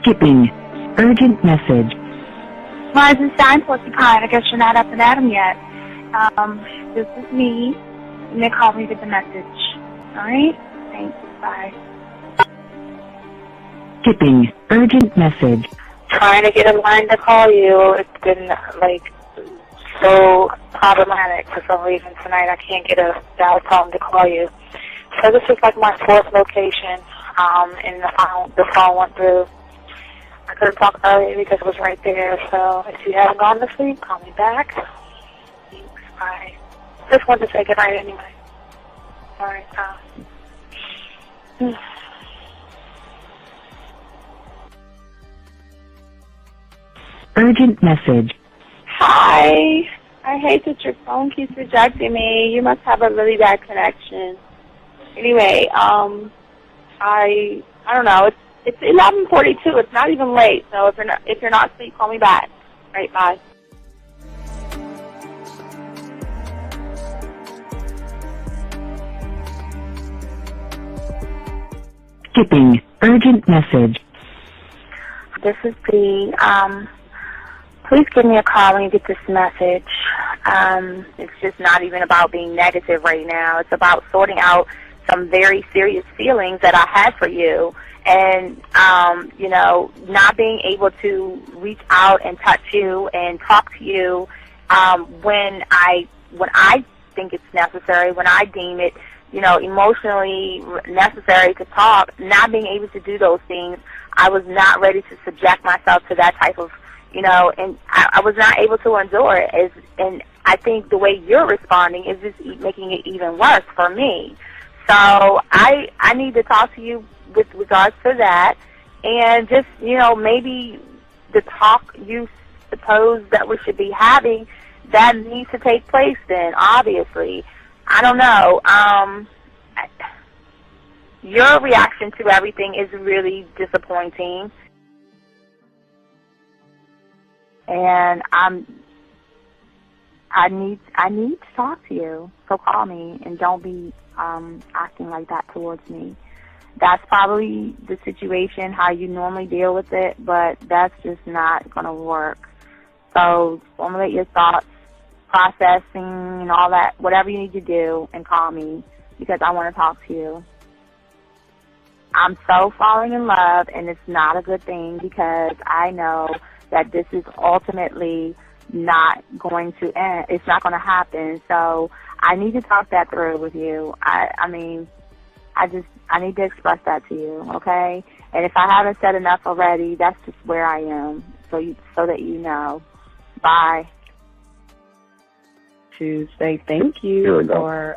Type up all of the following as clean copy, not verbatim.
Skipping. Urgent message. Rising Shine Porcupine, I guess you're not up and at 'em yet. This is me. You may call me with the message. Alright? Thanks. Bye. Skipping. Urgent message. Trying to get a line to call you. It's been, so problematic for some reason tonight. I can't get a dial tone to call you. So this is my fourth location, and the phone went through. I couldn't talk earlier because it was right there, so if you haven't gone to sleep, call me back. Thanks, bye. Just wanted to say goodnight anyway. Alright, Urgent message. Hi. I hate that your phone keeps rejecting me. You must have a really bad connection. Anyway, I don't know. It's 11:42. It's not even late. So if you're not asleep, call me back. All right, bye. Skipping. Urgent message. This is B. Please give me a call when you get this message. It's just not even about being negative right now. It's about sorting out some very serious feelings that I had for you, and not being able to reach out and touch you and talk to you when I think it's necessary, when I deem it emotionally necessary to talk. Not being able to do those things, I was not ready to subject myself to that type of and I was not able to endure it. And I think the way you're responding is just making it even worse for me. So I need to talk to you with regards to that, and just, maybe the talk you suppose that we should be having, that needs to take place then, obviously. I don't know. Your reaction to everything is really disappointing. And I need to talk to you. So call me, and don't be acting like that towards me. That's probably the situation, how you normally deal with it, but that's just not going to work. So formulate your thoughts, processing, and all that, whatever you need to do, and call me, because I want to talk to you. I'm so falling in love, and it's not a good thing, because I know that this is ultimately not going to end. It's not going to happen. So I need to talk that through with you. I need to express that to you, okay? And if I haven't said enough already, that's just where I am, so that you know. Bye. To say thank you for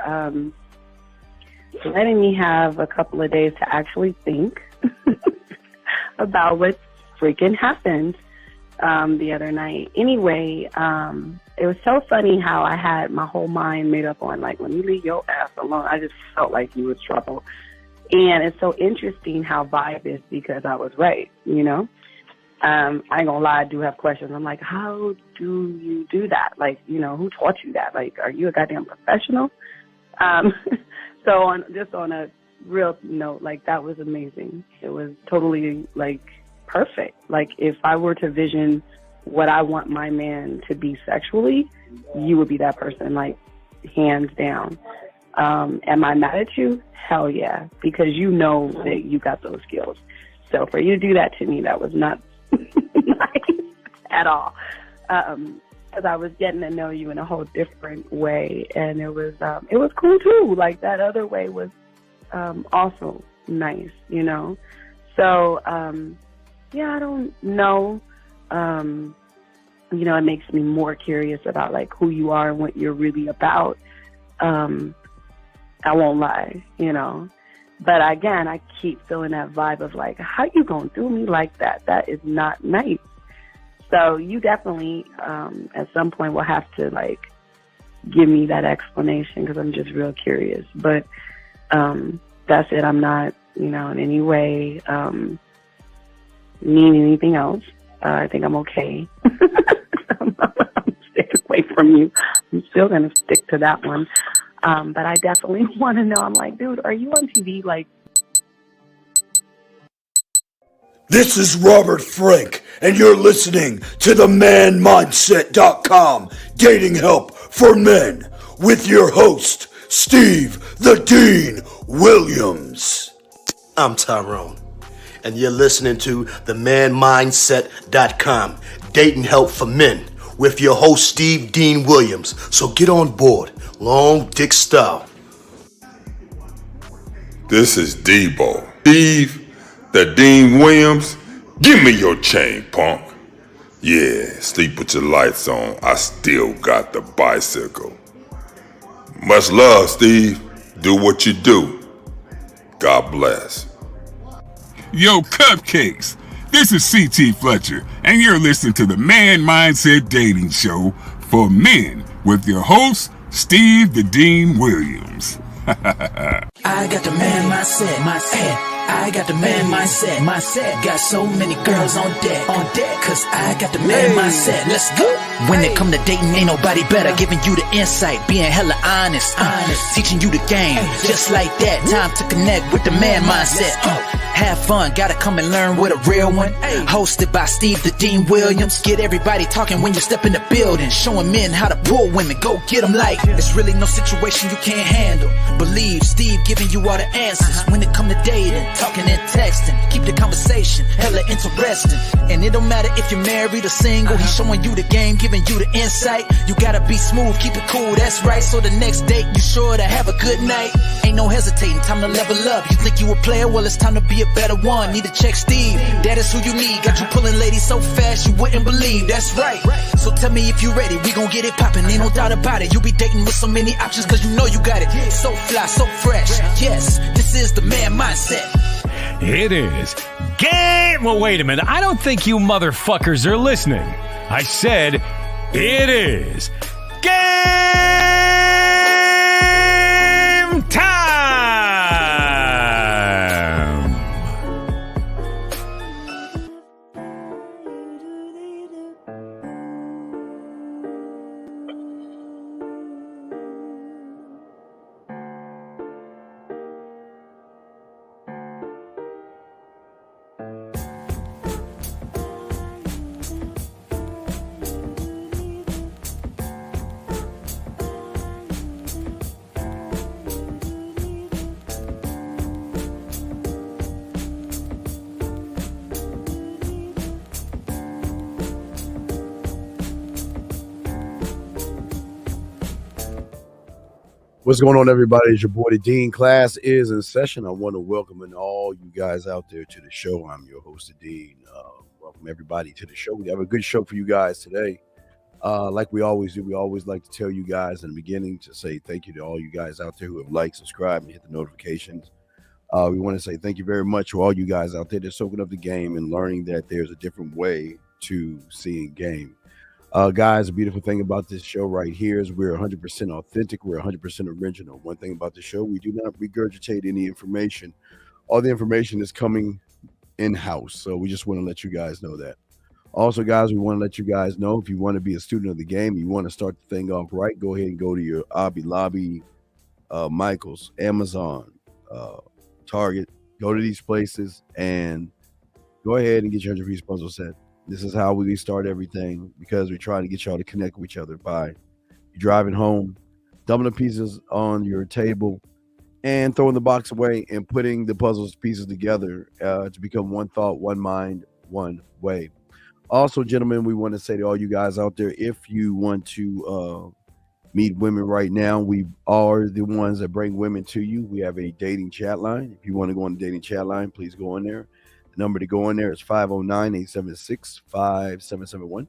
letting me have a couple of days to actually think about what freaking happened the other night. Anyway, it was so funny how I had my whole mind made up on, when you leave your ass alone, I just felt like you was trouble. And it's so interesting how vibe is, because I was right, I ain't gonna lie, I do have questions. I'm like, how do you do that? Who taught you that? Are you a goddamn professional? So on a real note, that was amazing. It was totally, perfect. If I were to vision what I want my man to be sexually, you would be that person, hands down. Am I mad at you? Hell yeah, because you know that you got those skills. So for you to do that to me, that was not nice at all. Because I was getting to know you in a whole different way, and it was cool too. That other way was also nice, So yeah, I don't know. It makes me more curious about who you are and what you're really about. I won't lie, But again, I keep feeling that vibe of how you gonna do me like that? That is not nice. So you definitely, at some point, will have to give me that explanation, because I'm just real curious. But that's it. I'm not, in any way mean anything else. I think I'm okay. I'm staying away from you. I'm still gonna stick to that one. But I definitely want to know. I'm dude, are you on TV? This is Robert Frank, and you're listening to the manmindset.com dating help for men with your host, Steve the Dean Williams. I'm Tyrone, and you're listening to the manmindset.com dating help for men with your host, Steve Dean Williams. So get on board, long dick style. This is Debo. Steve the Dean Williams, give me your chain, punk. Yeah, sleep with your lights on. I still got the bicycle. Much love, Steve. Do what you do. God bless. Yo, cupcakes. This is C.T. Fletcher, and you're listening to the Man Mindset Dating Show for men with your host, Steve the Dean Williams. I got the man mindset, I got the man mindset, got so many girls on deck, cause I got the man mindset, let's go. When it come to dating, ain't nobody better, giving you the insight, being hella honest, teaching you the game, just like that, time to connect with the man mindset. Have fun, gotta come and learn with a real one. Hosted by Steve the Dean Williams. Get everybody talking when you step in the building, showing men how to pull women, go get them like it's really no situation you can't handle. Believe Steve giving you all the answers when it come to dating, talking and texting. Keep the conversation hella interesting, and it don't matter if you're married or single. He's showing you the game, giving you the insight. You gotta be smooth, keep it cool, that's right. So the next date you sure to have a good night. Ain't no hesitating, time to level up. You think you a player? Well, it's time to be a better one. Need to check Steve, that is who you need. Got you pulling ladies so fast you wouldn't believe, that's right. So tell me if you ready, we gon' get it poppin', ain't no doubt about it. You be dating with so many options cause you know you got it. So fly, so fresh, yes, this is the man mindset. It is game. Well, wait a minute, I don't think you motherfuckers are listening. I said it is game time. What's going on, everybody? It's your boy, the Dean. Class is in session. I want to welcome all you guys out there to the show. I'm your host, the Dean. Welcome everybody to the show. We have a good show for you guys today. Like we always do, we always like to tell you guys in the beginning to say thank you to all you guys out there who have liked, subscribed, and hit the notifications. We want to say thank you very much to all you guys out there that's soaking up the game and learning that there's a different way to seeing game. Guys, the beautiful thing about this show right here is we're 100% authentic. We're 100% original. One thing about the show, we do not regurgitate any information. All the information is coming in-house. So we just want to let you guys know that. Also, guys, we want to let you guys know if you want to be a student of the game, you want to start the thing off right, go ahead and go to your Hobby Lobby, Michael's, Amazon, Target. Go to these places and go ahead and get your 100-piece puzzle set. This is how we start everything because we try to get y'all to connect with each other by you driving home, dumping the pieces on your table, and throwing the box away and putting the puzzles pieces together to become one thought, one mind, one way. Also, gentlemen, we want to say to all you guys out there, if you want to meet women right now, we are the ones that bring women to you. We have a dating chat line. If you want to go on the dating chat line, please go in there. Number to go in there is 509-876-5771.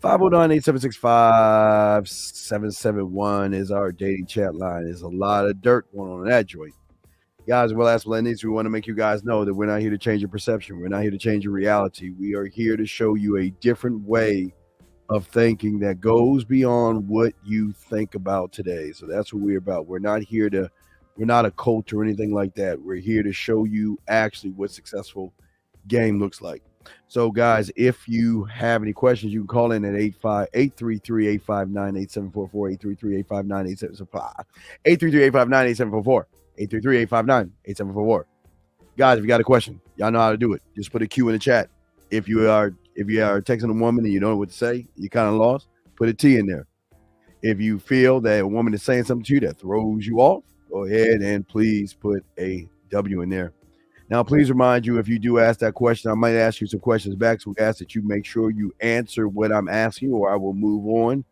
509-876-5771 is our dating chat line. There's a lot of dirt going on in that joint. Guys, well, as Lennox, we want to make you guys know that we're not here to change your perception. We're not here to change your reality. We are here to show you a different way of thinking that goes beyond what you think about today. So that's what we're about. We're not a cult or anything like that. We're here to show you actually what successful game looks like. So guys, if you have any questions, you can call in at 833-859-8744, 833-859-8744, 833-859-8744, 833-859-8744. Guys, if you got a question, y'all know how to do it. Just put a Q in the chat. If you are texting a woman and you don't know what to say, you kind of lost, put a T in there. If you feel that a woman is saying something to you that throws you off, go ahead and please put a W in there. Now, please remind you, if you do ask that question, I might ask you some questions back. So we ask that you make sure you answer what I'm asking, or I will move on.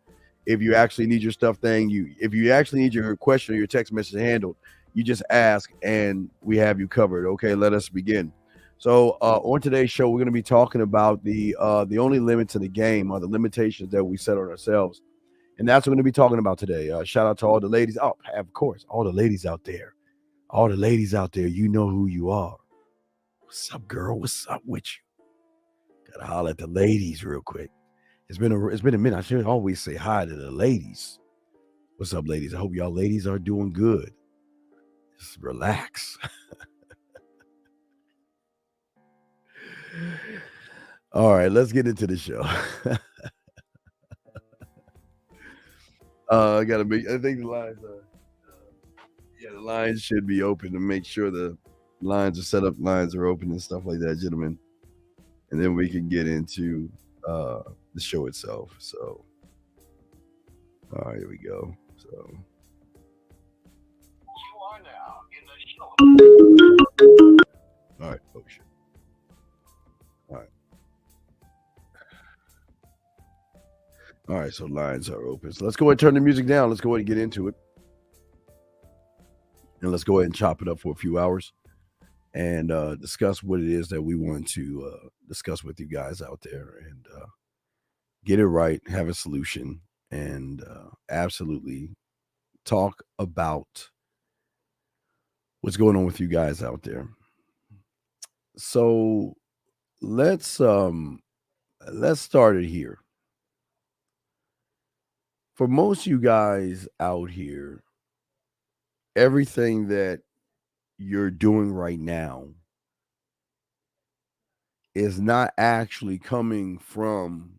If you actually need your stuff if you actually need your question or your text message handled, you just ask and we have you covered. Okay, let us begin. So on today's show, we're going to be talking about the only limits in the game are the limitations that we set on ourselves. And that's what we're going to be talking about today. Shout out to all the ladies. Oh, of course, all the ladies out there. All the ladies out there, you know who you are. What's up, girl? What's up with you? Gotta holler at the ladies real quick. It's been a minute. I should always say hi to the ladies. What's up, ladies? I hope y'all ladies are doing good. Just relax. All right, let's get into the show. I think the lines are the lines should be open to make sure the lines are set up, lines are open and stuff like that, gentlemen. And then we can get into the show itself. So all right, here we go. So you are now in the show. All right. Oh shit. All right, so lines are open. So let's go ahead and turn the music down. Let's go ahead and get into it. And let's go ahead and chop it up for a few hours and discuss what it is that we want to discuss with you guys out there and get it right, have a solution, and absolutely talk about what's going on with you guys out there. So let's start it here. For most of you guys out here, everything that you're doing right now is not actually coming from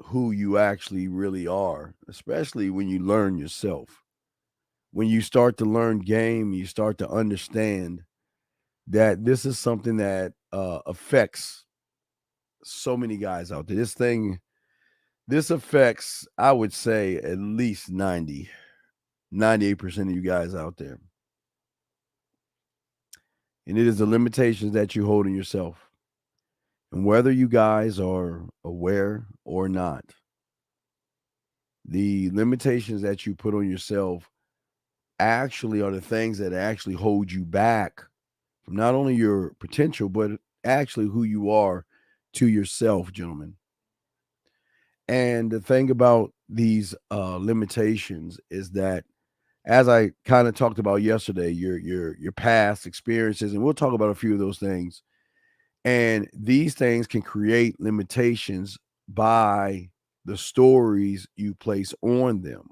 who you actually really are, especially when you learn yourself. When you start to learn game, you start to understand that this is something that affects so many guys out there. This affects, I would say, at least 98% of you guys out there. And it is the limitations that you hold in yourself. And whether you guys are aware or not, the limitations that you put on yourself actually are the things that actually hold you back from not only your potential, but actually who you are to yourself, gentlemen. And the thing about these limitations is that, as I kind of talked about yesterday, your past experiences, and we'll talk about a few of those things. And these things can create limitations by the stories you place on them.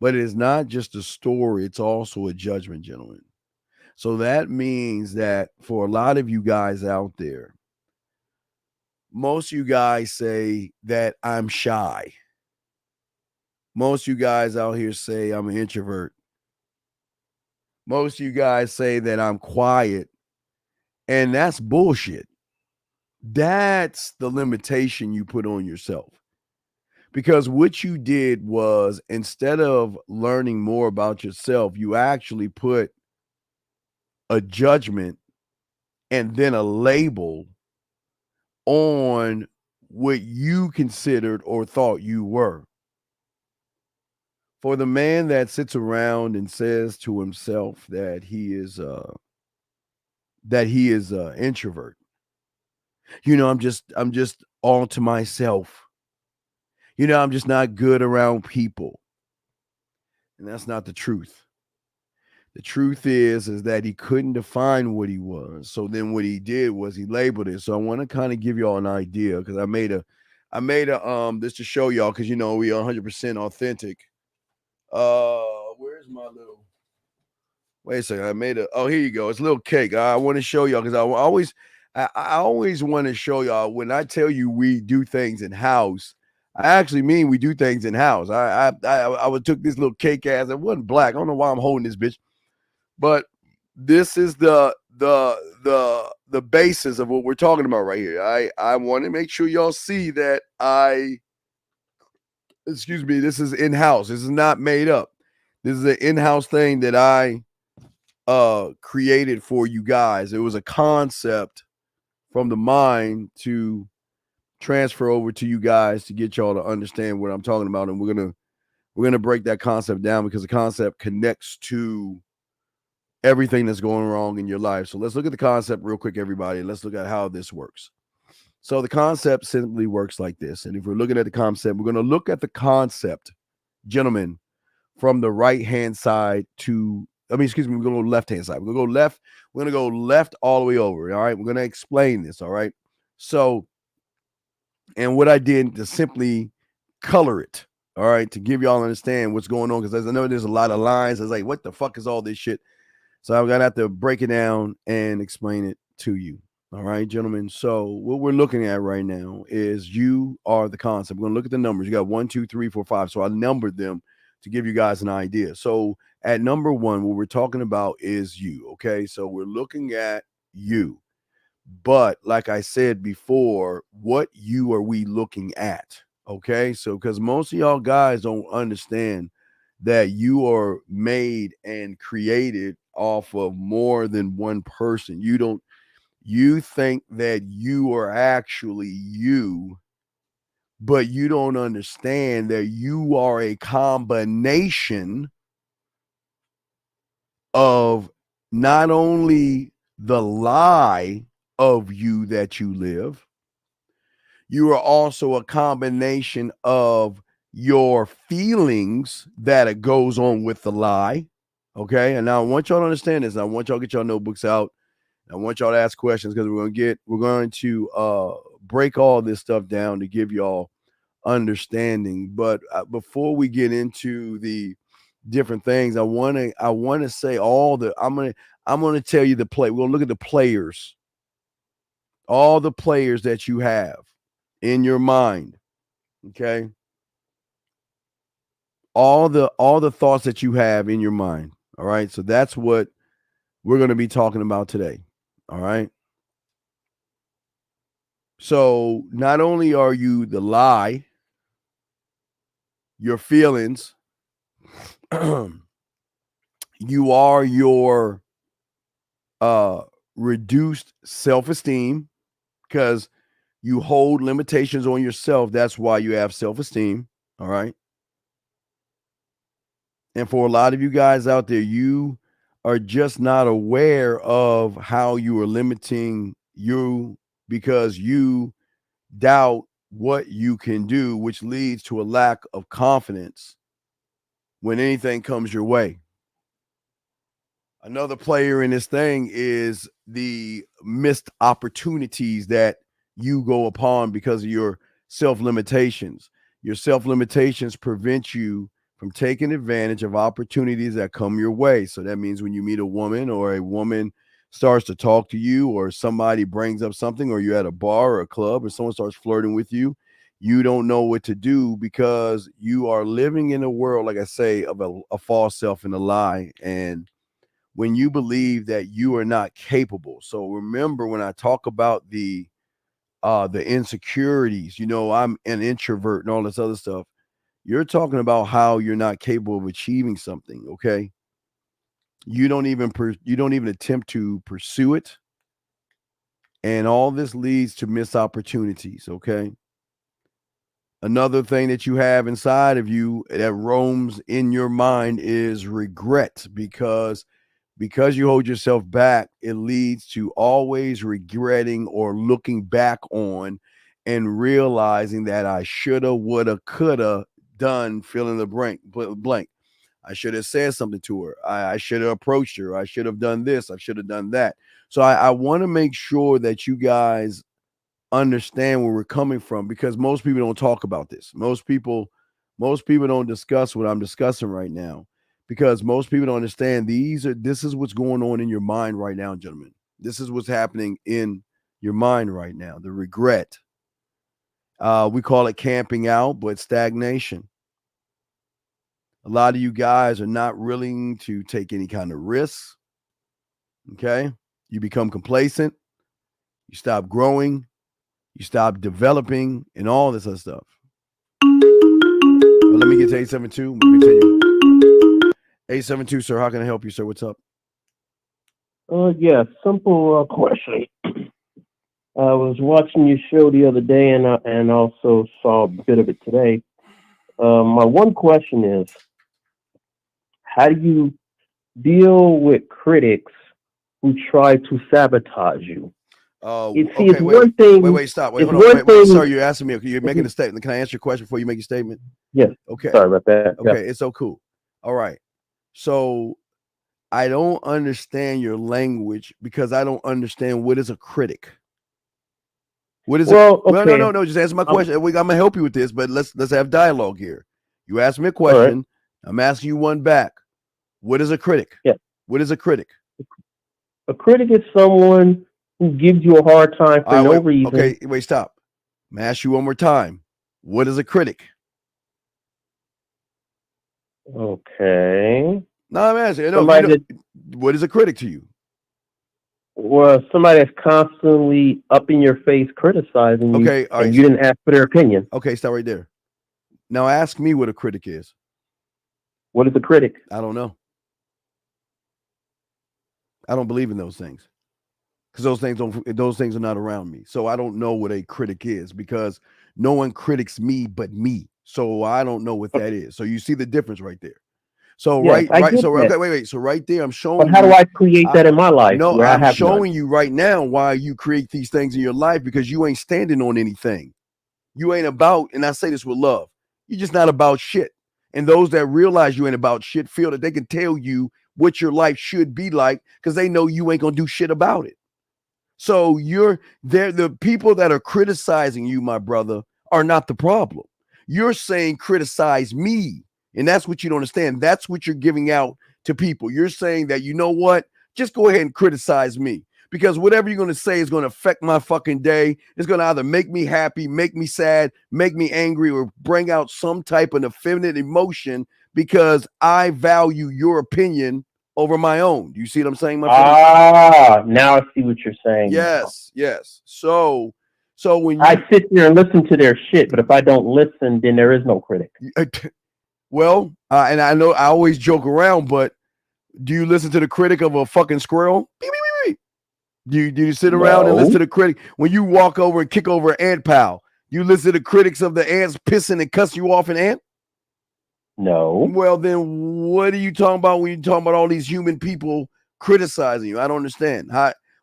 But it is not just a story, it's also a judgment, gentlemen. So that means that for a lot of you guys out there, most of you guys say that I'm shy. Most of you guys out here say I'm an introvert. Most of you guys say that I'm quiet. And that's bullshit. That's the limitation you put on yourself. Because what you did was, instead of learning more about yourself, you actually put a judgment and then a label on what you considered or thought you were. For the man that sits around and says to himself that he is an introvert, I'm just all to myself. I'm just not good around people. And that's not the truth. The truth is that he couldn't define what he was. So then what he did was he labeled it. So I want to kind of give y'all an idea, because I made a this to show y'all, because we are 100% authentic. Where's my little, wait a second, here you go. It's a little cake. I want to show y'all, because I always want to show y'all, when I tell you we do things in house, I actually mean we do things in house. I took this little cake ass. It wasn't black. I don't know why I'm holding this bitch, but this is the the basis of what we're talking about right here. I want to make sure y'all see that excuse me, this is in-house. This is not made up. This is an in-house thing that I created for you guys. It was a concept from the mind to transfer over to you guys to get y'all to understand what I'm talking about. And we're gonna break that concept down because the concept connects to everything that's going wrong in your life. So let's look at the concept real quick, everybody. Let's look at how this works. So the concept simply works like this. And if we're looking at the concept, we're going to look at the concept, gentlemen, from the right-hand side to, we're going to go left-hand side. We're going to go left. We're going to go left all the way over. All right. We're going to explain this. All right. So, and what I did to simply color it. All right. To give y'all understand what's going on. Because I know there's a lot of lines. I was like, what the fuck is all this shit? So I'm going to have to break it down and explain it to you. All right, gentlemen. So what we're looking at right now is you are the concept. We're going to look at the numbers. You got 1, 2, 3, 4, 5. So I numbered them to give you guys an idea. So at number 1, what we're talking about is you. Okay. So we're looking at you. But like I said before, what you are we looking at? Okay. So because most of y'all guys don't understand that you are made and created off of more than one person. You think that you are actually you, but you don't understand that you are a combination of not only the lie of you that you live, you are also a combination of your feelings that it goes on with the lie. Okay. And now I want y'all to understand this. I want y'all to get your notebooks out. I want y'all to ask questions because we're going to break all this stuff down to give y'all understanding. But before we get into the different things, I want to say I'm going to tell you the play. We're going to look at the players, all the players that you have in your mind. Okay. All the thoughts that you have in your mind. All right. So that's what we're going to be talking about today. All right. So not only are you the lie, your feelings, you are your reduced self-esteem because you hold limitations on yourself. That's why you have self-esteem. All right. And for a lot of you guys out there, you are just not aware of how you are limiting you because you doubt what you can do, which leads to a lack of confidence when anything comes your way. Another player in this thing is the missed opportunities that you go upon because of your self-limitations. Your self-limitations prevent you from taking advantage of opportunities that come your way. So that means when you meet a woman or a woman starts to talk to you or somebody brings up something or you're at a bar or a club or someone starts flirting with you, you don't know what to do because you are living in a world, like I say, of a false self and a lie. And when you believe that you are not capable. So remember when I talk about the insecurities, I'm an introvert and all this other stuff. You're talking about how you're not capable of achieving something, okay? You don't even attempt to pursue it. And all this leads to missed opportunities, okay? Another thing that you have inside of you that roams in your mind is regret because you hold yourself back, it leads to always regretting or looking back on and realizing that I shoulda, woulda, coulda done fill in the blank. I should have said something to her. I should have approached her. I should have done this. I should have done that. So I want to make sure that you guys understand where we're coming from because most people don't talk about this. Most people don't discuss what I'm discussing right now because most people don't understand this is what's going on in your mind right now, gentlemen. This is what's happening in your mind right now. The regret. We call it camping out, but stagnation. A lot of you guys are not willing to take any kind of risks. Okay. You become complacent. You stop growing. You stop developing and all this other stuff. Well, let me get to 872. We'll continue. 872, sir. How can I help you, sir? What's up? Yeah, simple question. I was watching your show the other day and also saw a bit of it today. My one question is, how do you deal with critics who try to sabotage you? Oh, It's okay. one thing. Wait, stop. Wait, It's hold on. one thing. Sir, you're asking me. You're making a statement. Can I answer your question before you make your statement? Yes. Okay. Sorry about that. Okay, Yeah. it's so cool. All right. So I don't understand your language because I don't understand what is a critic. What is Well, it? okay. No. Just answer my question. I'm gonna help you with this, but let's have dialogue here. You asked me a question. Right. I'm asking you one back. What is a critic? Yeah. What is a critic? A critic is someone who gives you a hard time for no reason. Okay, wait, stop. I'm gonna ask you one more time. What is a critic? Okay. No, I'm asking. No, what is a critic to you? Well, somebody that's constantly up in your face criticizing you, right, and you didn't ask for their opinion. Okay, stop right there. Now ask me what a critic is. What is a critic? I don't know. I don't believe in those things because those things are not around me. So I don't know what a critic is because no one critiques me but me. So I don't know what that is. So you see the difference right there. So yes, right. So okay, wait. So right there, I'm showing. But how do I create that in my life? No, I'm showing you right now why you create these things in your life because you ain't standing on anything. You ain't about, and I say this with love. You're just not about shit. And those that realize you ain't about shit feel that they can tell you what your life should be like because they know you ain't gonna do shit about it. So the people that are criticizing you, my brother, are not the problem. You're saying criticize me. And that's what you don't understand. That's what you're giving out to people. You're saying that, you know what? Just go ahead and criticize me because whatever you're going to say is going to affect my fucking day. It's going to either make me happy, make me sad, make me angry, or bring out some type of effeminate emotion because I value your opinion over my own. Do you see what I'm saying, my friend? Now I see what you're saying. Yes. So when I sit there and listen to their shit, but if I don't listen, then there is no critic. Well, and I know I always joke around, but do you listen to the critic of a fucking squirrel? Do you sit around and listen to the critic when you walk over and kick over an ant pal? You listen to the critics of the ants pissing and cussing you off an ant? No. Well, then what are you talking about when you're talking about all these human people criticizing you? I don't understand.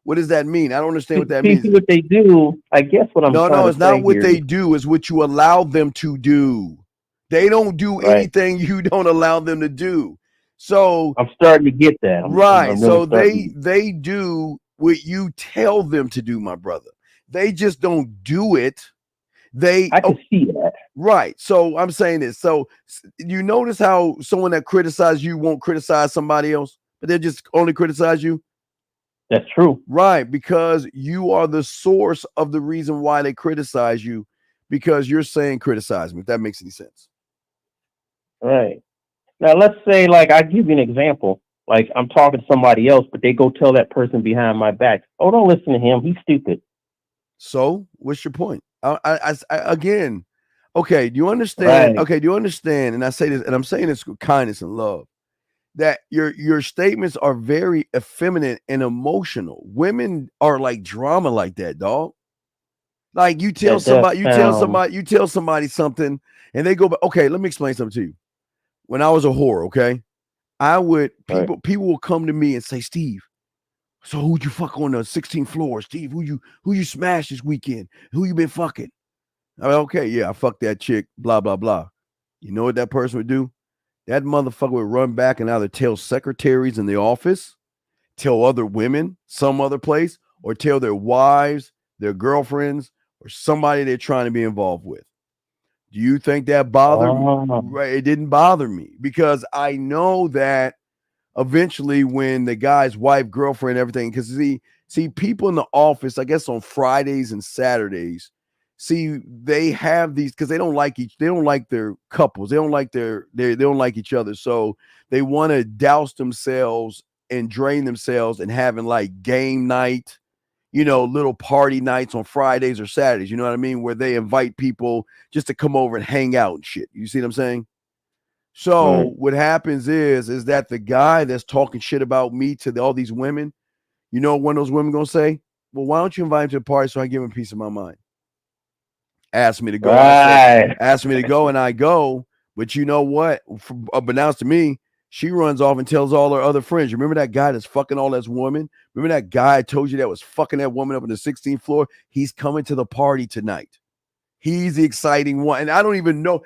What does that mean? I don't understand what that means. What they do, I guess what I'm trying to say. No, it's not what they do. It's what you allow them to do. They don't do anything you don't allow them to do. So I'm starting to get that. I'm so they do what you tell them to do, my brother. They just don't do it. I can see that. Right. So I'm saying this. So you notice how someone that criticizes you won't criticize somebody else, but they just only criticize you? That's true. Right. Because you are the source of the reason why they criticize you because you're saying criticize me, if that makes any sense. Right. Now, let's say, like, I give you an example. Like, I'm talking to somebody else, but they go tell that person behind my back, oh, don't listen to him. He's stupid. So what's your point? I again, okay, do you understand? Right. Okay, do you understand? And I say this, and I'm saying this with kindness and love, that your statements are very effeminate and emotional. Women are like drama like that, dog. Like you tell somebody something, and they go, okay, let me explain something to you. When I was a whore, okay, people will come to me and say, Steve, so who'd you fuck on the 16th floor? Steve, who you smashed this weekend? Who you been fucking? Okay, yeah, I fucked that chick, blah, blah, blah. You know what that person would do? That motherfucker would run back and either tell secretaries in the office, tell other women some other place, or tell their wives, their girlfriends, or somebody they're trying to be involved with. Do you think that bothered me? Right, it didn't bother me because I know that eventually when the guy's wife, girlfriend, everything, because see people in the office, I guess on Fridays and Saturdays, they have these because they don't like their couples, they don't like each other, so they want to douse themselves and drain themselves and having like game night, little party nights on Fridays or Saturdays, you know what I mean? Where they invite people just to come over and hang out and shit. You see what I'm saying? So what happens is that the guy that's talking shit about me to all these women, one of those women gonna say, well, why don't you invite him to the party so I give him a piece of my mind? Ask me to go. Right. Ask me to go, and I go. But you know what? Unbeknownst to me, she runs off and tells all her other friends. Remember that guy that's fucking all that woman? Remember that guy I told you that was fucking that woman up on the 16th floor? He's coming to the party tonight. He's the exciting one. And I don't even know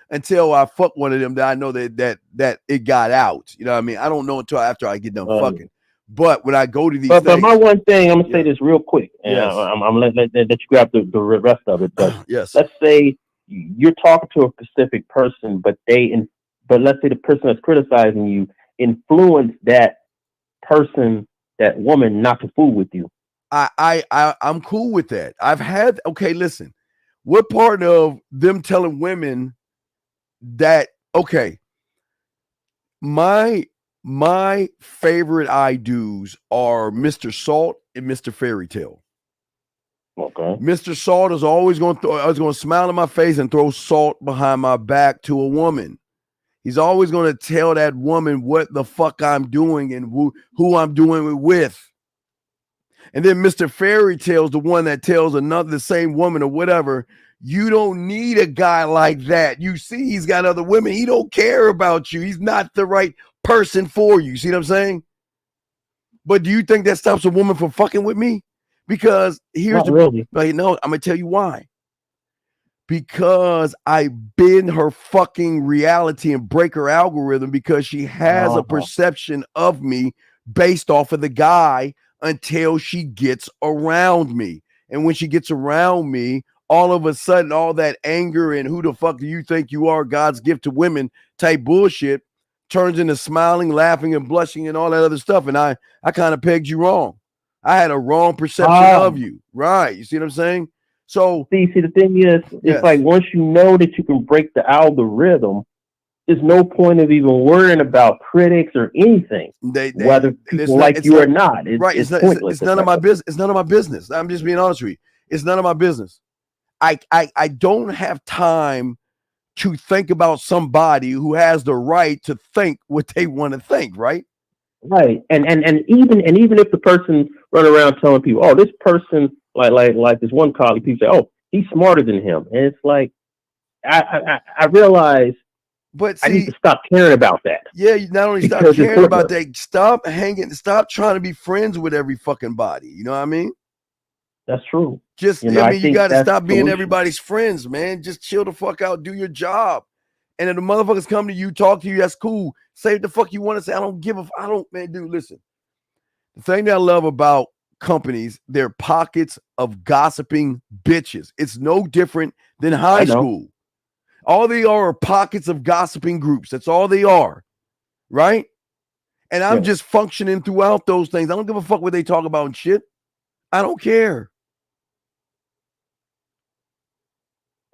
until I fuck one of them that I know that it got out. You know what I mean? I don't know until after I get done fucking. But when I go to these things, but my one thing, I'm gonna say this real quick, and yes. I'm gonna let you grab the rest of it. But yes. Let's say you're talking to a specific person, but let's say the person that's criticizing you influenced that person, that woman, not to fool with you. I'm cool with that. Listen, what part of them telling women that, my favorite I do's are Mr. Salt and Mr. Fairy Tale. Okay. Mr. Salt is always going to smile in my face and throw salt behind my back to a woman. He's always going to tell that woman what the fuck I'm doing and who I'm doing it with. And then Mr. Fairy Tale's the one that tells the same woman or whatever, you don't need a guy like that. You see, he's got other women. He don't care about you. He's not the right person for you. See what I'm saying? But do you think that stops a woman from fucking with me? Because here's really. No, I'm gonna tell you why. Because I bend her fucking reality and break her algorithm because she has a perception of me based off of the guy until she gets around me. And when she gets around me, all of a sudden, all that anger and who the fuck do you think you are, God's gift to women type bullshit turns into smiling, laughing, and blushing and all that other stuff. And I kind of pegged you wrong. I had a wrong perception of you. Right. You see what I'm saying? So see, the thing is, it's like once you know that you can break the algorithm, there's no point of even worrying about critics or anything, whether people like you or not. It's pointless. It's none of my business. It's none of my business. I'm just being honest with you. It's none of my business. I don't have time to think about somebody who has the right to think what they want to think, right? Right. And even if the person run around telling people, oh, this person, like this one colleague, people say, oh, he's smarter than him. And it's like, I realize I need to stop caring about that. Yeah, you not only stop caring about that, stop trying to be friends with every fucking body. You know what I mean? That's true. You got to stop being everybody's friends, man. Just chill the fuck out, do your job. And if the motherfuckers come to you, talk to you, that's cool. Say what the fuck you want to say. Man, dude, listen. The thing that I love about companies, they're pockets of gossiping bitches. It's no different than high school. All they are pockets of gossiping groups. That's all they are. Right? And I'm just functioning throughout those things. I don't give a fuck what they talk about and shit. I don't care.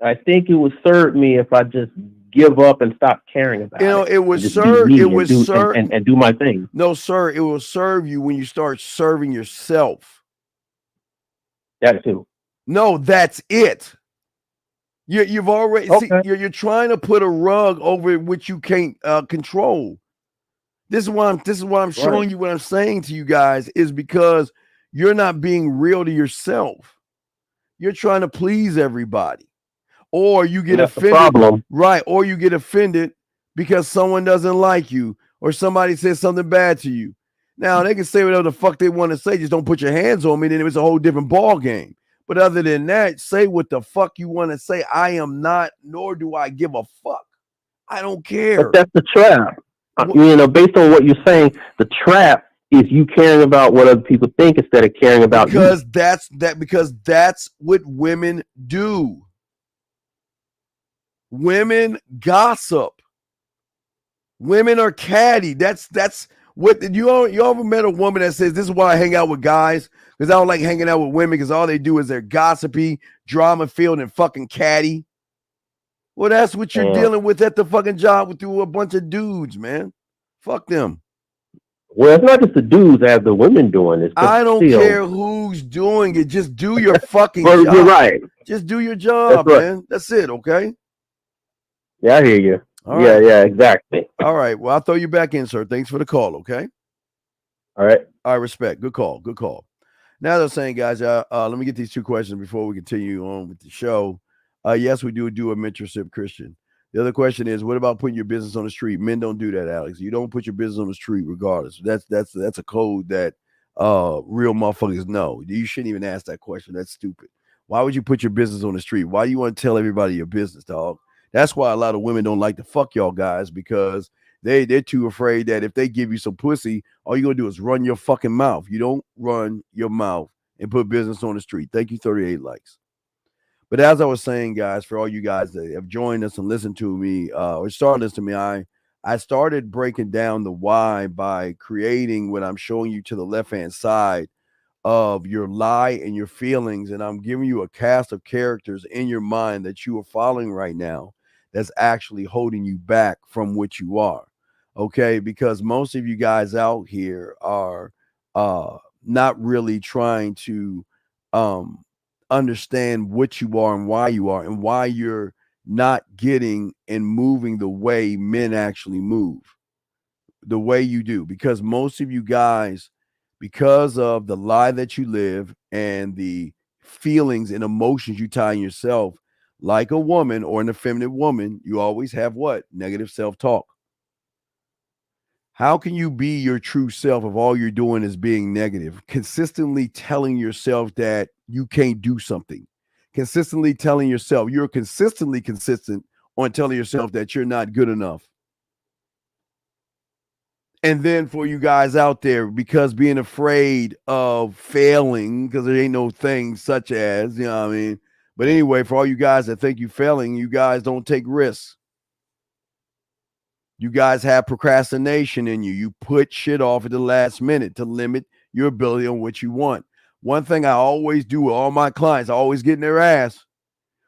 I think it would serve me if I just give up and stop caring about it. It would serve and do my thing. No, sir, it will serve you when you start serving yourself. That too. No, that's it. You've already you're trying to put a rug over which you can't control. This is why I'm showing you what I'm saying to you guys is because you're not being real to yourself. You're trying to please everybody. Or you get offended, right? Or you get offended because someone doesn't like you or somebody says something bad to you. Now, they can say whatever the fuck they want to say. Just don't put your hands on me. Then it's a whole different ball game. But other than that, say what the fuck you want to say. I am not, nor do I give a fuck. I don't care. But that's the trap. Based on what you're saying, the trap is you caring about what other people think instead of caring about you. Because that's what women do. Women gossip. Women are catty. That's what you ever met a woman that says, this is why I hang out with guys, because I don't like hanging out with women because all they do is they're gossipy, drama filled, and fucking catty. Well, that's what you're dealing with at the fucking job with a bunch of dudes, man. Fuck them. Well, it's not just the dudes as the women doing it. I don't care who's doing it. Just do your fucking job. You're right. Just do your job, right. man. That's it, okay? Yeah, I hear you. All yeah, right. yeah, exactly. All right. Well, I'll throw you back in, sir. Thanks for the call, okay? All right. All right, respect. Good call. Good call. Now they're saying, guys, let me get these two questions before we continue on with the show. Yes, we do a mentorship, Christian. The other question is, what about putting your business on the street? Men don't do that, Alex. You don't put your business on the street regardless. That's a code that real motherfuckers know. You shouldn't even ask that question. That's stupid. Why would you put your business on the street? Why do you want to tell everybody your business, dog? That's why a lot of women don't like to fuck y'all guys, because they're too afraid that if they give you some pussy, all you're going to do is run your fucking mouth. You don't run your mouth and put business on the street. Thank you, 38 likes. But as I was saying, guys, for all you guys that have joined us and listened to me, or started listening to me, I started breaking down the why by creating what I'm showing you to the left-hand side of your lie and your feelings. And I'm giving you a cast of characters in your mind that you are following right now that's actually holding you back from what you are. Okay, because most of you guys out here are not really trying to understand what you are and why you're not getting and moving the way men actually move, the way you do. Because most of you guys, because of the lie that you live and the feelings and emotions you tie in yourself, like a woman or an effeminate woman, you always have what? Negative self-talk. How can you be your true self if all you're doing is being negative? Consistently telling yourself that you can't do something. Consistently telling yourself, you're consistently consistent on telling yourself that you're not good enough. And then for you guys out there, because being afraid of failing, because there ain't no thing such as, you know what I mean? But anyway, for all you guys that think you're failing, you guys don't take risks. You guys have procrastination in you. You put shit off at the last minute to limit your ability on what you want. One thing I always do with all my clients, I always get in their ass.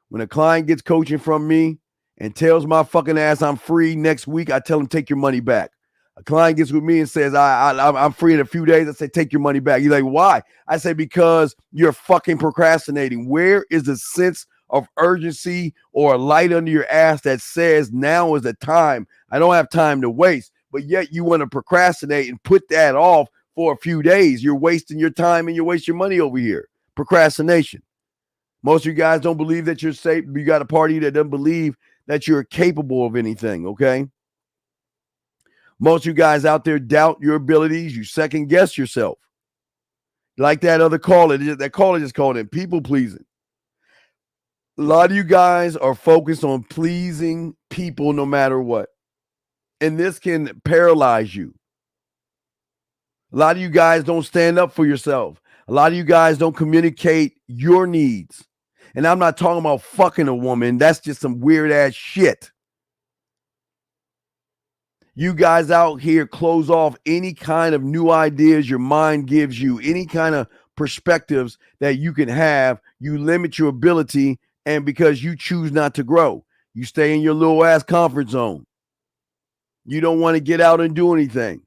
When a client gets coaching from me and tells my fucking ass I'm free next week, I tell him, take your money back. A client gets with me and says, I'm free in a few days. I say, take your money back. He's like, why? I say, because you're fucking procrastinating. Where is the sense of urgency or a light under your ass that says now is the time? I don't have time to waste. But yet you want to procrastinate and put that off for a few days. You're wasting your time and you're wasting your money over here. Procrastination. Most of you guys don't believe that you're safe. You got a party that doesn't believe that you're capable of anything, okay? Most of you guys out there doubt your abilities. You second guess yourself. Like that other caller, that caller just called in, people pleasing. A lot of you guys are focused on pleasing people no matter what. And this can paralyze you. A lot of you guys don't stand up for yourself. A lot of you guys don't communicate your needs. And I'm not talking about fucking a woman. That's just some weird ass shit. You guys out here close off any kind of new ideas your mind gives you, any kind of perspectives that you can have. You limit your ability, and because you choose not to grow, you stay in your little ass comfort zone. You don't want to get out and do anything.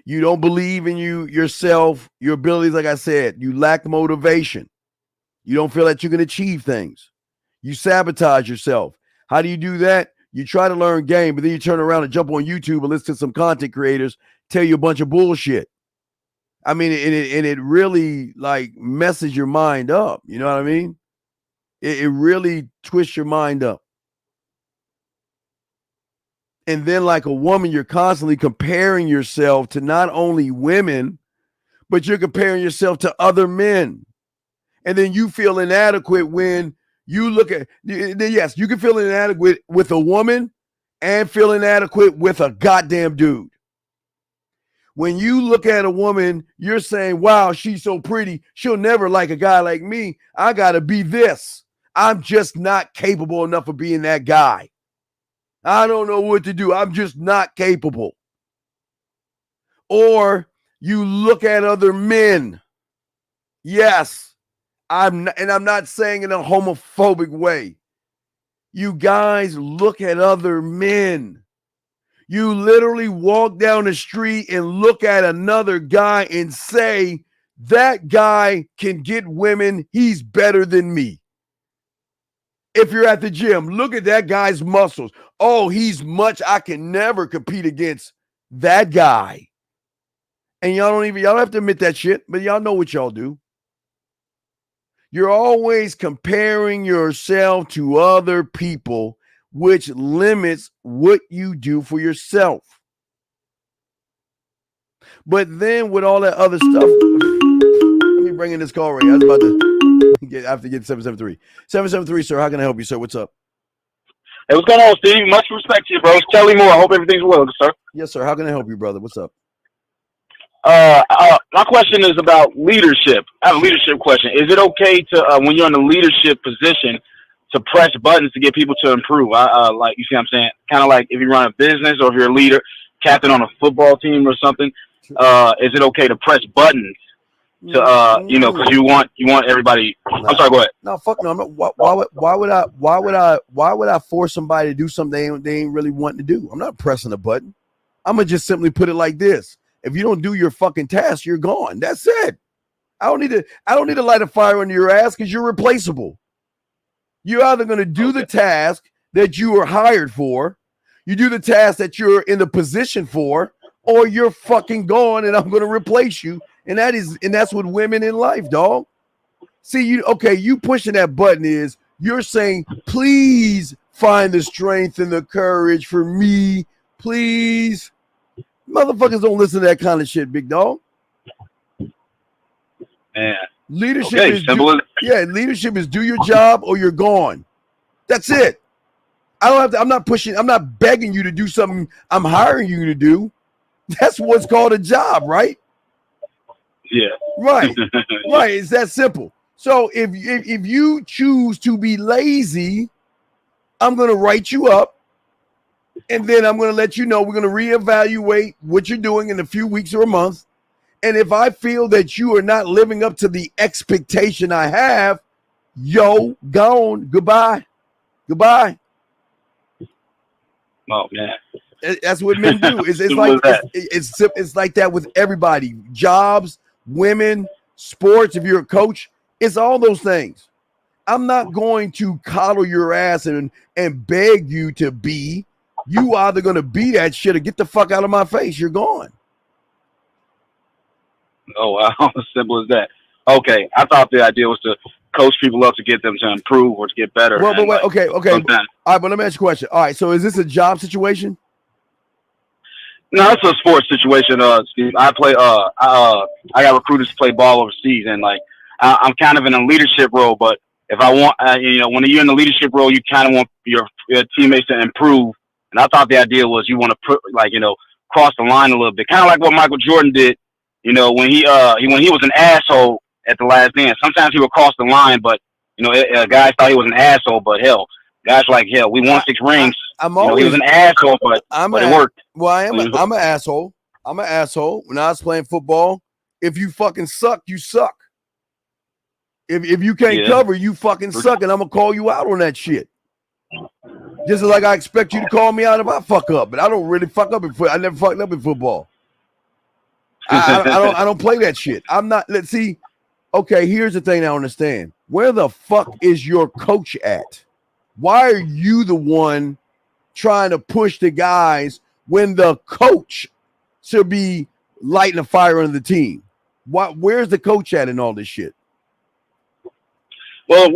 You don't believe in yourself, your abilities. Like I said, you lack motivation. You don't feel that you can achieve things. You sabotage yourself. How do you do that? You try to learn game, but then you turn around and jump on YouTube and listen to some content creators tell you a bunch of bullshit. I mean, it really like messes your mind up. You know what I mean? It really twists your mind up. And then like a woman, you're constantly comparing yourself to not only women, but you're comparing yourself to other men. And then you feel inadequate when you look at, yes, you can feel inadequate with a woman and feel inadequate with a goddamn dude. When you look at a woman, you're saying, wow, she's so pretty. She'll never like a guy like me. I got to be this. I'm just not capable enough of being that guy. I don't know what to do. I'm just not capable. Or you look at other men. Yes, I'm not saying in a homophobic way. You guys look at other men. You literally walk down the street and look at another guy and say, that guy can get women. He's better than me. If you're at the gym, look at that guy's muscles. Oh, he's much. I can never compete against that guy. And y'all don't have to admit that shit, but y'all know what y'all do. You're always comparing yourself to other people, which limits what you do for yourself. But then with all that other stuff, let me bring in this call right here. I was about to have to get 773. 773, sir. How can I help you, sir? What's up? Hey, what's going on, Steve? Much respect to you, bro. It's Kelly Moore. I hope everything's well, sir. Yes, sir. How can I help you, brother? What's up? My question is about leadership. I have a leadership question. Is it okay to, when you're in a leadership position, to press buttons to get people to improve? Like, you see what I'm saying? Kind of like if you run a business or if you're a leader, captain on a football team or something. Is it okay to press buttons to, because you want everybody? Nah. I'm sorry. Go ahead. No, fuck no. I'm not, why would I force somebody to do something they ain't really wanting to do? I'm not pressing a button. I'm gonna just simply put it like this. If you don't do your fucking task, you're gone. That's it. I don't need to light a fire under your ass because you're replaceable. You're either going to do the task that you were hired for, you do the task that you're in the position for, or you're fucking gone and I'm going to replace you. And that's with women in life, dog. See, you pushing that button is you're saying, please find the strength and the courage for me, please. Motherfuckers don't listen to that kind of shit, big dog. Man. Leadership is leadership is do your job or you're gone. That's it. I'm not begging you to do something I'm hiring you to do. That's what's called a job, right? Yeah. Right. Right. It's that simple. So if you choose to be lazy, I'm gonna write you up. And then I'm going to let you know we're going to reevaluate what you're doing in a few weeks or a month. And if I feel that you are not living up to the expectation I have, gone. Goodbye. Goodbye. Oh, man. That's what men do. It's like that with everybody. Jobs, women, sports, if you're a coach, it's all those things. I'm not going to coddle your ass and beg you to be. You either going to be that shit or get the fuck out of my face. You're gone. Oh, wow. As simple as that. Okay. I thought the idea was to coach people up to get them to improve or to get better. Well, but wait, okay. All right, but let me ask you a question. All right, so is this a job situation? No, it's a sports situation, Steve. I play, I got recruited to play ball overseas, and, like, I'm kind of in a leadership role, but if I want, when you're in the leadership role, you kind of want your teammates to improve. And I thought the idea was you want to put, cross the line a little bit, kind of like what Michael Jordan did, when he was an asshole at the last dance. Sometimes he would cross the line, but guys thought he was an asshole. But hell, guys like hell, we won 6 rings. He was an asshole, but it worked. Well, I'm an asshole. I'm an asshole. When I was playing football, if you fucking suck, you suck. If you can't cover, you fucking suck, and I'm gonna call you out on that shit. Just like I expect you to call me out if I fuck up, but I don't really fuck up in football. I never fucked up in football. I don't play that shit. I'm not. Let's see. Okay, here's the thing I understand. Where the fuck is your coach at? Why are you the one trying to push the guys when the coach should be lighting a fire under the team? Where's the coach at in all this shit? Well,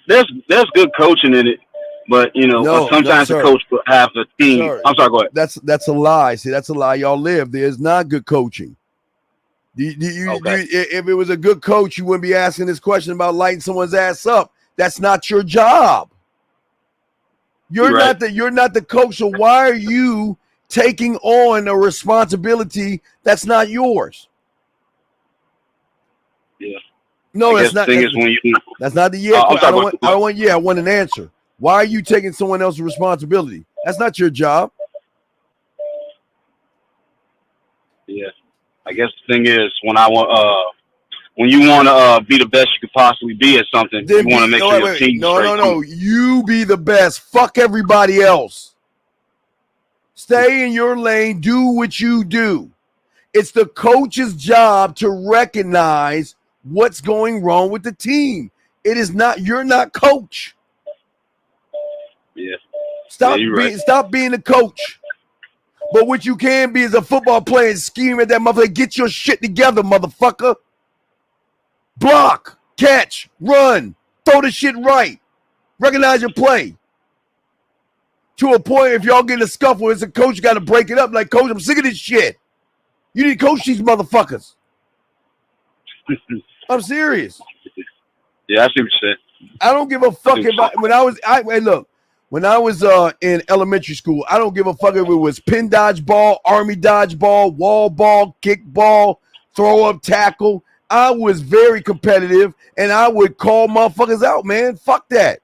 there's good coaching in it. But sometimes the coach will have the team. Sorry. I'm sorry, go ahead. That's a lie. See, that's a lie y'all live. There's not good coaching. If it was a good coach, you wouldn't be asking this question about lighting someone's ass up. That's not your job. You're not the coach. So why are you taking on a responsibility that's not yours? Yeah. No, that's not. That's not the yeah. I want an answer. Why are you taking someone else's responsibility? That's not your job. Yeah, I guess the thing is when you want to be the best you could possibly be at something, you want to make sure your team's straight. No. You be the best. Fuck everybody else. Stay in your lane. Do what you do. It's the coach's job to recognize what's going wrong with the team. It is not. You're not coach. Yeah. Stop right. being a coach. But what you can be is a football player and scheme at that motherfucker. Get your shit together, motherfucker. Block, catch, run, throw the shit right. Recognize your play. To a point, if y'all get in a scuffle, as a coach, you got to break it up. Like, coach, I'm sick of this shit. You need to coach these motherfuckers. I'm serious. Yeah, I see what you said. I don't give a fuck if when I was in elementary school, I don't give a fuck if it was pin dodgeball, army dodgeball, wall ball, kickball, throw up tackle. I was very competitive, and I would call motherfuckers out, man. Fuck that.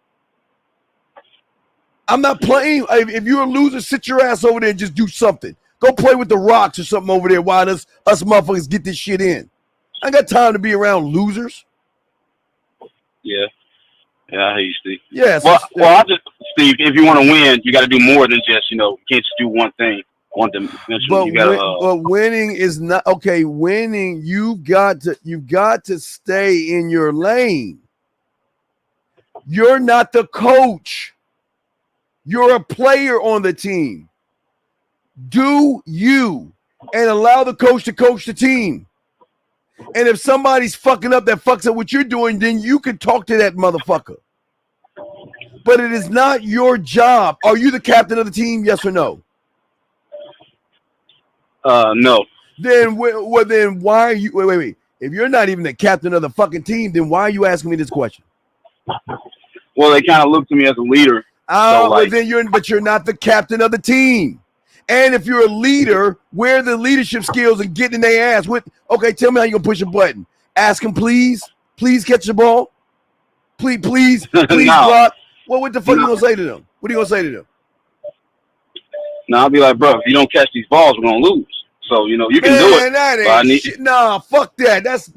I'm not playing. If you're a loser, sit your ass over there and just do something. Go play with the Rocks or something over there while us motherfuckers get this shit in. I ain't got time to be around losers. Yeah. Yeah, I hear you, Steve. Yeah. Well, Steve, if you want to win, you got to do more than just, you can't just do one thing, one dimension. But winning is not okay. Winning, you've got to stay in your lane. You're not the coach. You're a player on the team. Do you and allow the coach to coach the team. And if somebody's fucking up that fucks up what you're doing, then you can talk to that motherfucker. But it is not your job. Are you the captain of the team? Yes or no? No. Then why are you? Wait. If you're not even the captain of the fucking team, then why are you asking me this question? Well, they kind of look to me as a leader. But you're not the captain of the team. And if you're a leader, where are the leadership skills and getting in their ass? Okay, tell me how you gonna push a button. Ask him, please catch the ball. Please block. Well, what the fuck are you gonna say to them? What are you gonna say to them? No, I'll be like, bro, if you don't catch these balls, we're gonna lose. So, you can do it. That ain't shit. Nah, fuck that. That's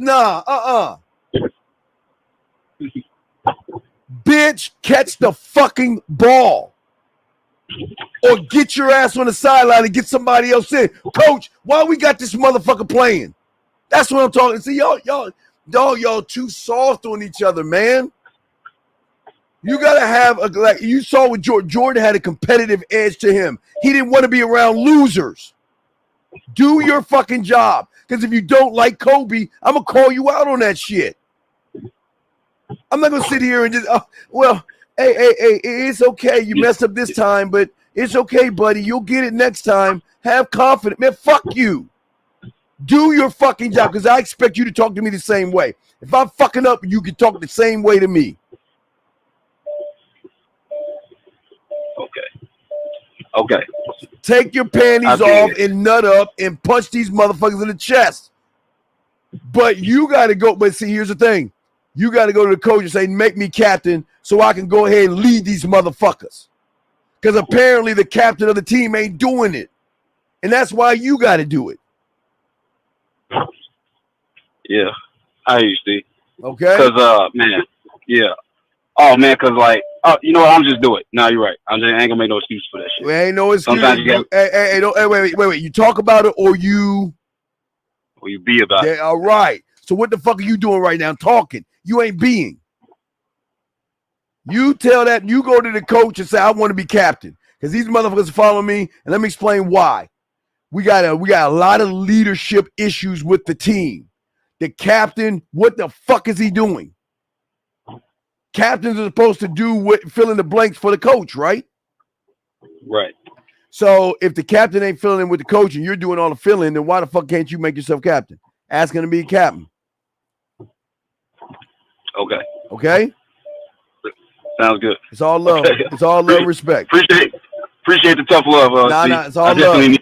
Bitch, catch the fucking ball. Or get your ass on the sideline and get somebody else in. Coach, why we got this motherfucker playing? That's what I'm talking. See, y'all too soft on each other, man. You gotta have like you saw with Jordan. Jordan had a competitive edge to him. He didn't want to be around losers. Do your fucking job. Because if you don't like Kobe, I'm gonna call you out on that shit. I'm not gonna sit here and just hey, it's okay. You messed up this time, but it's okay, buddy. You'll get it next time. Have confidence. Man, fuck you. Do your fucking job, because I expect you to talk to me the same way. If I'm fucking up, you can talk the same way to me. Okay. Take your panties off and nut up and punch these motherfuckers in the chest. But you got to go. But see, here's the thing. You got to go to the coach and say, make me captain so I can go ahead and lead these motherfuckers. Because apparently the captain of the team ain't doing it. And that's why you got to do it. Yeah. I hear you, Steve. Okay. Because, man, yeah. Oh, man, because, like, you know what? I'm just do it. No, you're right. I ain't going to make no excuse for that shit. Well, ain't no excuse. Sometimes you wait. You talk about it or you... Or you be about it. All right. So what the fuck are you doing right now? Talking. You ain't being. You tell that, you go to the coach and say, I want to be captain. Because these motherfuckers follow me, and let me explain why. We got a lot of leadership issues with the team. The captain, what the fuck is he doing? Captains are supposed to fill in the blanks for the coach, right? Right. So if the captain ain't filling in with the coach and you're doing all the filling, then why the fuck can't you make yourself captain? Ask him to be captain. Okay? Sounds good. It's all love. Okay. It's all love, respect. Appreciate the tough love. It's all love.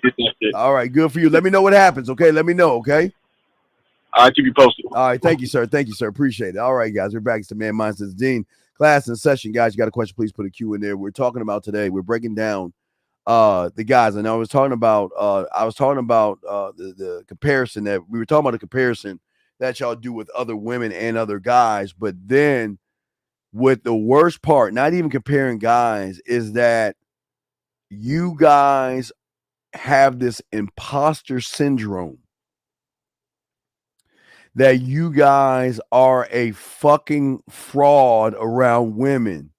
All right, good for you. Let me know what happens, okay? Let me know, okay? I'll keep you posted. All right, thank you, sir. Appreciate it. All right, guys, we're back. It's the Man Mindset Dean. Class in session, guys. You got a question, please put a Q in there. We're talking about today. We're breaking down the guys, and I was talking about the comparison that we were talking about, the comparison that y'all do with other women and other guys, but then with the worst part, not even comparing guys, is that you guys have this imposter syndrome that you guys are a fucking fraud around women.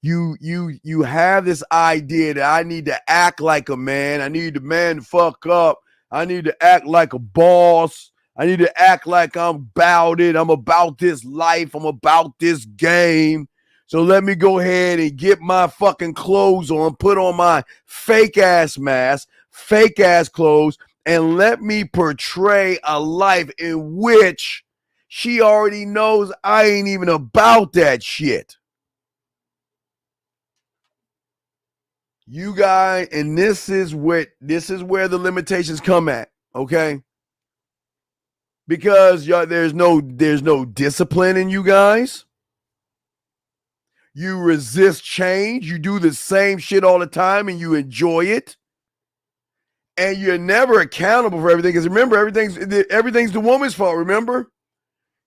You have this idea that I need to act like a man. I need the man to fuck up. I need to act like a boss. I need to act like I'm about it. I'm about this life. I'm about this game. So let me go ahead and get my fucking clothes on, put on my fake ass mask, fake ass clothes, and let me portray a life in which she already knows I ain't even about that shit. You guys, and this is where the limitations come at, okay? Because there's no discipline in you guys. You resist change. You do the same shit all the time and you enjoy it. And you're never accountable for everything. Because remember, everything's the woman's fault, remember?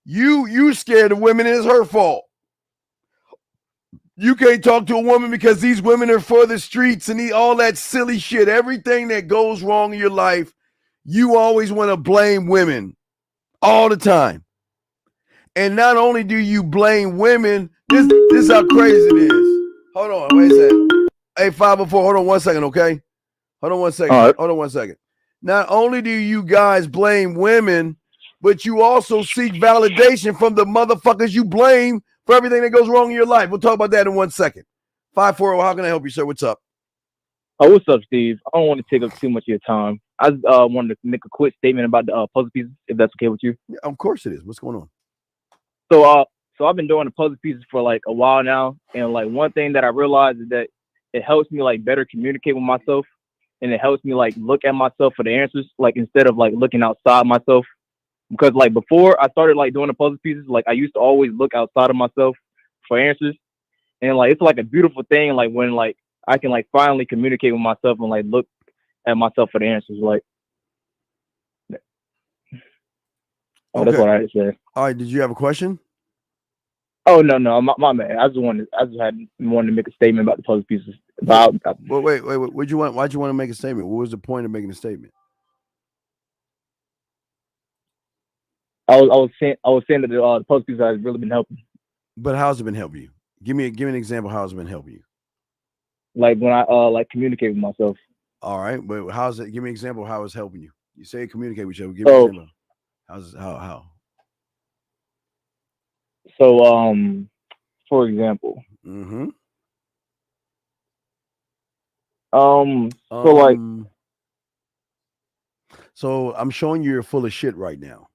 You scared of women and it's her fault. You can't talk to a woman because these women are for the streets and all that silly shit. Everything that goes wrong in your life, you always want to blame women all the time. And not only do you blame women, this is how crazy it is. Hold on, wait a second. Hey, 504, hold on 1 second, okay? Hold on 1 second. Right. Hold on 1 second. Not only do you guys blame women, but you also seek validation from the motherfuckers you blame for everything that goes wrong in your life. We'll talk about that in 1 second. 540, how can I help you, sir? What's up? Oh, what's up, Steve? I don't want to take up too much of your time. I wanted to make a quick statement about the puzzle pieces, if that's okay with you. Yeah, of course it is. What's going on? So I've been doing the puzzle pieces for like a while now, and like one thing that I realized is that it helps me like better communicate with myself, and it helps me like look at myself for the answers, like instead of like looking outside myself. Because like before I started like doing the puzzle pieces, like I used to always look outside of myself for answers, and like it's like a beautiful thing, like when like I can like finally communicate with myself and like look at myself for the answers. Like, that's what I had to say. All right, did you have a question? Oh no, my man. I just wanted to make a statement about the puzzle pieces. Well, wait. Why'd you want to make a statement? What was the point of making a statement? I was saying that the puzzle pieces has really been helping. But how's it been helping you? Give me an example. How has it been helping you? Like when I like communicate with myself. All right, but how's it? Give me an example of how it's helping you. You say communicate with each other. Give me an example. How? So for example. Mm-hmm. So I'm showing you're full of shit right now.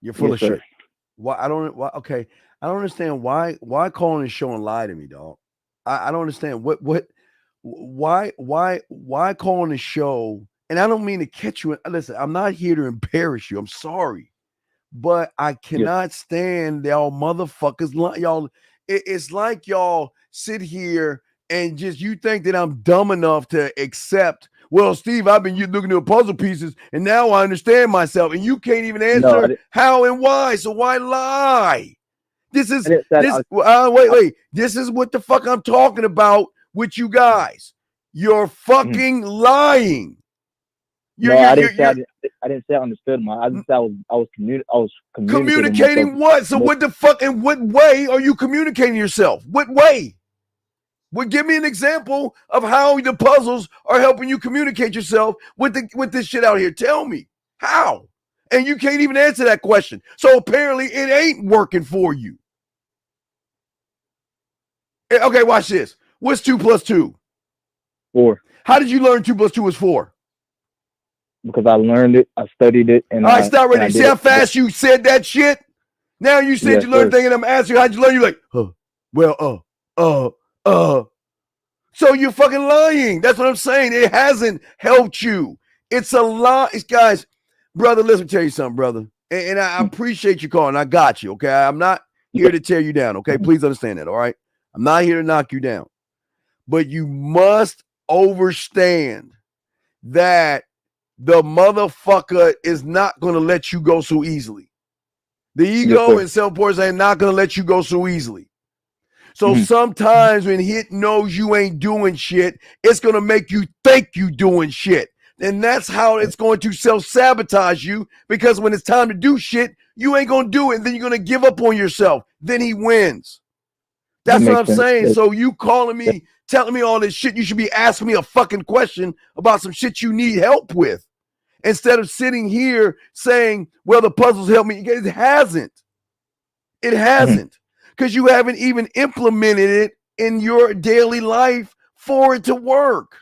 You're full of shit. Why? I don't understand why calling the show and lie to me, dog. I don't understand why calling the show, and I don't mean to catch you. Listen, I'm not here to embarrass you. I'm sorry, but I cannot stand y'all motherfuckers. Y'all, it's like y'all sit here and just you think that I'm dumb enough to accept. Well, Steve, I've been looking at puzzle pieces, and now I understand myself, and you can't even answer how and why. So why lie? This is wait. This is what the fuck I'm talking about with you guys. You're fucking lying. I didn't say I understood. I just said I was communicating what? So what the fuck? In what way are you communicating yourself? What way? Well, give me an example of how the puzzles are helping you communicate yourself with this shit out here. Tell me how. And you can't even answer that question. So apparently it ain't working for you. Okay, watch this. What's 2 plus 2? 4. How did you learn 2 plus 2 is 4? Because I learned it, I studied it, and all right, stop right there. See how fast you said that shit? Now you said you learned thing, and I'm asking you how'd you learn? You're like, So you're fucking lying. That's what I'm saying. It hasn't helped you. It's a lie. Guys, brother, let me tell you something, brother. And I appreciate you calling. I got you, okay? I'm not here to tear you down, okay? Please understand that, all right? I'm not here to knock you down. But you must understand that the motherfucker is not going to let you go so easily. The ego and self-portion are not going to let you go so easily. So sometimes when it knows you ain't doing shit, it's going to make you think you doing shit. And that's how it's going to self-sabotage you, because when it's time to do shit, you ain't going to do it. And then you're going to give up on yourself. Then he wins. That's what I'm saying. So you calling me, telling me all this shit, you should be asking me a fucking question about some shit you need help with, instead of sitting here saying, well, the puzzles help me. It hasn't. It hasn't. Because you haven't even implemented it in your daily life for it to work.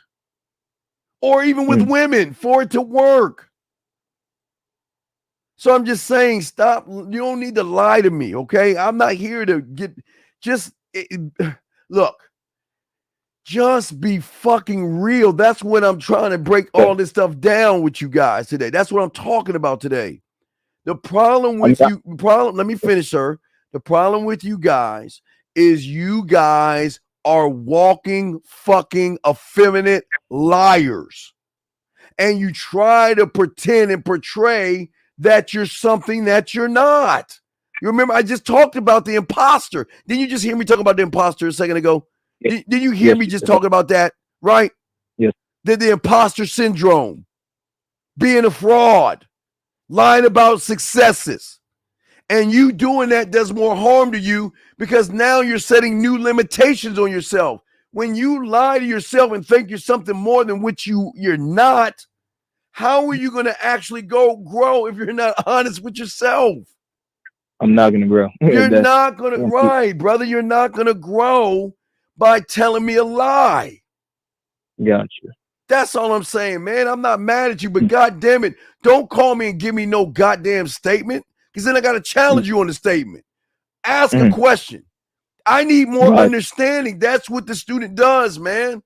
Or even with women, for it to work. So I'm just saying, stop. You don't need to lie to me, okay? I'm not here to get, look, just be fucking real. That's what I'm trying to break all this stuff down with you guys today. That's what I'm talking about today. The problem with let me finish, sir. The problem with you guys is you guys are walking fucking effeminate liars. And you try to pretend and portray that you're something that you're not. You remember, I just talked about the imposter. Didn't you just hear me talk about the imposter a second ago? Did you hear me just talking about that? Right? Yes. The imposter syndrome, being a fraud, lying about successes. And you doing that does more harm to you, because now you're setting new limitations on yourself. When you lie to yourself and think you're something more than what you're not, how are you going to actually grow if you're not honest with yourself? I'm not going to grow. You're not going to, right, brother. You're not going to grow by telling me a lie. Gotcha. That's all I'm saying, man. I'm not mad at you, but God damn it, don't call me and give me no goddamn statement, because then I got to challenge you on the statement. Ask a question. I need more understanding. That's what the student does, man.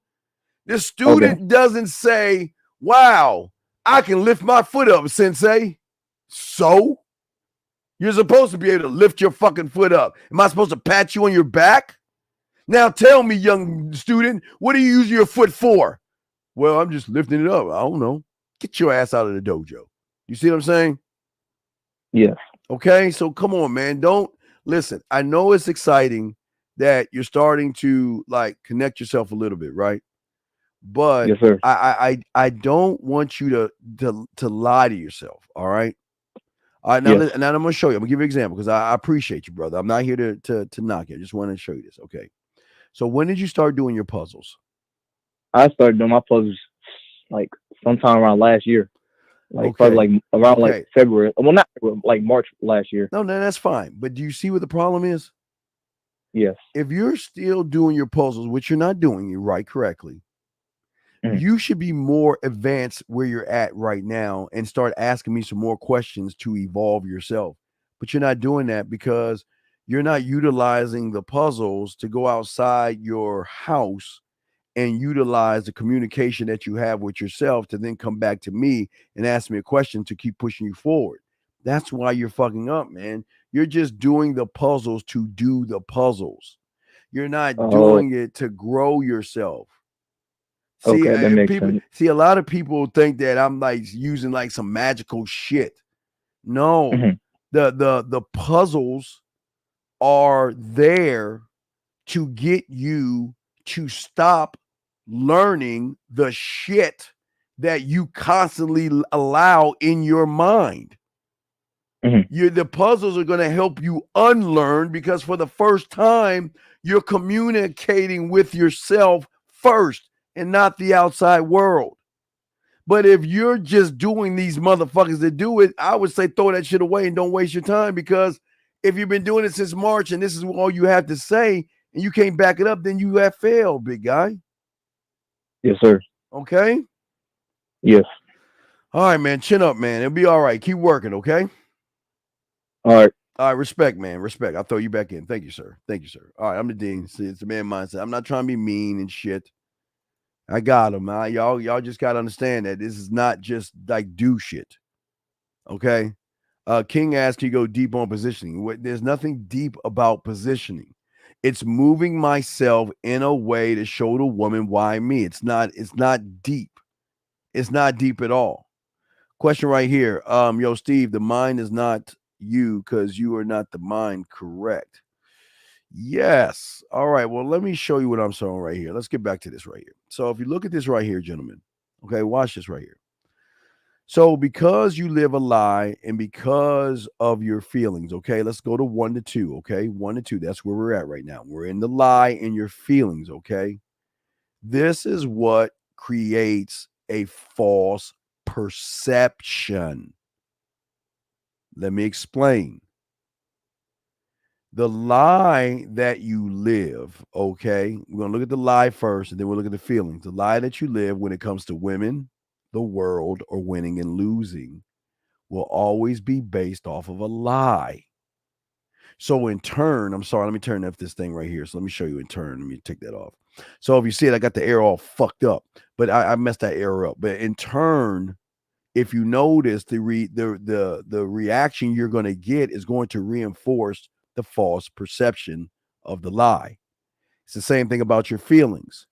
The student doesn't say, wow, I can lift my foot up, sensei. So? You're supposed to be able to lift your fucking foot up. Am I supposed to pat you on your back? Now tell me, young student, what are you using your foot for? Well, I'm just lifting it up. I don't know. Get your ass out of the dojo. You see what I'm saying? Yes. Okay, so come on, man. Don't listen. I know it's exciting that you're starting to like connect yourself a little bit, right? But yes, sir. I don't want you to lie to yourself. All right. All right. Now, Yes. now I'm gonna show you. I'm gonna give you an example, because I appreciate you, brother. I'm not here to knock you. I just want to show you this. Okay. So when did you start doing your puzzles? I started doing my puzzles like sometime around last year. Like probably like around like February. Well, not February, like March last year. No, that's fine. But do you see what the problem is? Yes. If you're still doing your puzzles, which you're not doing, you're right correctly, you should be more advanced where you're at right now and start asking me some more questions to evolve yourself. But you're not doing that because you're not utilizing the puzzles to go outside your house and utilize the communication that you have with yourself to then come back to me and ask me a question to keep pushing you forward. That's why you're fucking up, man. You're just doing the puzzles to do the puzzles. You're not doing it to grow yourself. See, that makes sense. See, a lot of people think that I'm like using like some magical shit. No, the puzzles are there to get you to stop learning the shit that you constantly allow in your mind. The puzzles are going to help you unlearn, because for the first time, you're communicating with yourself first and not the outside world. But if you're just doing these motherfuckers that do it, I would say throw that shit away and don't waste your time, because if you've been doing it since March and this is all you have to say and you can't back it up, then you have failed, big guy. Yes, sir. Okay? Yes. All right, man. Chin up, man. It'll be all right. Keep working, okay? All right. All right, respect, man. Respect. I'll throw you back in. Thank you, sir. Thank you, sir. All right, I'm the dean. See, it's the man mindset. I'm not trying to be mean and shit. I got him. Y'all just got to understand that this is not just like do shit. Okay? King asked you go deep on positioning. There's nothing deep about positioning. It's moving myself in a way to show the woman why me. It's not deep. It's not deep at all. Question right here. Yo, Steve, the mind is not you because you are not the mind, correct? Yes. All right. Well, let me show you what I'm showing right here. Let's get back to this right here. So if you look at this right here, gentlemen, okay, watch this right here. So because you live a lie and because of your feelings, okay, let's go to 1 to 2, okay? 1 to 2. That's where we're at right now. We're in the lie and your feelings, okay? This is what creates a false perception. Let me explain. The lie that you live, okay? We're going to look at the lie first and then we'll look at the feelings. The lie that you live when it comes to women, the world, or winning and losing will always be based off of a lie. So in turn, I'm sorry, let me turn off this thing right here. So let me show you in turn. Let me take that off. So if you see it, I got the air all fucked up, but I messed that air up. But in turn, if you notice the reaction you're going to get is going to reinforce the false perception of the lie. It's the same thing about your feelings.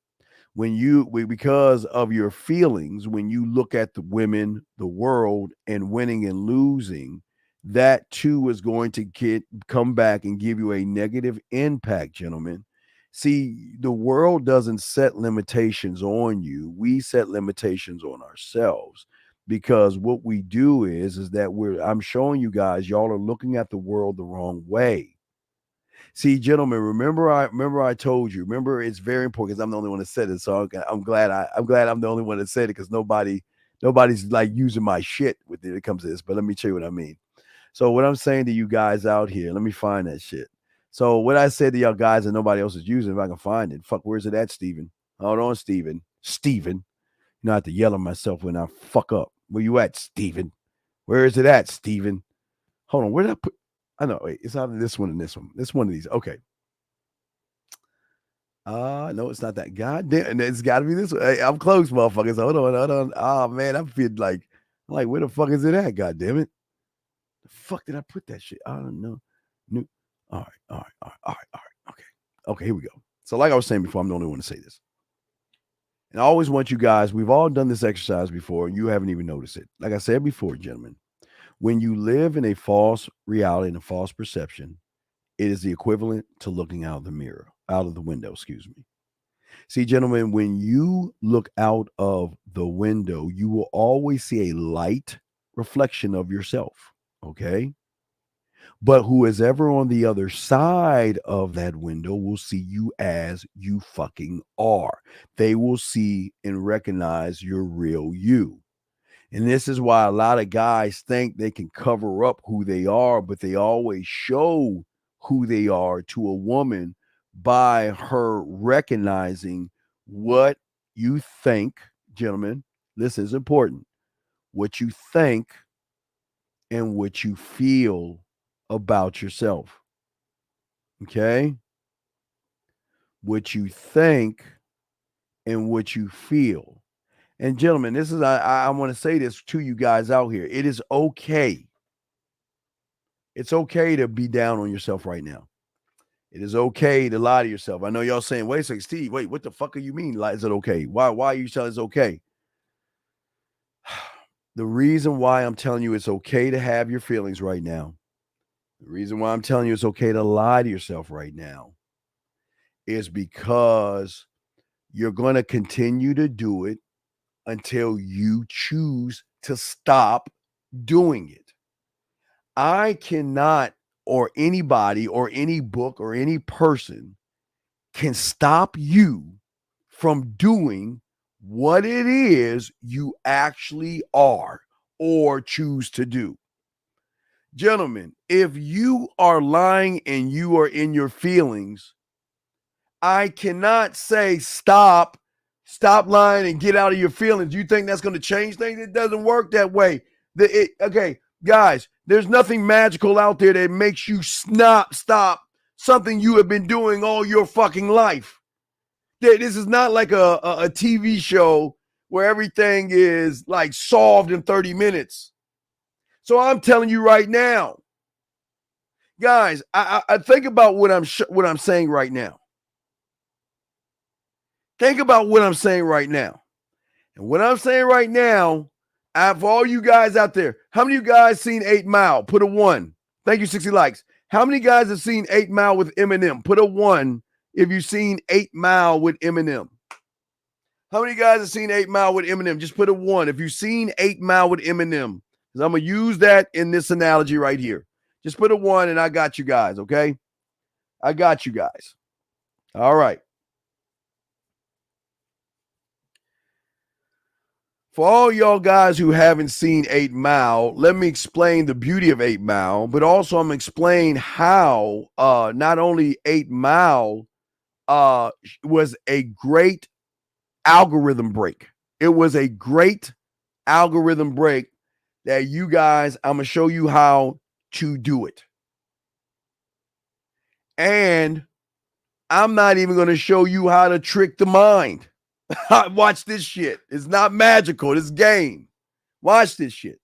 Because of your feelings, when you look at the women, the world, and winning and losing, that too is going to come back and give you a negative impact, gentlemen. See, the world doesn't set limitations on you. We set limitations on ourselves because what we do is that I'm showing you guys, y'all are looking at the world the wrong way. See, gentlemen, remember I told you. Remember, it's very important because I'm the only one that said it. So I'm glad I'm the only one that said it because nobody's like using my shit when it comes to this. But let me tell you what I mean. So what I'm saying to you guys out here, let me find that shit. So what I said to y'all guys and nobody else is using, if I can find it. Fuck, where's it at, Steven? Hold on, Steven. Steven. You know, I have to yell at myself when I fuck up. Where you at, Steven? Where is it at, Steven? Hold on, where did I put? I know. Wait, it's either this one and this one. This one of these. Okay. No, it's not that. God damn, it's got to be this one. Hey, I'm close, motherfuckers. Hold on. Oh man, I'm feeling like, where the fuck is it at? God damn it. The fuck did I put that shit? I don't know. New. All right. Okay, here we go. So, like I was saying before, I'm the only one to say this. And I always want you guys, we've all done this exercise before, and you haven't even noticed it. Like I said before, gentlemen, when you live in a false reality and a false perception, it is the equivalent to looking out of the window, excuse me. See, gentlemen, when you look out of the window, you will always see a light reflection of yourself, okay? But who is ever on the other side of that window will see you as you fucking are. They will see and recognize your real you. And this is why a lot of guys think they can cover up who they are, but they always show who they are to a woman by her recognizing what you think, gentlemen. This is important. What you think and what you feel about yourself. Okay? What you think and what you feel. And gentlemen, this is I want to say this to you guys out here. It is okay. It's okay to be down on yourself right now. It is okay to lie to yourself. I know y'all saying, wait a second, Steve, wait, what the fuck do you mean? Is it okay? Why are you telling it's okay? The reason why I'm telling you it's okay to have your feelings right now, the reason why I'm telling you it's okay to lie to yourself right now is because you're going to continue to do it until you choose to stop doing it. I cannot, or anybody, or any book, or any person can stop you from doing what it is you actually are or choose to do. Gentlemen, if you are lying and you are in your feelings, I cannot say stop lying and get out of your feelings. You think that's going to change things? It doesn't work that way. Okay, guys, there's nothing magical out there that makes you stop something you have been doing all your fucking life. This is not like a TV show where everything is like solved in 30 minutes. So I'm telling you right now, guys, I think about what I'm saying right now. Think about what I'm saying right now. And what I'm saying right now, for all you guys out there, how many of you guys seen 8 Mile? Put a 1. Thank you, 60 likes. How many guys have seen 8 Mile with Eminem? Put a 1 if you've seen 8 Mile with Eminem. How many guys have seen 8 Mile with Eminem? Just put a 1 if you've seen 8 Mile with Eminem. Because I'm going to use that in this analogy right here. Just put a 1 and I got you guys, okay? I got you guys. All right. For all y'all guys who haven't seen 8 Mile, let me explain the beauty of 8 Mile, but also I'm going to explain how not only 8 Mile was a great algorithm break. It was a great algorithm break that you guys, I'm going to show you how to do it. And I'm not even going to show you how to trick the mind. Watch this shit. It's not magical. It's game. Watch this shit.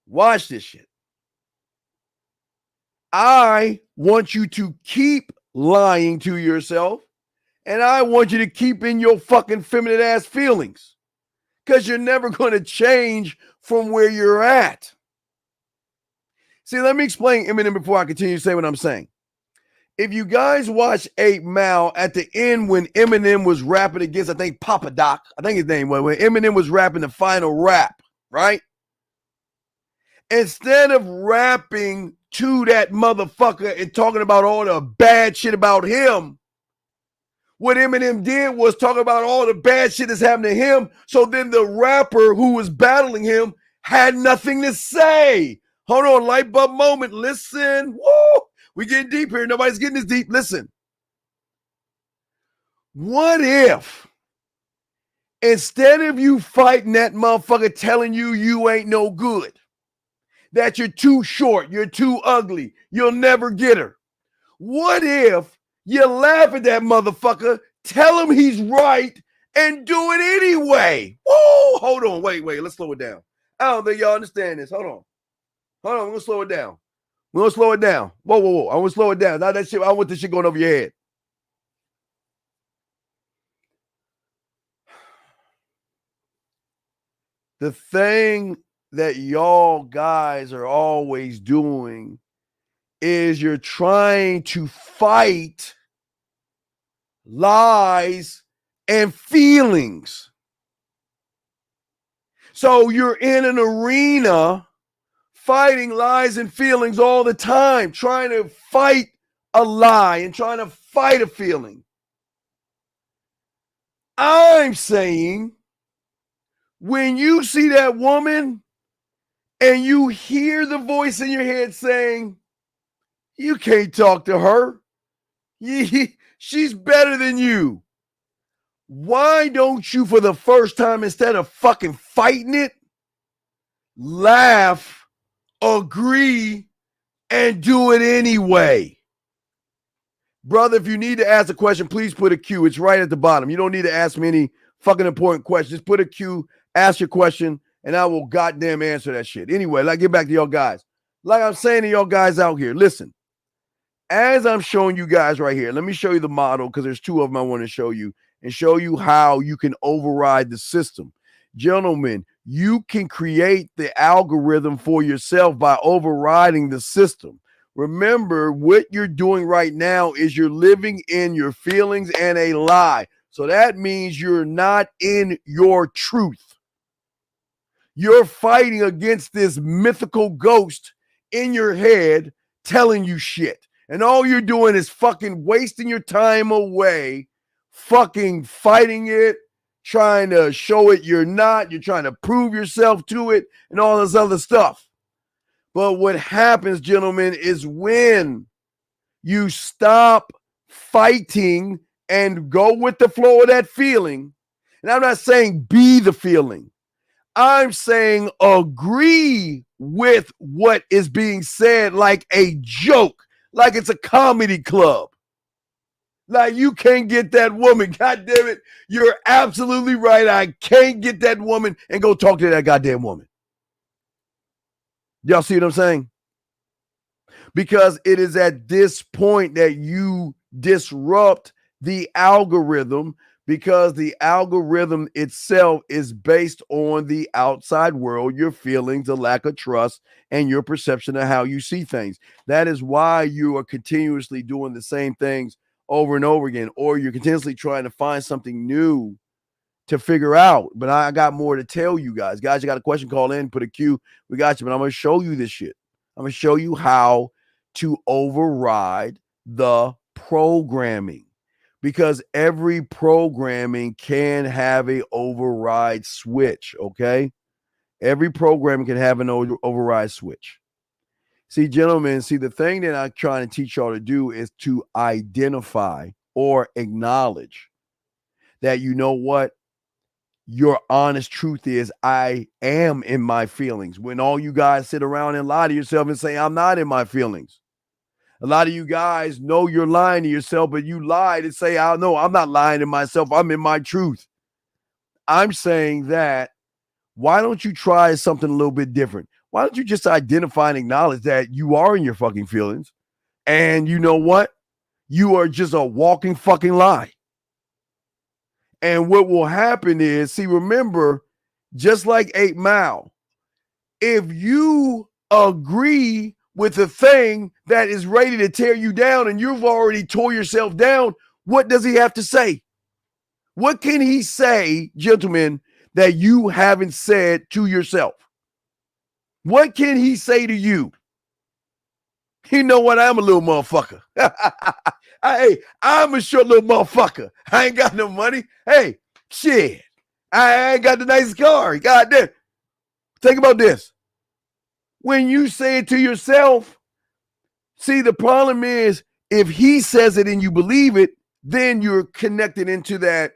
Watch this shit. I want you to keep lying to yourself, and I want you to keep in your fucking feminine ass feelings, because you're never going to change from where you're at. See, let me explain Eminem before I continue to say what I'm saying. If you guys watch 8 Mile at the end when Eminem was rapping against, I think, Papa Doc, I think his name was, when Eminem was rapping the final rap, right? Instead of rapping to that motherfucker and talking about all the bad shit about him, what Eminem did was talk about all the bad shit that's happened to him. So then the rapper who was battling him had nothing to say. Hold on, light bulb moment. Listen. Woo! We getting deep here. Nobody's getting this deep. Listen. What if instead of you fighting that motherfucker telling you you ain't no good, that you're too short, you're too ugly, you'll never get her, what if you laugh at that motherfucker, tell him he's right, and do it anyway? Whoa, hold on. Wait. Let's slow it down. I don't think y'all understand this. Hold on. We're going to slow it down. We're going to slow it down. Whoa. I want to slow it down. Now that shit, I want this shit going over your head. The thing that y'all guys are always doing is you're trying to fight lies and feelings. So you're in an arena fighting lies and feelings all the time, trying to fight a lie and trying to fight a feeling. I'm saying when you see that woman and you hear the voice in your head saying, you can't talk to her, she's better than you. Why don't you, for the first time, instead of fucking fighting it, laugh, agree, and do it anyway? Brother, if you need to ask a question, please put a Q. It's right at the bottom. You don't need to ask me any fucking important questions. Just put a Q, ask your question, and I will goddamn answer that shit. Anyway, let's get back to y'all guys. Like I'm saying to y'all guys out here, listen. As I'm showing you guys right here, let me show you the model, because there's two of them I want to show you, and show you how you can override the system. Gentlemen, you can create the algorithm for yourself by overriding the system. Remember, what you're doing right now is you're living in your feelings and a lie. So that means you're not in your truth. You're fighting against this mythical ghost in your head telling you shit. And all you're doing is fucking wasting your time away, fucking fighting it, trying to show it you're not, you're trying to prove yourself to it, and all this other stuff. But what happens, gentlemen, is when you stop fighting and go with the flow of that feeling, and I'm not saying be the feeling, I'm saying agree with what is being said like a joke, like it's a comedy club. Like, you can't get that woman. God damn it. You're absolutely right. I can't get that woman, and go talk to that goddamn woman. Y'all see what I'm saying? Because it is at this point that you disrupt the algorithm, because the algorithm itself is based on the outside world, your feelings, the lack of trust, and your perception of how you see things. That is why you are continuously doing the same things over and over again, or you're continuously trying to find something new to figure out. But I got more to tell you guys. Guys, you got a question, call in, put a Q. We got you, but I'm going to show you this shit. I'm going to show you how to override the programming, because every programming can have a override switch, okay? Every programming can have an override switch. See, gentlemen, the thing that I'm trying to teach y'all to do is to identify or acknowledge that, you know what, your honest truth is, I am in my feelings. When all you guys sit around and lie to yourself and say, I'm not in my feelings. A lot of you guys know you're lying to yourself, but you lied and say, I know I'm not lying to myself. I'm in my truth. I'm saying that, why don't you try something a little bit different? Why don't you just identify and acknowledge that you are in your fucking feelings? And you know what? You are just a walking fucking lie. And what will happen is, remember, just like 8 Mile, if you agree with the thing that is ready to tear you down and you've already tore yourself down, what does he have to say? What can he say, gentlemen, that you haven't said to yourself? What can he say to you? You know what? I'm a little motherfucker. Hey, I'm a short little motherfucker. I ain't got no money. Hey, shit. I ain't got the nicest car. God damn. Think about this. When you say it to yourself, the problem is, if he says it and you believe it, then you're connected into that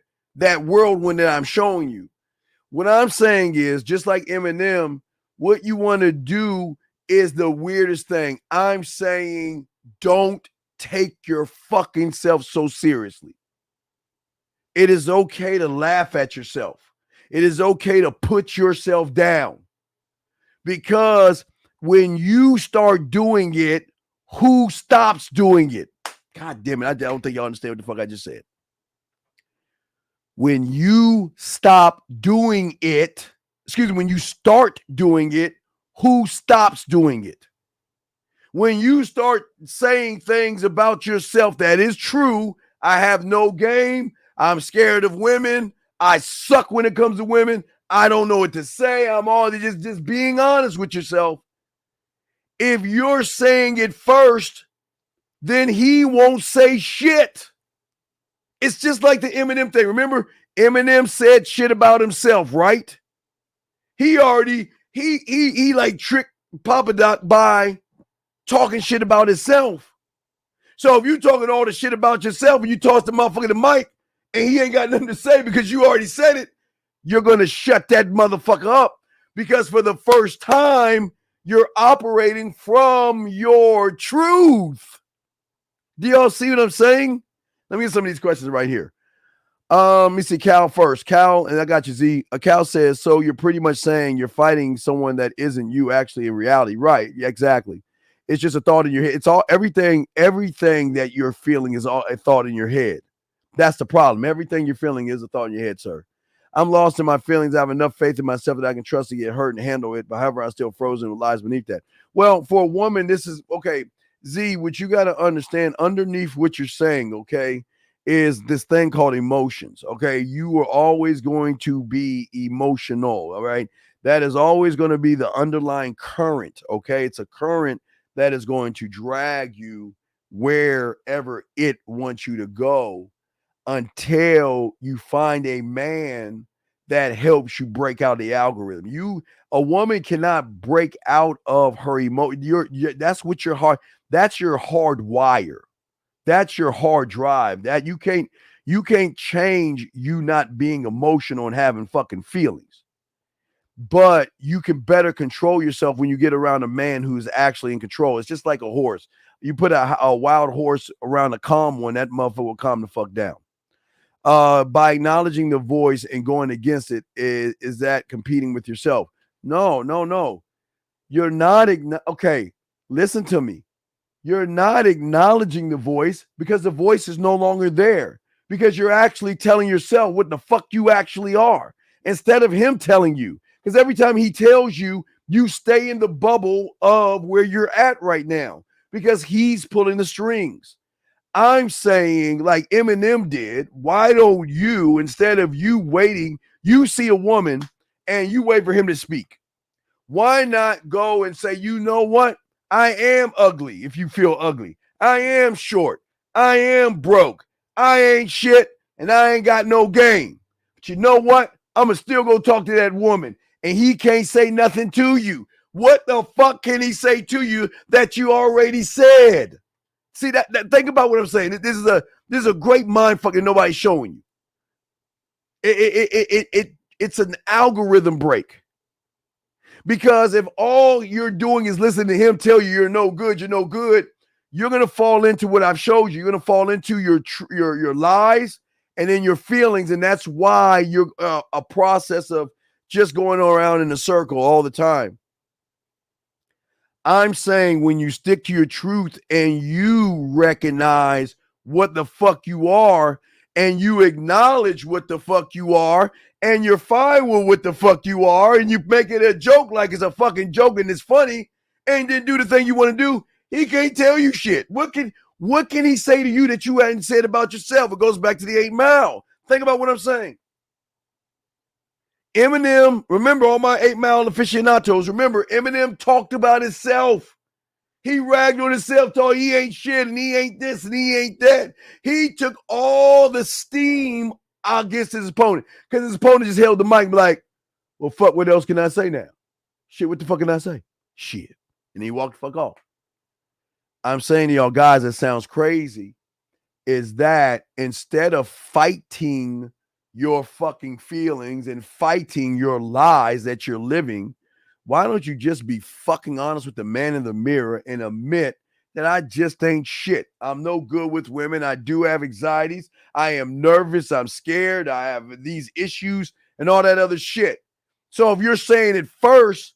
whirlwind that I'm showing you. What I'm saying is, just like Eminem, what you want to do is the weirdest thing. I'm saying, don't take your fucking self so seriously. It is okay to laugh at yourself. It is okay to put yourself down. Because when you start doing it, who stops doing it? God damn it. I don't think y'all understand what the fuck I just said. When you stop doing it, when you start doing it, who stops doing it? When you start saying things about yourself that is true, I have no game, I'm scared of women, I suck when it comes to women, I don't know what to say, I'm all just being honest with yourself. If you're saying it first, then he won't say shit. It's just like the Eminem thing. Remember, Eminem said shit about himself, right? He already, he like tricked Papa Doc by talking shit about himself. So if you talking all the shit about yourself and you toss the motherfucker the mic and he ain't got nothing to say because you already said it, you're going to shut that motherfucker up, because for the first time, you're operating from your truth. Do y'all see what I'm saying? Let me get some of these questions right here. Let me see Cal first. Cal, and I got you, Z. Cal says, so you're pretty much saying you're fighting someone that isn't you actually in reality. Right. Yeah, exactly. It's just a thought in your head. It's all everything that you're feeling is all a thought in your head. That's the problem. Everything you're feeling is a thought in your head, sir. I'm lost in my feelings. I have enough faith in myself that I can trust to get hurt and handle it. But however, I'm still frozen with lies beneath that. Well, for a woman, this is okay. Z, what you got to understand underneath what you're saying, okay, is this thing called emotions. Okay. You are always going to be emotional. All right. That is always going to be the underlying current. Okay. It's a current that is going to drag you wherever it wants you to go, until you find a man that helps you break out the algorithm. A woman cannot break out of her emotion. That's what your heart. That's your hard wire. That's your hard drive. That you can't change you not being emotional and having fucking feelings. But you can better control yourself when you get around a man who's actually in control. It's just like a horse. You put a wild horse around a calm one, that motherfucker will calm the fuck down. By acknowledging the voice and going against it, is that competing with yourself? No. You're not. Okay, listen to me. You're not acknowledging the voice because the voice is no longer there. because you're actually telling yourself what the fuck you actually are instead of him telling you. Because every time he tells you, you stay in the bubble of where you're at right now because he's pulling the strings. I'm saying, like Eminem did, why don't you, instead of you waiting, you see a woman and you wait for him to speak? Why not go and say, you know what? I am ugly if you feel ugly. I am short. I am broke. I ain't shit and I ain't got no game. But you know what? I'm going to still go talk to that woman and he can't say nothing to you. What the fuck can he say to you that you already said? See that think about what I'm saying. This is a great mind fucking nobody's showing you. It's an algorithm break. Because if all you're doing is listening to him tell you you're no good, you're going to fall into what I've showed you. You're going to fall into your lies and then your feelings. And that's why you're a process of just going around in a circle all the time. I'm saying when you stick to your truth and you recognize what the fuck you are and you acknowledge what the fuck you are and you're fine with what the fuck you are and you make it a joke like it's a fucking joke and it's funny and then do the thing you want to do, he can't tell you shit. What can he say to you that you hadn't said about yourself? It goes back to the 8 Mile. Think about what I'm saying. Eminem, remember all my 8 Mile aficionados, remember Eminem talked about himself. He ragged on himself, told he ain't shit and he ain't this and he ain't that. He took all the steam against his opponent because his opponent just held the mic and be like, well, fuck, what else can I say now? Shit, what the fuck can I say? Shit. And he walked the fuck off. I'm saying to y'all guys, that sounds crazy, is that instead of fighting your fucking feelings and fighting your lies that you're living, why don't you just be fucking honest with the man in the mirror and admit that I just ain't shit. I'm no good with women. I do have anxieties. I am nervous. I'm scared. I have these issues and all that other shit. So if you're saying it first,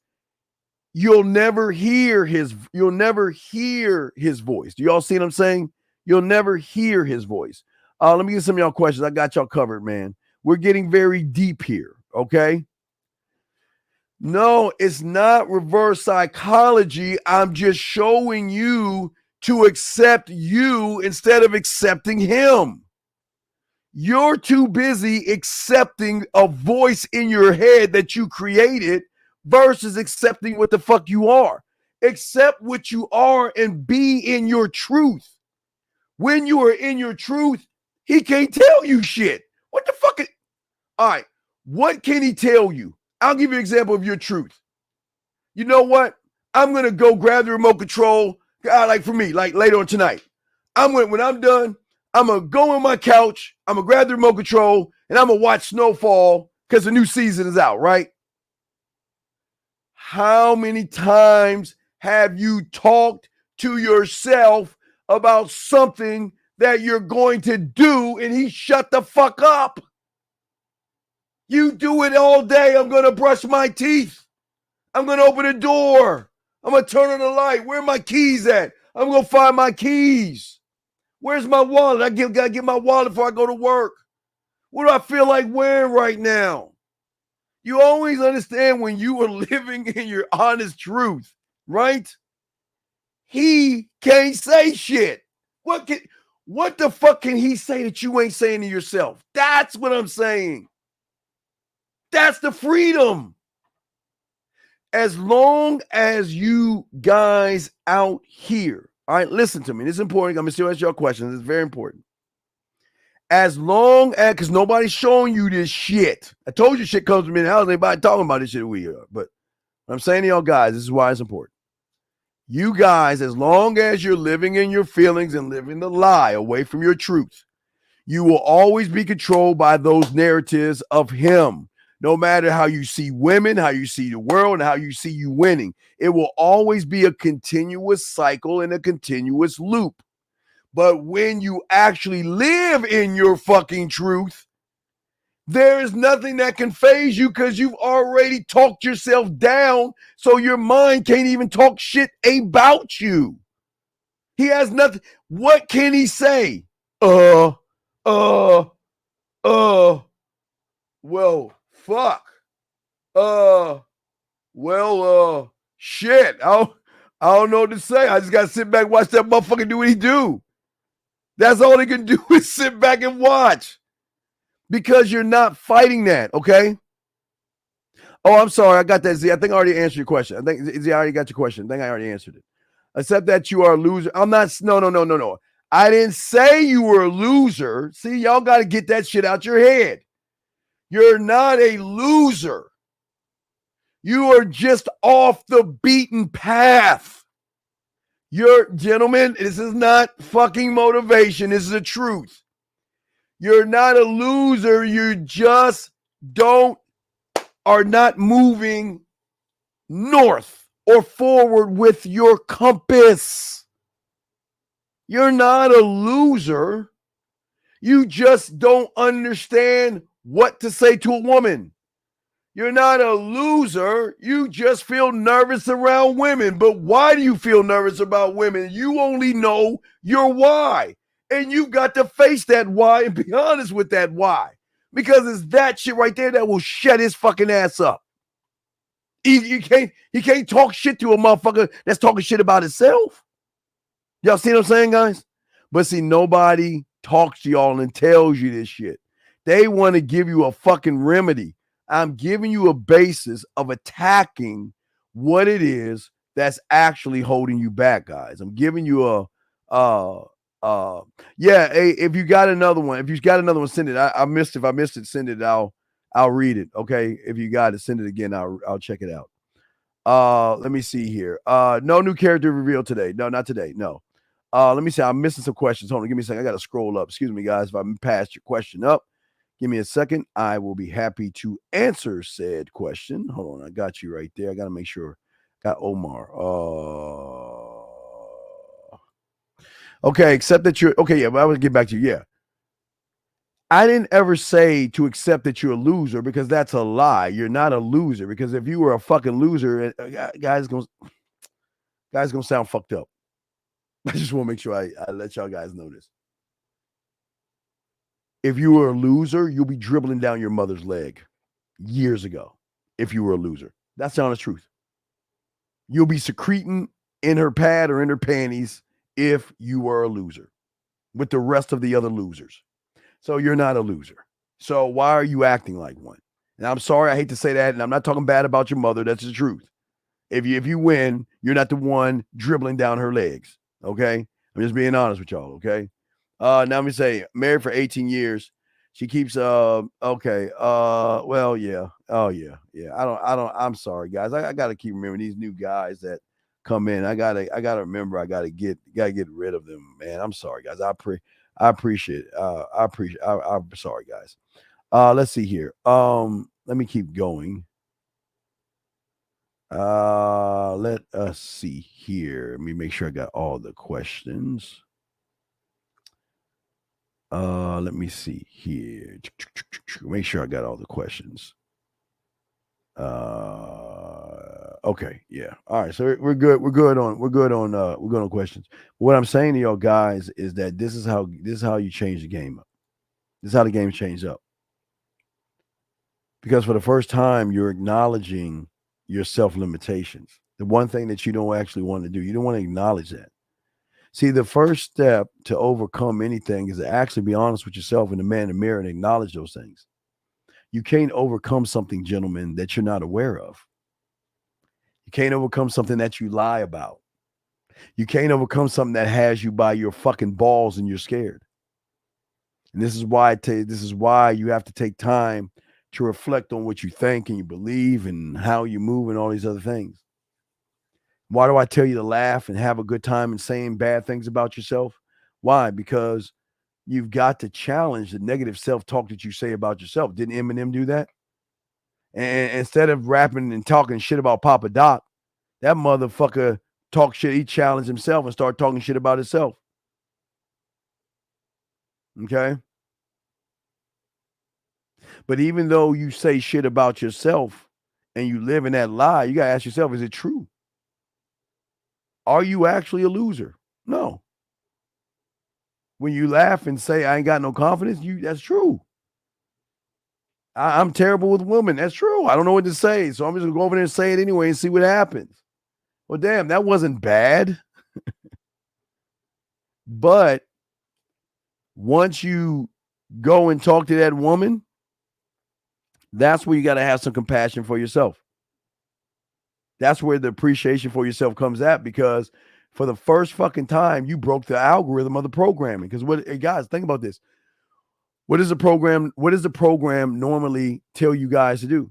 you'll never hear his voice. Do y'all see what I'm saying? You'll never hear his voice. Let me get some of y'all questions. I got y'all covered, man. We're getting very deep here, okay? No, it's not reverse psychology. I'm just showing you to accept you instead of accepting him. You're too busy accepting a voice in your head that you created versus accepting what the fuck you are. Accept what you are and be in your truth. When you are in your truth, he can't tell you shit. What the fuck? All right, what can he tell you? I'll give you an example of your truth. You know what? I'm going to go grab the remote control, like for me, like later on tonight. When I'm done, I'm going to go on my couch, I'm going to grab the remote control, and I'm going to watch snowfall because the new season is out, right? How many times have you talked to yourself about something that you're going to do and he shut the fuck up? You do it all day. I'm going to brush my teeth. I'm going to open the door. I'm going to turn on the light. Where are my keys at? I'm going to find my keys. Where's my wallet? I got to get my wallet before I go to work. What do I feel like wearing right now? You always understand when you are living in your honest truth, right? He can't say shit. What the fuck can he say that you ain't saying to yourself? That's what I'm saying. That's the freedom. As long as you guys out here, all right, listen to me. This is important. I'm going to still ask y'all questions. It's very important. As long as, because nobody's showing you this shit. I told you shit comes from me in the house. Anybody talking about this shit we are. But what I'm saying to y'all guys, this is why it's important. You guys, as long as you're living in your feelings and living the lie away from your truth, you will always be controlled by those narratives of him. No matter how you see women, how you see the world, and how you see you winning, it will always be a continuous cycle and a continuous loop. But when you actually live in your fucking truth, there is nothing that can phase you because you've already talked yourself down, so your mind can't even talk shit about you. He has nothing. What can he say? Well, fuck. Shit. I don't know what to say. I just gotta sit back and watch that motherfucker do what he do. That's all he can do is sit back and watch. Because you're not fighting that, okay? Oh, I'm sorry. I got that, Z. I think I already answered your question. I think, Z, I already got your question. I think I already answered it. Except that you are a loser. I'm not, no. I didn't say you were a loser. See, y'all got to get that shit out your head. You're not a loser. You are just off the beaten path. Gentlemen, this is not fucking motivation. This is the truth. You're not a loser. You just are not moving north or forward with your compass. You're not a loser. You just don't understand what to say to a woman. You're not a loser. You just feel nervous around women. But why do you feel nervous about women? You only know your why. And you got to face that why and be honest with that why. Because it's that shit right there that will shut his fucking ass up. He can't talk shit to a motherfucker that's talking shit about himself. Y'all see what I'm saying, guys? But see, nobody talks to y'all and tells you this shit. They want to give you a fucking remedy. I'm giving you a basis of attacking what it is that's actually holding you back, guys. I'm giving you if you got another one, send it. I missed it. If I missed it, send it. I'll read it. Okay. If you got it, send it again. I'll check it out. Let me see here. No new character revealed today. No, not today. No. Let me see. I'm missing some questions. Hold on. Give me a second. I got to scroll up. Excuse me, guys. If I passed your question up, give me a second. I will be happy to answer said question. Hold on. I got you right there. I got to make sure. Got Omar. Okay. Accept that you're okay. Yeah. But I will get back to you. Yeah. I didn't ever say to accept that you're a loser because that's a lie. You're not a loser because if you were a fucking loser, guys gonna sound fucked up. I just want to make sure I let y'all guys know this. If you were a loser, you'll be dribbling down your mother's leg years ago. If you were a loser, that's the honest truth. You'll be secreting in her pad or in her panties if you were a loser with the rest of the other losers. So you're not a loser. So why are you acting like one? And I'm sorry, I hate to say that, and I'm not talking bad about your mother. That's the truth. If you win, you're not the one dribbling down her legs. Okay? I'm just being honest with y'all, okay? Now let me say, married for 18 years. She keeps okay. Well, yeah. Oh, yeah. Yeah. I'm sorry, guys. I gotta keep remembering these new guys that come in. I gotta remember I gotta get rid of them, man. I'm sorry, guys. I appreciate it. I'm sorry, guys. Let's see here. Let me keep going. Let us see here. Let me make sure I got all the questions. Let me see here. Make sure I got all the questions. Okay, yeah. All right, so we're good. We're good on questions. What I'm saying to y'all guys is that this is how you change the game up. This is how the game changed up. Because for the first time, you're acknowledging your self-limitations. The one thing that you don't actually want to do, you don't want to acknowledge that. See, the first step to overcome anything is to actually be honest with yourself and the man in the mirror and acknowledge those things. You can't overcome something, gentlemen, that you're not aware of. You can't overcome something that you lie about. You can't overcome something that has you by your fucking balls and you're scared. And this is why you have to take time to reflect on what you think and you believe and how you move and all these other things. Why do I tell you to laugh and have a good time and saying bad things about yourself? Why? Because you've got to challenge the negative self-talk that you say about yourself. Didn't Eminem do that? And instead of rapping and talking shit about Papa Doc, that motherfucker talked shit. He challenged himself and started talking shit about himself. Okay? But even though you say shit about yourself and you live in that lie, you got to ask yourself, is it true? Are you actually a loser? No. when you laugh and say, I ain't got no confidence, that's true. I'm terrible with women. That's true. I don't know what to say. So I'm just going to go over there and say it anyway and see what happens. Well, damn, that wasn't bad. But once you go and talk to that woman, that's where you got to have some compassion for yourself. That's where the appreciation for yourself comes at, because for the first fucking time, you broke the algorithm of the programming. Because guys, think about this. What does the program normally tell you guys to do?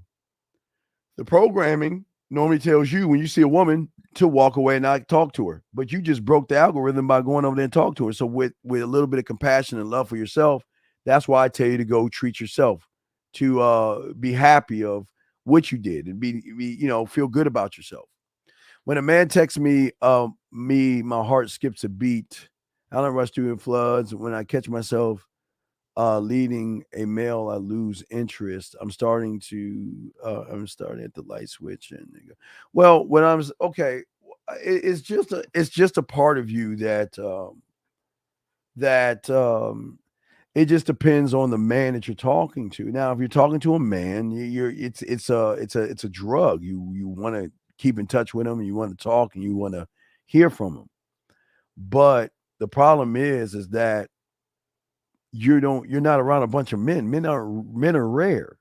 The programming normally tells you when you see a woman to walk away and not talk to her. But you just broke the algorithm by going over there and talk to her. So with a little bit of compassion and love for yourself, that's why I tell you to go treat yourself, to be happy of what you did and be feel good about yourself. When a man texts me, my heart skips a beat. I don't rush through in floods. When I catch myself leading a male, I lose interest. I'm starting at the light switch, and well, when I'm okay, it's just a part of you that it just depends on the man that you're talking to. Now, if you're talking to a man, it's a drug. You want to keep in touch with him, and you want to talk, and you want to hear from him. But the problem is that you're not around a bunch of men. Men are rare.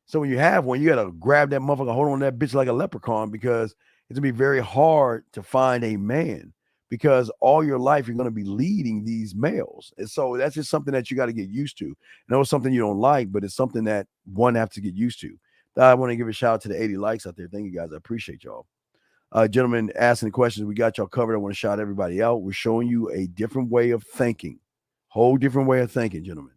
So when you have one, you gotta grab that motherfucker, hold on to that bitch like a leprechaun, because it's gonna be very hard to find a man, because all your life you're gonna be leading these males. And so that's just something that you got to get used to. I know it's something you don't like, but it's something that one have to get used to. I want to give a shout out to the 80 likes out there. Thank you guys. I appreciate y'all. Gentlemen asking the questions, we got y'all covered. I want to shout everybody out. We're showing you a different way of thinking. Whole different way of thinking, gentlemen.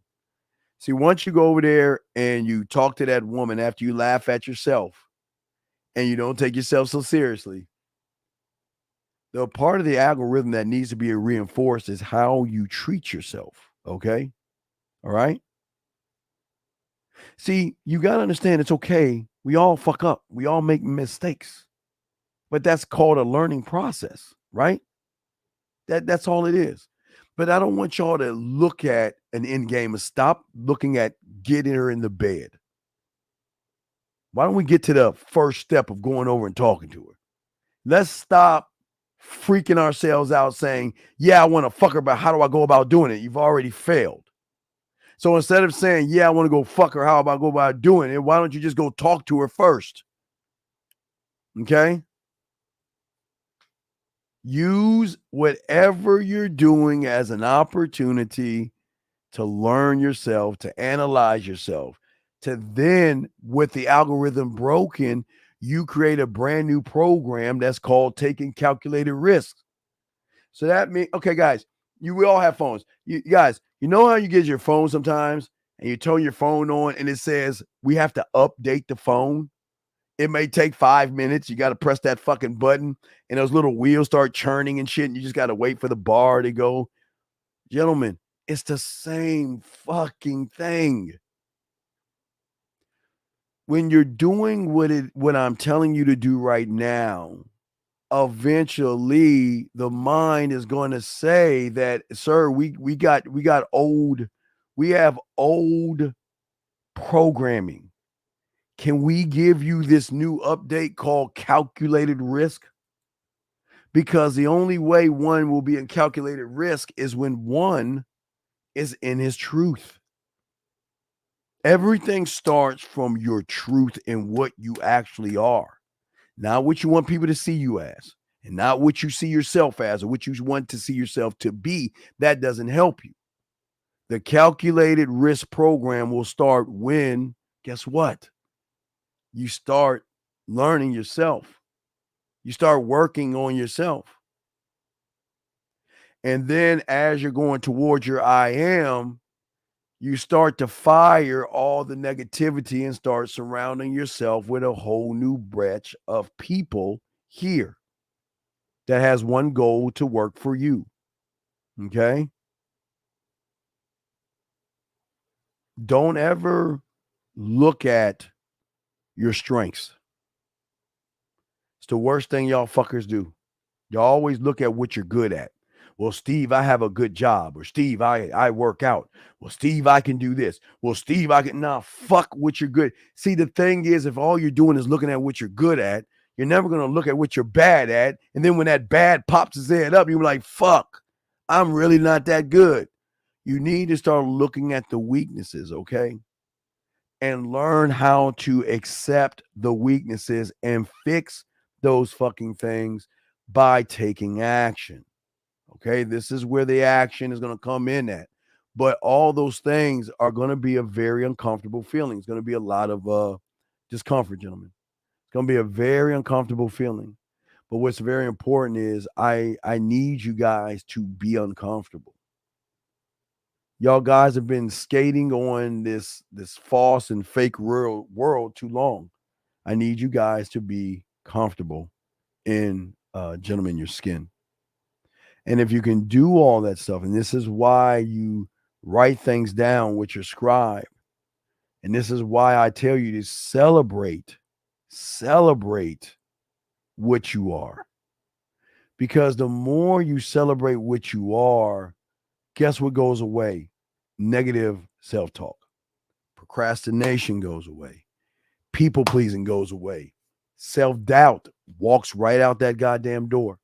See, once you go over there and you talk to that woman after you laugh at yourself and you don't take yourself so seriously, the part of the algorithm that needs to be reinforced is how you treat yourself. Okay? All right? See, you got to understand it's okay. We all fuck up. We all make mistakes. But that's called a learning process, right? That's all it is. But I don't want y'all to look at an end game and stop looking at getting her in the bed. Why don't we get to the first step of going over and talking to her? Let's stop freaking ourselves out saying, yeah, I want to fuck her, but how do I go about doing it? You've already failed. So instead of saying, yeah, I want to go fuck her, how about I go about doing it? Why don't you just go talk to her first? Okay? Use whatever you're doing as an opportunity to learn yourself, to analyze yourself, to then, with the algorithm broken, you create a brand new program that's called taking calculated risks. So that means, okay, guys, we all have phones. You guys, you know how you get your phone sometimes and you turn your phone on and it says we have to update the phone? It may take 5 minutes. You got to press that fucking button and those little wheels start churning and shit. And you just got to wait for the bar to go. Gentlemen, it's the same fucking thing. When you're doing what I'm telling you to do right now, eventually the mind is going to say that, sir, we have old programming. Can we give you this new update called calculated risk? Because the only way one will be in calculated risk is when one is in his truth. Everything starts from your truth and what you actually are. Not what you want people to see you as, and not what you see yourself as, or what you want to see yourself to be. That doesn't help you. The calculated risk program will start when, guess what? You start learning yourself. You start working on yourself. And then as you're going towards your I am, you start to fire all the negativity and start surrounding yourself with a whole new batch of people here that has one goal to work for you. Okay? Don't ever look at your strengths. It's the worst thing y'all fuckers do. You always look at what you're good at. Well, Steve, I have a good job. Or Steve, I work out. Well, Steve, I can do this. Well, Steve, I can. Nah, fuck what you're good. See, the thing is, if all you're doing is looking at what you're good at, you're never going to look at what you're bad at. And then when that bad pops his head up, you're like, fuck, I'm really not that good. You need to start looking at the weaknesses, okay? And learn how to accept the weaknesses and fix those fucking things by taking action. Okay, this is where the action is going to come in at. But all those things are going to be a very uncomfortable feeling. It's going to be a lot of discomfort, gentlemen. It's going to be a very uncomfortable feeling. But what's very important is I need you guys to be uncomfortable. Y'all guys have been skating on this false and fake world too long. I need you guys to be comfortable in gentlemen, your skin. And if you can do all that stuff, and this is why you write things down with your scribe, and this is why I tell you to celebrate what you are. Because the more you celebrate what you are, guess what goes away? Negative self-talk. Procrastination goes away. People pleasing goes away. Self-doubt walks right out that goddamn door.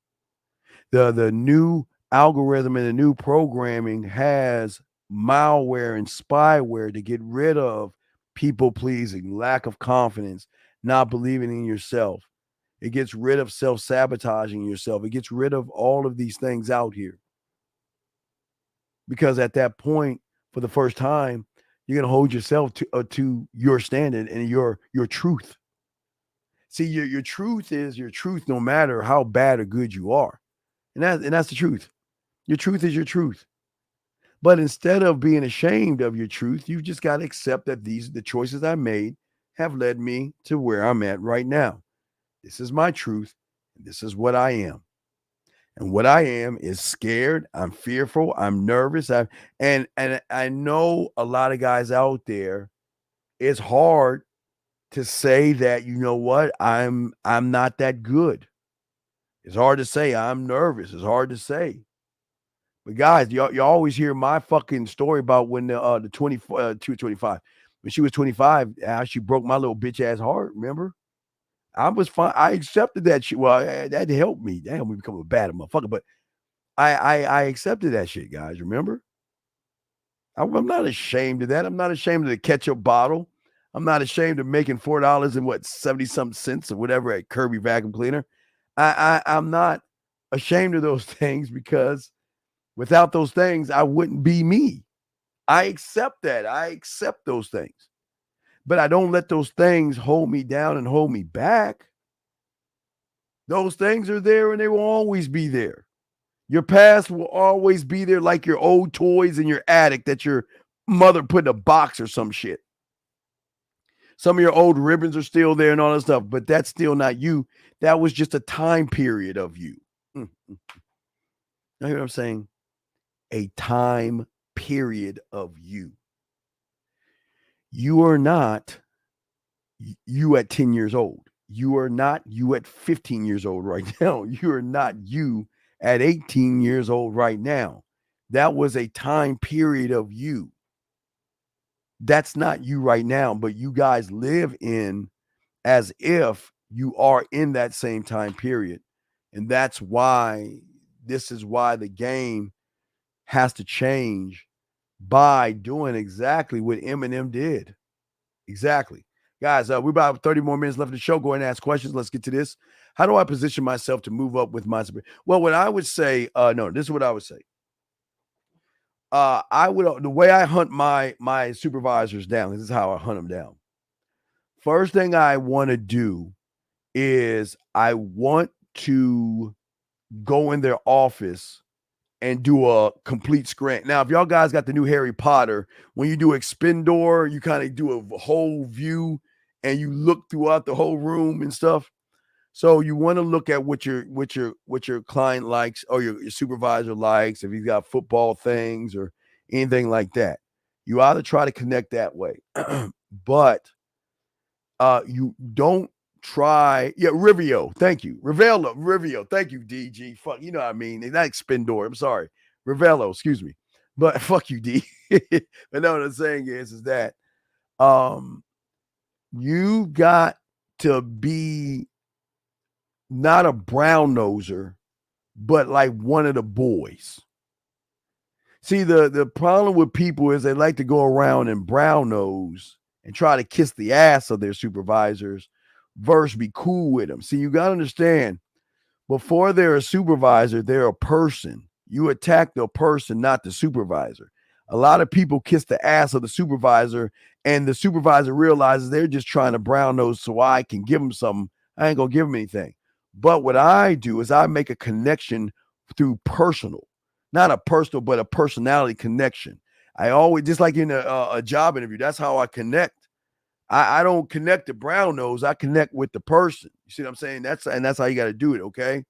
The new algorithm and the new programming has malware and spyware to get rid of people pleasing, lack of confidence, not believing in yourself. It gets rid of self-sabotaging yourself. It gets rid of all of these things out here. Because at that point, for the first time, you're going to hold yourself to your standard and your truth. See, your truth is your truth no matter how bad or good you are. And that's the truth. Your truth is your truth. But instead of being ashamed of your truth, you just got to accept that the choices I made have led me to where I'm at right now. This is my truth. This is what I am. And what I am is scared. I'm fearful. I'm nervous. And I know a lot of guys out there, it's hard to say that, you know what, I'm not that good. It's hard to say I'm nervous. It's hard to say. But guys, you always hear my fucking story about when the 25, when she was 25, how she broke my little bitch ass heart. Remember? I was fine. I accepted that shit. Well, that helped me. That helped me become a bad motherfucker. But I accepted that shit, guys. Remember? I'm not ashamed of that. I'm not ashamed of the ketchup bottle. I'm not ashamed of making $4 and 70-something cents or whatever at Kirby vacuum cleaner. I'm not ashamed of those things because without those things, I wouldn't be me. I accept that. I accept those things. But I don't let those things hold me down and hold me back. Those things are there and they will always be there. Your past will always be there like your old toys in your attic that your mother put in a box or some shit. Some of your old ribbons are still there and all that stuff, but that's still not you. That was just a time period of you. You know what I'm saying? A time period of you. You are not you at 10 years old. You are not you at 15 years old right now. You are not you at 18 years old right now. That was a time period of you. That's not you right now, but you guys live in as if you are in that same time period. And that's why this is why the game has to change by doing exactly what Eminem did. Exactly. Guys, we're about 30 more minutes left of the show. Go ahead and ask questions. Let's get to this. How do I position myself to move up with my spirit? Well, what I would say, no, this is what I would say. The way I hunt my supervisors down, this is how I hunt them down. First thing I want to do is I want to go in their office and do a complete screen. Now, if y'all guys got the new Harry Potter, when you do Expendor, you kind of do a whole view and you look throughout the whole room and stuff. So you want to look at what your client likes or your supervisor likes, if he's got football things or anything like that. You ought to try to connect that way. But you don't try. Yeah, Rivio. Thank you. Rivio. Thank you, DG. Fuck, you know what I mean. Not Spindor. I'm sorry. Rivello, excuse me. But fuck you, D. But no, what I'm saying is that you got to be not a brown noser, but like one of the boys. See, the problem with people is they like to go around and brown nose and try to kiss the ass of their supervisors versus be cool with them. See, you got to understand, before they're a supervisor, they're a person. You attack the person, not the supervisor. A lot of people kiss the ass of the supervisor, and the supervisor realizes they're just trying to brown nose so I can give them something. I ain't going to give them anything. But what I do is I make a connection through personal. Not a personal, but a personality connection. I always, just like in a job interview, that's how I connect. I don't connect the brown nose. I connect with the person. You see what I'm saying? That's how you got to do it. Okay.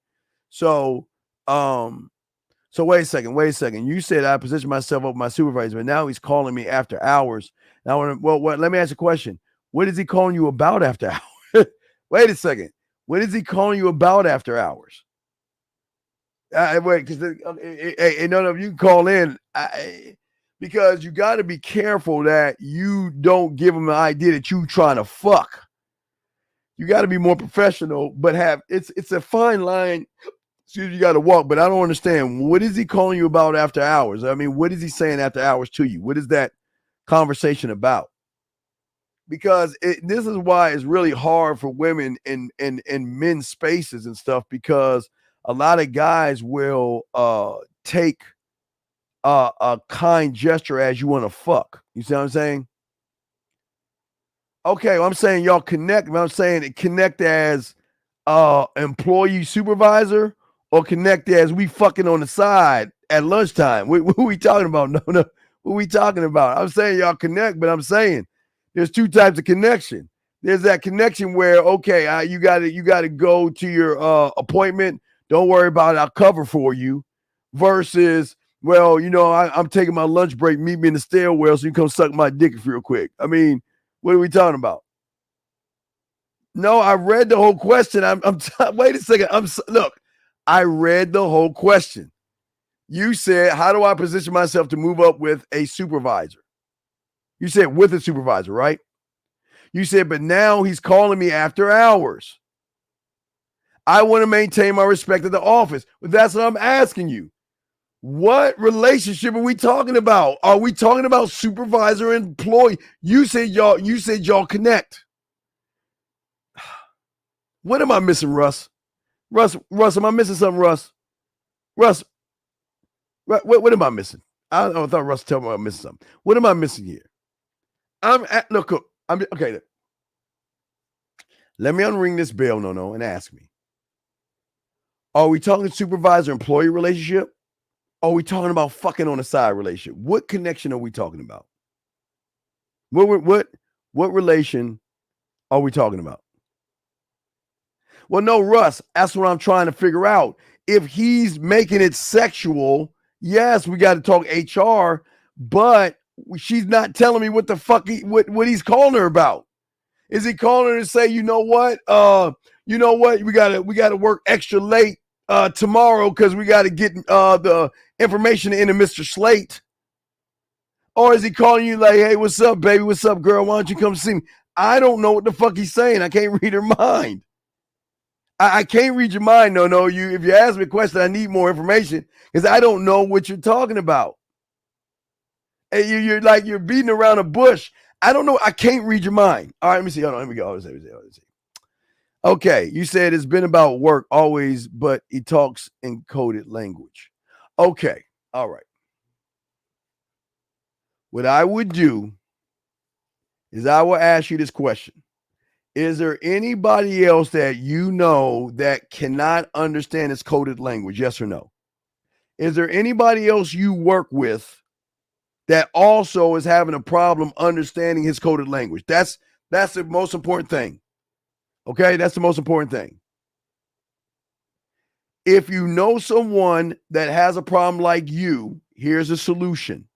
So wait a second. You said I positioned myself over my supervisor, but now he's calling me after hours. Now, let me ask you a question. What is he calling you about after hours? Wait a second. What is he calling you about after hours? Wait, because none of you call in because you got to be careful that you don't give them the idea that you trying to fuck. You got to be more professional, but it's a fine line. Excuse me, you got to walk. But I don't understand. What is he calling you about after hours? I mean, what is he saying after hours to you? What is that conversation about? Because this is why it's really hard for women in men's spaces and stuff, because a lot of guys will take a kind gesture as you want to fuck. You see what I'm saying? Okay, well, I'm saying y'all connect. But I'm saying connect as employee supervisor, or connect as we fucking on the side at lunchtime. What are we talking about? No. What are we talking about? I'm saying y'all connect, but I'm saying there's two types of connection. There's that connection where, okay, you got to go to your appointment. Don't worry about it. I'll cover for you. Versus, well, I'm taking my lunch break. Meet me in the stairwell so you can come suck my dick real quick. I mean, what are we talking about? No, I read the whole question. Wait a second. Look, I read the whole question. You said, how do I position myself to move up with a supervisor? You said with a supervisor, right? You said, but now he's calling me after hours. I want to maintain my respect at the office. But that's what I'm asking you. What relationship are we talking about? Are we talking about supervisor and employee? You said y'all connect. What am I missing, Russ? Russ, am I missing something, Russ? Russ, what am I missing? I thought Russ told me I'm missing something. What am I missing here? Okay. Let me unring this bell, no, and ask me. Are we talking supervisor-employee relationship? Or are we talking about fucking on the side relationship? What connection are we talking about? What relation are we talking about? Well, no, Russ, that's what I'm trying to figure out. If he's making it sexual, yes, we got to talk HR, but she's not telling me what the fuck what he's calling her about. Is he calling her to say, you know what, we gotta work extra late tomorrow because we got to get the information into Mr. Slate? Or is he calling you like, hey, what's up, baby? What's up, girl? Why don't you come see me? I don't know what the fuck he's saying. I can't read her mind. I can't read your mind. No. If you ask me a question, I need more information because I don't know what you're talking about. And you're beating around a bush. I don't know. I can't read your mind. All right, let me see. Hold on. Let me go. Let me see. Okay, you said it's been about work always, but he talks in coded language. Okay, all right. What I would do is I will ask you this question. Is there anybody else that you know that cannot understand his coded language? Yes or no? Is there anybody else you work with that also is having a problem understanding his coded language? That's the most important thing. Okay, that's the most important thing. If you know someone that has a problem like you, here's a solution.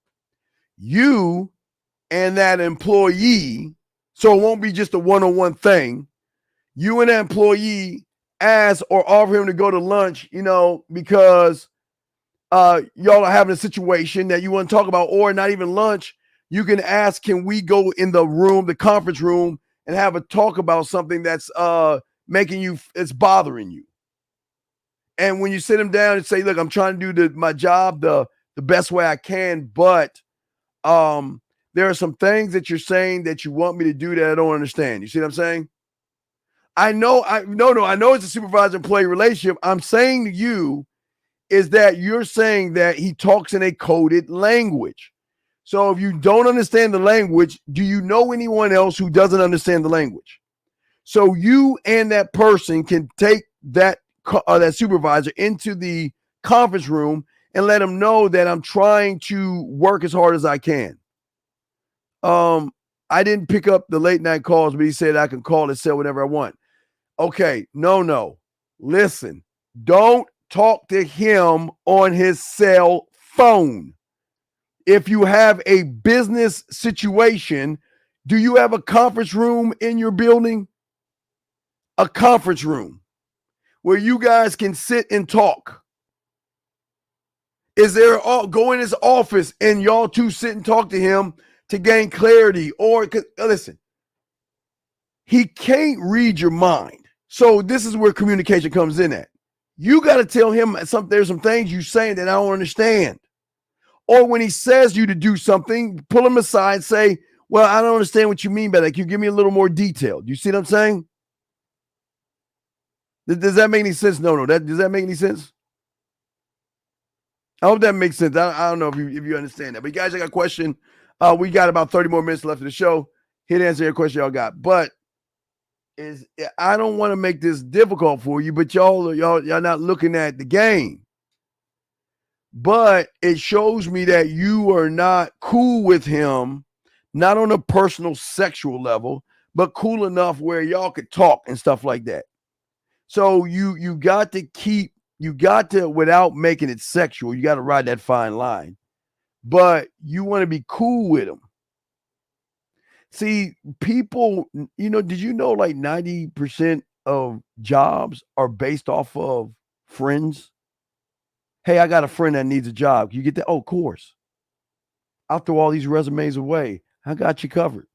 You and that employee, so it won't be just a one-on-one thing, you and that employee ask or offer him to go to lunch, because y'all are having a situation that you want to talk about, or not even lunch, you can ask, can we go in the room, the conference room, and have a talk about something that's making you, it's bothering you. And when you sit them down and say, look, I'm trying to do my job the best way I can, but there are some things that you're saying that you want me to do that I don't understand. You see what I'm saying? I know it's a supervisor-employee relationship. I'm saying to you is that you're saying that he talks in a coded language. So if you don't understand the language, do you know anyone else who doesn't understand the language? So you and that person can take that supervisor into the conference room and let him know that I'm trying to work as hard as I can. I didn't pick up the late night calls, but he said I can call and sell whenever I want. Okay, no. Listen, don't talk to him on his cell phone. If you have a business situation, do you have a conference room in your building? A conference room where you guys can sit and talk. Is there go in his office and y'all two sit and talk to him to gain clarity? Or listen, he can't read your mind. So this is where communication comes in at. You got to tell him there's some things you saying that I don't understand. Or when he says you to do something, pull him aside and say, well, I don't understand what you mean by that. Can you give me a little more detail? You see what I'm saying? Does that make any sense? No. Does that make any sense? I hope that makes sense. I don't know if you understand that. But guys, I got a question. We got about 30 more minutes left of the show. Here to answer your question y'all got. But I don't want to make this difficult for you, but y'all not looking at the game. But it shows me that you are not cool with him, not on a personal sexual level, but cool enough where y'all could talk and stuff like that. So you got to, without making it sexual, you got to ride that fine line. But you want to be cool with him. See, people, did you know like 90% of jobs are based off of friends? Hey, I got a friend that needs a job. Can you get that? Oh, of course. I'll throw all these resumes away. I got you covered.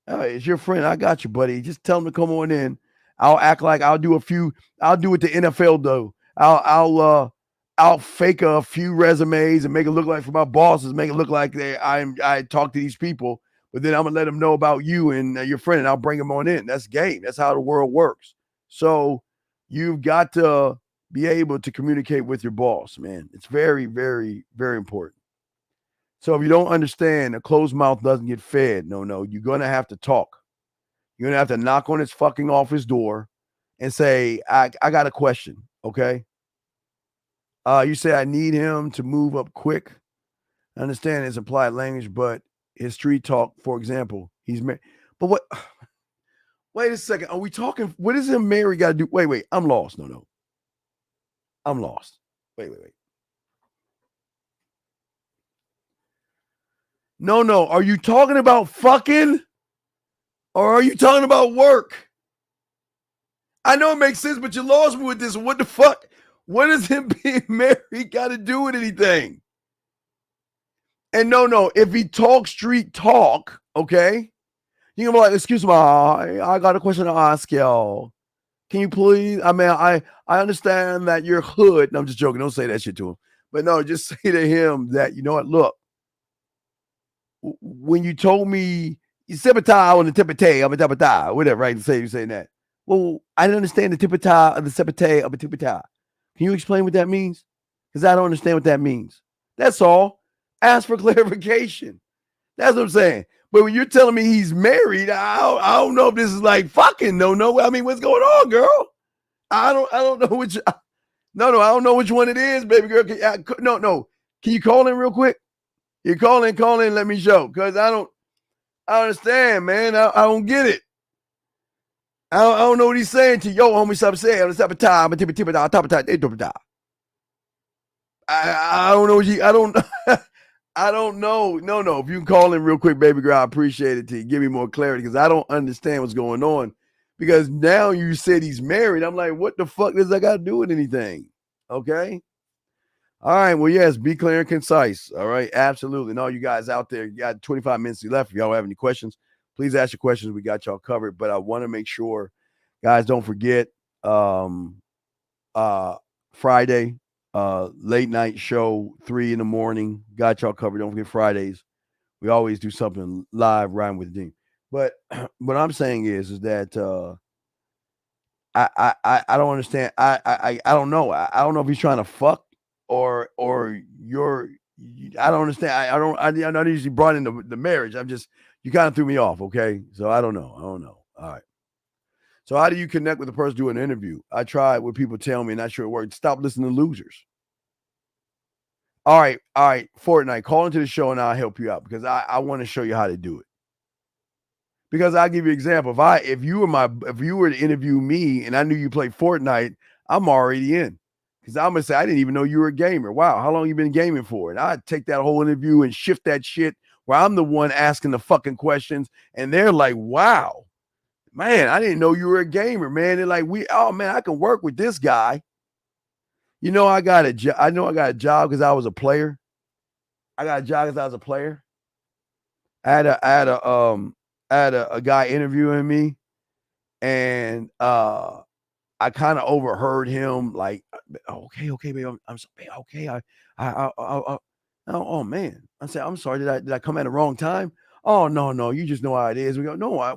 It's your friend. I got you, buddy. Just tell him to come on in. I'll act like I'll do what the NFL do. I'll fake a few resumes and make it look like for my bosses, make it look like I talk to these people, but then I'm gonna let them know about you and your friend, and I'll bring them on in. That's game. That's how the world works. So you've got to be able to communicate with your boss, man. It's very, very, very important. So if you don't understand, a closed mouth doesn't get fed. No, you're going to have to talk. You're going to have to knock on his fucking office door and say, I got a question, okay? You say I need him to move up quick. I understand his implied language, but his street talk, for example, he's married. But what? Wait a second. Are we talking? What does him marry got to do? Wait. I'm lost. No. I'm lost. Wait. No. Are you talking about fucking? Or are you talking about work? I know it makes sense, but you lost me with this. What the fuck? What does him being married got to do with anything? And no. If he talks street talk, okay, you can be like, excuse me, I got a question to ask y'all. Can you please? I mean, I understand that you're hood. No, I'm just joking. Don't say that shit to him. But no, just say to him that, you know what? Look, when you told me you sepatah on the tipatay of a tipatah, whatever, right? You're saying that. Well, I didn't understand the tipatah of the sepatay of a tipatah. Can you explain what that means? Because I don't understand what that means. That's all. Ask for clarification. That's what I'm saying. But when you're telling me he's married, I don't know if this is like fucking. No. I mean, what's going on, girl? I don't know which. No. I don't know which one it is, baby girl. No. Can you call in real quick? You call in. Let me show, because I understand, man. I don't get it. I don't know what he's saying to yo, homie. Stop saying. I don't know what you. I don't know. No. If you can call in real quick, baby girl, I appreciate it. To give me more clarity, because I don't understand what's going on. because now you said he's married. I'm like, what the fuck does that got to do with anything? Okay. All right. Well, yes, be clear and concise. All right. Absolutely. And all you guys out there, you got 25 minutes left. If y'all have any questions, please ask your questions. We got y'all covered. But I want to make sure, guys, don't forget Friday, late night show, 3 a.m. Got y'all covered. Don't forget Fridays. We always do something live, Rhyme with Dean. But what I'm saying is that I don't understand. I don't know. I don't know if he's trying to fuck or you're. I don't understand. I'm not usually brought into the marriage. I'm just, you kind of threw me off. Okay, so I don't know. All right. So how do you connect with a person doing an interview? I tried what people tell me, not sure it worked. Stop listening to losers. All right. Fortnite, call into the show and I'll help you out because I want to show you how to do it. Because I'll give you an example. If you were to interview me and I knew you played Fortnite, I'm already in. Because I'm gonna say I didn't even know you were a gamer. Wow, how long you been gaming for? And I'd take that whole interview and shift that shit where I'm the one asking the fucking questions, and they're like, wow, man, I didn't know you were a gamer, man. They're like, oh man, I can work with this guy. You know, I got a job. I know I got a job because I was a player. I got a job because I was a player. I had a guy interviewing me, and I kind of overheard him like, okay, baby, I'm sorry, okay, oh man, I said, I'm sorry, did I come at the wrong time? Oh no, you just know how it is. We go, no, I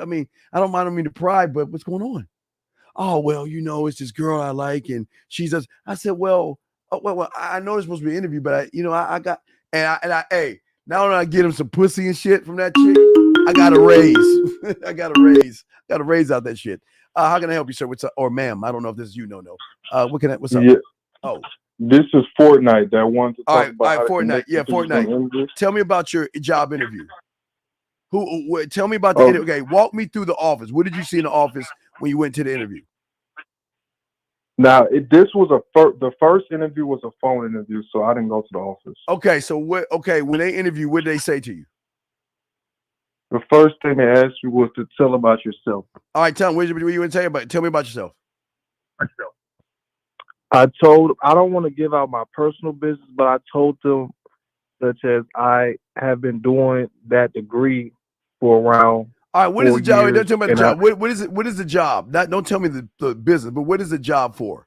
mean, I don't mean to pry, but what's going on? Oh well, it's this girl I like, and she says, I said, well, I know it's supposed to be an interview, but I got, hey, now when I get him some pussy and shit from that chick, I got a raise. I got a raise out that shit. How can I help you, sir? What's up? Or ma'am, I don't know if this is you. No. What's up? Yeah. Oh, this is Fortnite that wanted to talk about all right, how to Fortnite. connect Yeah, people Fortnite. from English. Tell me about your job interview. Tell me about the interview. Okay, walk me through the office. What did you see in the office when you went to the interview? Now, this was the first interview was a phone interview, so I didn't go to the office. Okay, so when they interview, what did they say to you? The first thing they asked you was to tell about yourself. All right, tell them what you want to tell you about. Tell me about yourself. I don't want to give out my personal business, but I told them such as I have been doing that degree for around. All right, what is the job? Years, don't tell me about the job. What is it? What is the job? Don't tell me the business, but what is the job for?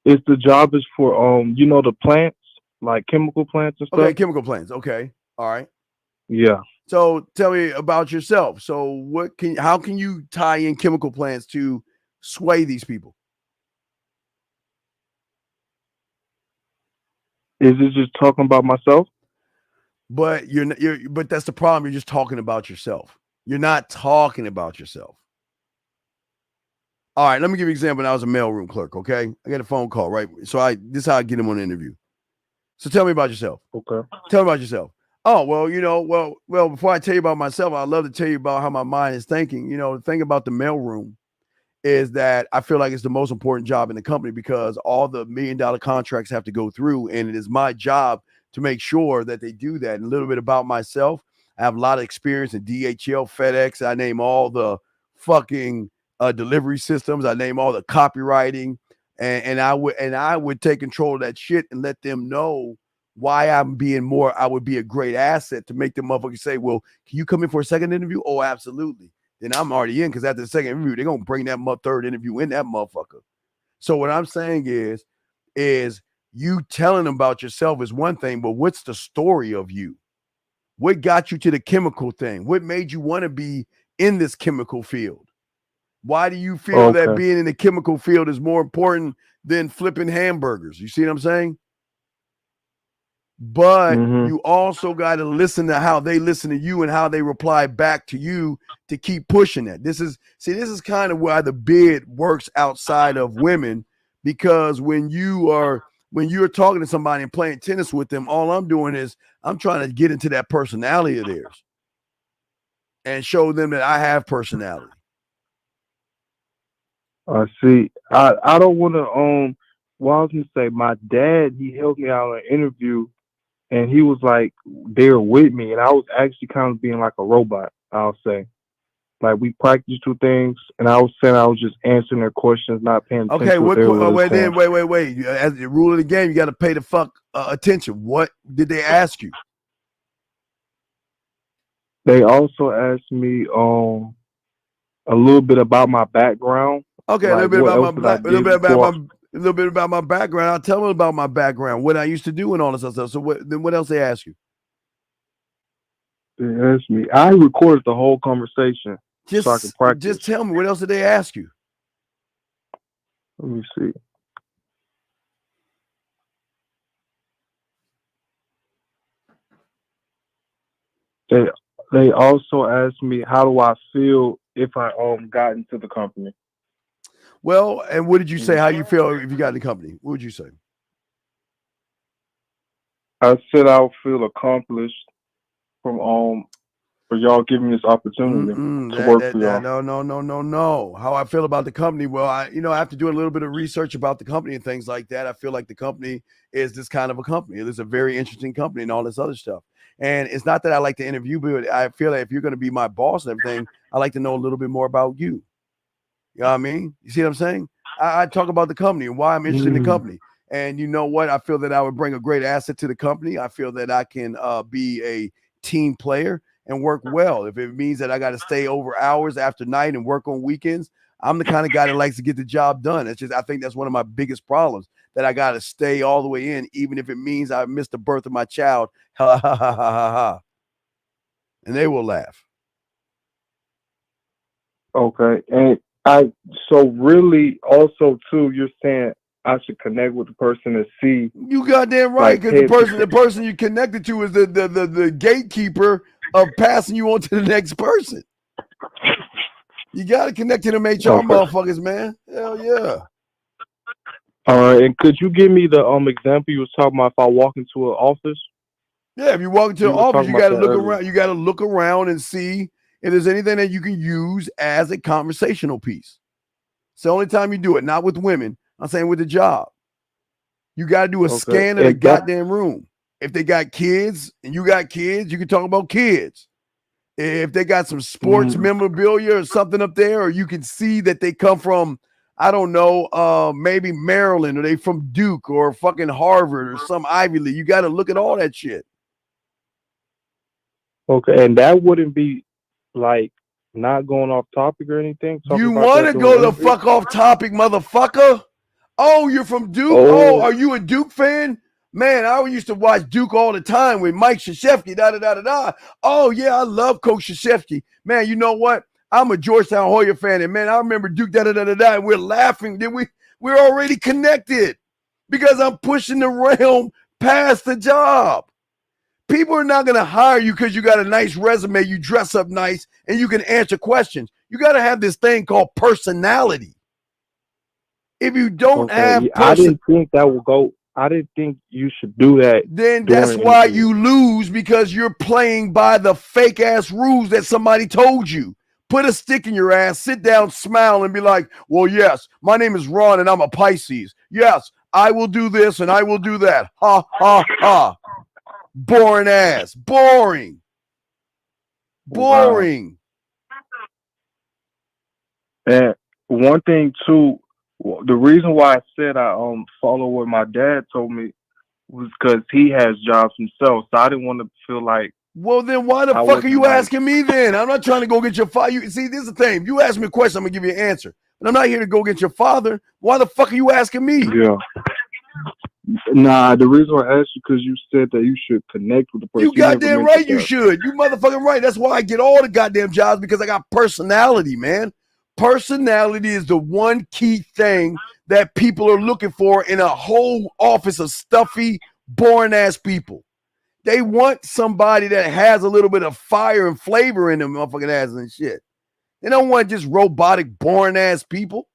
The job is for the plants, like chemical plants and stuff. Okay, chemical plants. Okay, all right. Yeah. So tell me about yourself. So how can you tie in chemical plants to sway these people? Is it just talking about myself? But but that's the problem. You're just talking about yourself. You're not talking about yourself. All right, let me give you an example. When I was a mailroom clerk, okay? I got a phone call, right? So this is how I get him on an interview. So tell me about yourself. Okay. Tell me about yourself. Oh, well, before I tell you about myself, I'd love to tell you about how my mind is thinking. The thing about the mailroom is that I feel like it's the most important job in the company because all the $1 million contracts have to go through, and it is my job to make sure that they do that. And a little bit about myself, I have a lot of experience in DHL, FedEx. I name all the fucking delivery systems. I name all the copywriting, and I would take control of that shit and let them know why I would be a great asset to make the motherfucker say, well, can you come in for a second interview? Oh, absolutely. Then I'm already in because after the second interview, they're going to bring that third interview in that motherfucker. So what I'm saying is you telling them about yourself is one thing, but what's the story of you? What got you to the chemical thing? What made you want to be in this chemical field? Why do you feel that being in the chemical field is more important than flipping hamburgers? You see what I'm saying? But you also got to listen to how they listen to you and how they reply back to you to keep pushing that. This is kind of why the bid works outside of women, because when you're talking to somebody and playing tennis with them, all I'm doing is I'm trying to get into that personality of theirs and show them that I have personality. I see. I don't want to well, I was gonna say my dad, he helped me out on an interview. And he was like there with me, and I was actually kind of being like a robot, I'll say. Like we practiced 2 things, and I was saying I was just answering their questions, not paying attention Okay, to what they were wait, saying. wait. As the rule of the game, you got to pay the fuck attention. What did they ask you? They also asked me a little bit about my background. Okay, like a little bit what about else did I did before. a little bit about my background. I'll tell them about my background, what I used to do, and all this other stuff. So what else they ask you? They asked me. I recorded the whole conversation so I could practice. Just tell me, what else did they ask you? Let me see. They also asked me how do I feel if I got into the company. Well, and what did you say? How you feel if you got in the company? What would you say? I said I would feel accomplished from for y'all giving me this opportunity to work for y'all. No. How I feel about the company? Well, after doing a little bit of research about the company and things like that, I feel like the company is this kind of a company. It is a very interesting company and all this other stuff. And it's not that I like to interview, but I feel like if you're going to be my boss and everything, I like to know a little bit more about you. You know what I mean? You see what I'm saying? I talk about the company and why I'm interested in the company. And you know what? I feel that I would bring a great asset to the company. I feel that I can be a team player and work well. If it means that I got to stay over hours after night and work on weekends, I'm the kind of guy that likes to get the job done. It's just, I think that's one of my biggest problems, that I got to stay all the way in, even if it means I missed the birth of my child. Ha, ha, ha, ha, ha, ha. And they will laugh. Okay. And so really also too, you're saying I should connect with the person to see. You goddamn right, because the person you connected to is the gatekeeper of passing you on to the next person. You got to connect to them HR motherfuckers, man. Hell yeah. All right, and could you give me the example you was talking about if I walk into an office? Yeah, if you walk into an office, you got to look around. You got to look around and see if there's anything that you can use as a conversational piece. It's the only time you do it, not with women. I'm saying with the job. You got to do a scan of the goddamn room. If they got kids and you got kids, you can talk about kids. If they got some sports memorabilia or something up there, or you can see that they come from, I don't know, maybe Maryland, or they from Duke or fucking Harvard or some Ivy League. You got to look at all that shit. Okay, and that wouldn't be like not going off topic or anything? You want to go the fuck off topic, motherfucker? Oh, you're from Duke? Oh, are you a Duke fan? Man, I used to watch Duke all the time with Mike Krzyzewski, da-da-da-da-da. Oh, yeah, I love Coach Krzyzewski. Man, you know what? I'm a Georgetown Hoya fan, and man, I remember Duke, da-da-da-da-da, and we're laughing. Then we're already connected because I'm pushing the realm past the job. People are not going to hire you because you got a nice resume, you dress up nice, and you can answer questions. You got to have this thing called personality. If you don't have I didn't think that would go. I didn't think you should do that. Then that's why you lose, because you're playing by the fake ass rules that somebody told you. Put a stick in your ass, sit down, smile, and be like, well, yes, my name is Ron and I'm a Pisces. Yes, I will do this and I will do that. Ha, ha, ha. Boring ass. Boring. Boring. Wow. And one thing too, the reason why I said I follow what my dad told me was because he has jobs himself, so I didn't want to feel like. Well, then why the fuck are you asking me then? I'm not trying to go get your father. See, this is the thing. If you ask me a question, I'm gonna give you an answer. But I'm not here to go get your father. Why the fuck are you asking me? Yeah. Nah, the reason why I asked you because you said that you should connect with the person. You goddamn right you should. You motherfucking right. That's why I get all the goddamn jobs, because I got personality, man. Personality is the one key thing that people are looking for in a whole office of stuffy, boring ass people. They want somebody that has a little bit of fire and flavor in them motherfucking asses and shit. They don't want just robotic, boring ass people.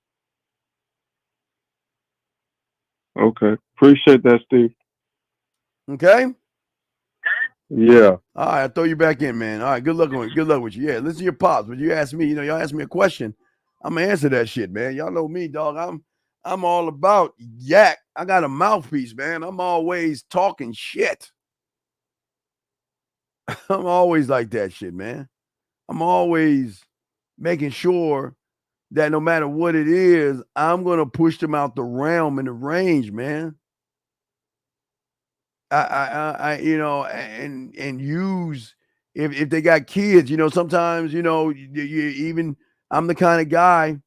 Okay. Appreciate that, Steve. Okay? Yeah. All right, I'll throw you back in, man. All right, good luck with you. Yeah, listen to your pops. But you ask me, y'all ask me a question, I'm gonna answer that shit, man. Y'all know me, dog. I'm all about yak. I got a mouthpiece, man. I'm always talking shit. I'm always like that shit, man. I'm always making sure that no matter what it is, I'm going to push them out the realm and the range, man. You know, and use if they got kids, you know, sometimes, you know, you even I'm the kind of guy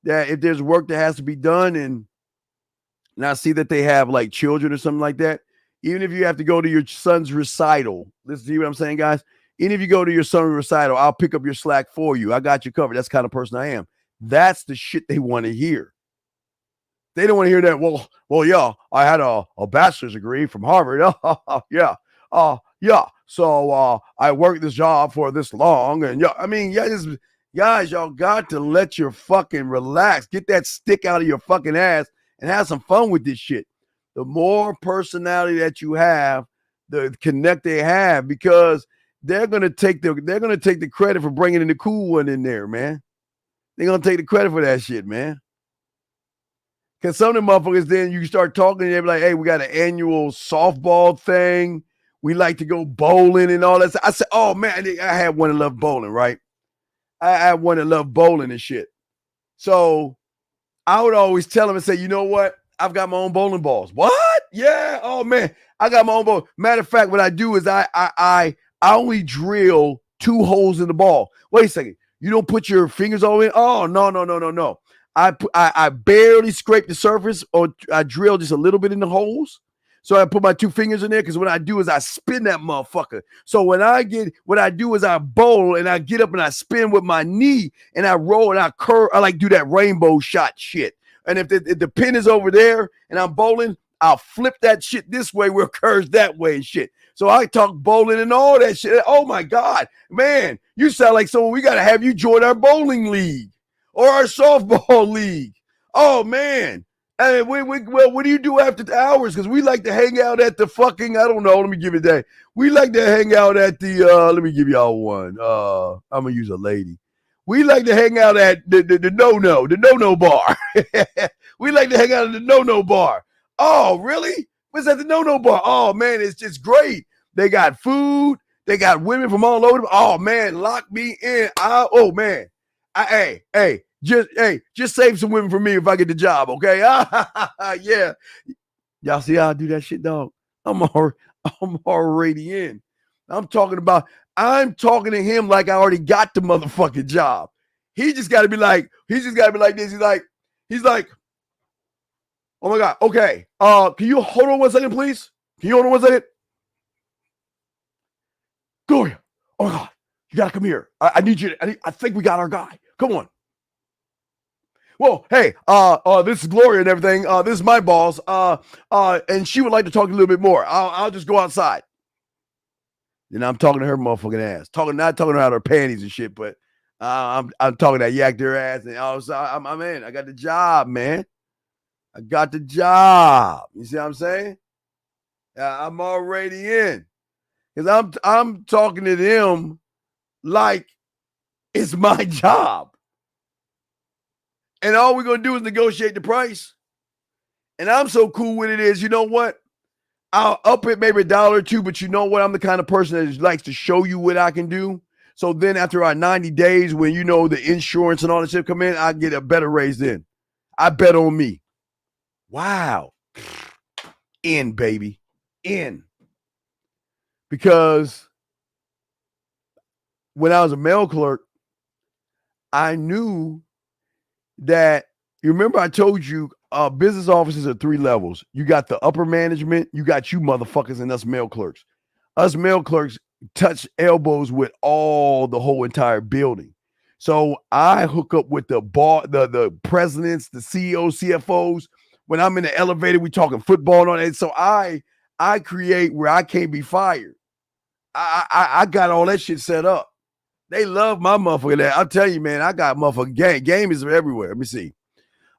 that if there's work that has to be done and I see that they have like children or something like that, even if you have to go to your son's recital, listen to what I'm saying, guys. Even if you go to your son's recital, I'll pick up your slack for you. I got you covered. That's the kind of person I am. That's the shit they want to hear. They don't want to hear that. Well, yeah, I had a bachelor's degree from Harvard. Yeah. Yeah. So I worked this job for this long. And yeah, I mean, yeah, guys, y'all got to let your fucking relax. Get that stick out of your fucking ass and have some fun with this shit. The more personality that you have, the connect they have, because they're gonna take the credit for bringing in the cool one in there, man. They're gonna take the credit for that shit, man. Because some of the motherfuckers, then you start talking and they're like, hey, we got an annual softball thing. We like to go bowling and all that. I said, oh, man, I had one that loved bowling, right? I had one that loved bowling and shit. So I would always tell them and say, you know what? I've got my own bowling balls. What? Yeah. Oh, man, I got my own ball. Matter of fact, what I do is I only drill 2 holes in the ball. Wait a second. You don't put your fingers all in? Oh, no. I barely scrape the surface, or I drill just a little bit in the holes. So I put my 2 fingers in there, because what I do is I spin that motherfucker. So what I do is I bowl and I get up and I spin with my knee and I roll and I curve. I like do that rainbow shot shit. And if the pin is over there and I'm bowling, I'll flip that shit this way where it curves that way and shit. So I talk bowling and all that shit. Oh my God, man, you sound like someone we got to have you join our bowling league or our softball league. Oh, man. And well, what do you do after the hours? Because we like to hang out at the fucking, I don't know, let me give it that. We like to hang out at the, let me give y'all one. I'm going to use a lady. We like to hang out at the no-no bar. We like to hang out at the no-no bar. Oh, really? What's at the no-no bar? Oh, man, it's just great. They got food. They got women from all over. Oh, man, lock me in. Oh, man. Just save some women for me if I get the job, okay? Yeah. Y'all see how I do that shit, dog? I'm already in. I'm talking to him like I already got the motherfucking job. He just got to be like this. He's like, oh my God, okay. Can you hold on 1 second, please? Can you hold on 1 second? Gloria, oh my God, you gotta come here. I need you. I think we got our guy. Come on. Well, hey, this is Gloria and everything. This is my boss. And she would like to talk a little bit more. I'll just go outside. Then I'm talking to her motherfucking ass. Not talking about her panties and shit, but I'm talking that yak their ass. And I'm in. I got the job, man. I got the job. You see what I'm saying? I'm already in. Because I'm talking to them like it's my job. And all we're going to do is negotiate the price. And I'm so cool with it is, you know what? I'll up it maybe $1 or $2, but you know what? I'm the kind of person that likes to show you what I can do. So then after our 90 days, when you know the insurance and all that shit come in, I get a better raise then. I bet on me. Wow. In, baby. In. Because when I was a mail clerk, I knew that, you remember I told you business offices are 3 levels. You got the upper management, you got you motherfuckers, and us mail clerks. Us mail clerks touch elbows with the whole entire building. So I hook up with the presidents, the CEOs, CFOs. When I'm in the elevator, we talking football and all that. So I create where I can't be fired. I got all that shit set up. They love my motherfucker. I'll tell you, man, I got motherfucking game. Game is everywhere. Let me see.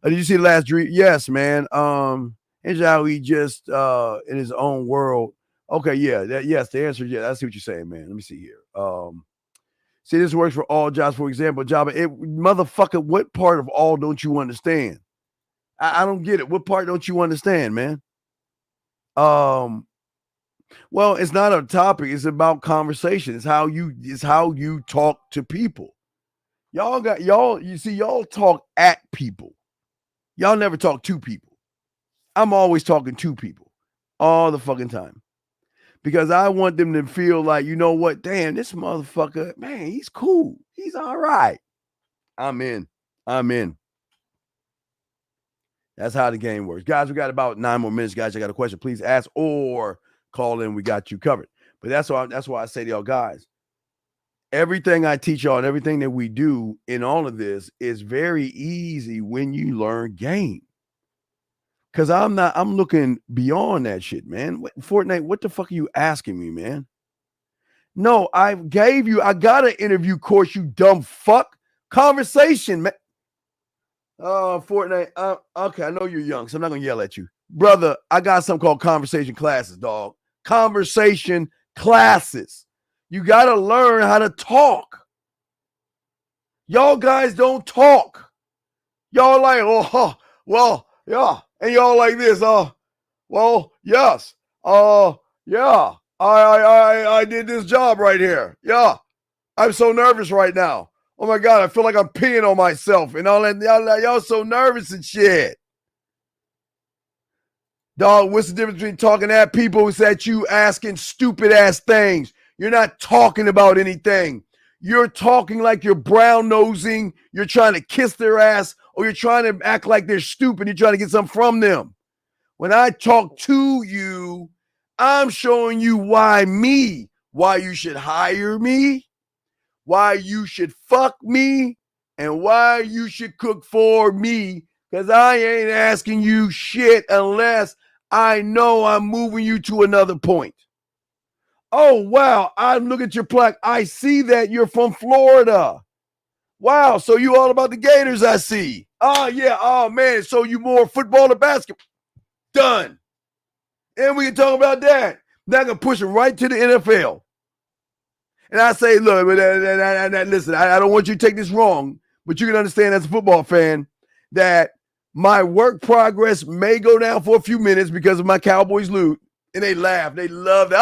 Did you see the last dream? Yes, man. And how he just in his own world. Okay, yeah. Yes, the answer is yes. I see what you're saying, man. Let me see here. See, this works for all jobs. For example, motherfucker, what part of all don't you understand? I don't get it. What part don't you understand, man? Well, it's not a topic. It's about conversation. It's how you talk to people. You see, y'all talk at people. Y'all never talk to people. I'm always talking to people all the fucking time. Because I want them to feel like, you know what, damn, this motherfucker, man, he's cool. He's all right. I'm in. That's how the game works. Guys, we got about 9 more minutes. Guys, I got a question. Please ask or call in. We got you covered. But that's why I say to y'all guys, everything I teach y'all and everything that we do in all of this is very easy when you learn game. Because I'm looking beyond that shit, man. Fortnite, what the fuck are you asking me, man? No, I got an interview course, you dumb fuck. Conversation, man. Oh, Fortnite. Okay, I know you're young, so I'm not going to yell at you. Brother, I got something called conversation classes, dog. Conversation classes. You got to learn how to talk. Y'all guys don't talk. Y'all like, oh, well, yeah. And y'all like this, well, yes. Yeah. I did this job right here. Yeah. I'm so nervous right now. Oh my God, I feel like I'm peeing on myself and all that. Y'all so nervous and shit. Dog, what's the difference between talking at people is that you asking stupid ass things? You're not talking about anything. You're talking like you're brown nosing. You're trying to kiss their ass, or you're trying to act like they're stupid. You're trying to get something from them. When I talk to you, I'm showing you why you should hire me, why you should fuck me, and why you should cook for me, because I ain't asking you shit unless I know I'm moving you to another point. Oh, wow, I look at your plaque. I see that you're from Florida. Wow, so you all about the Gators, I see. Oh, yeah, oh, man, so you more football or basketball? Done. And we can talk about that. Now I can push it right to the NFL. And I say, look, listen, I don't want you to take this wrong, but you can understand as a football fan that my work progress may go down for a few minutes because of my Cowboys loot. And they laugh. They love it.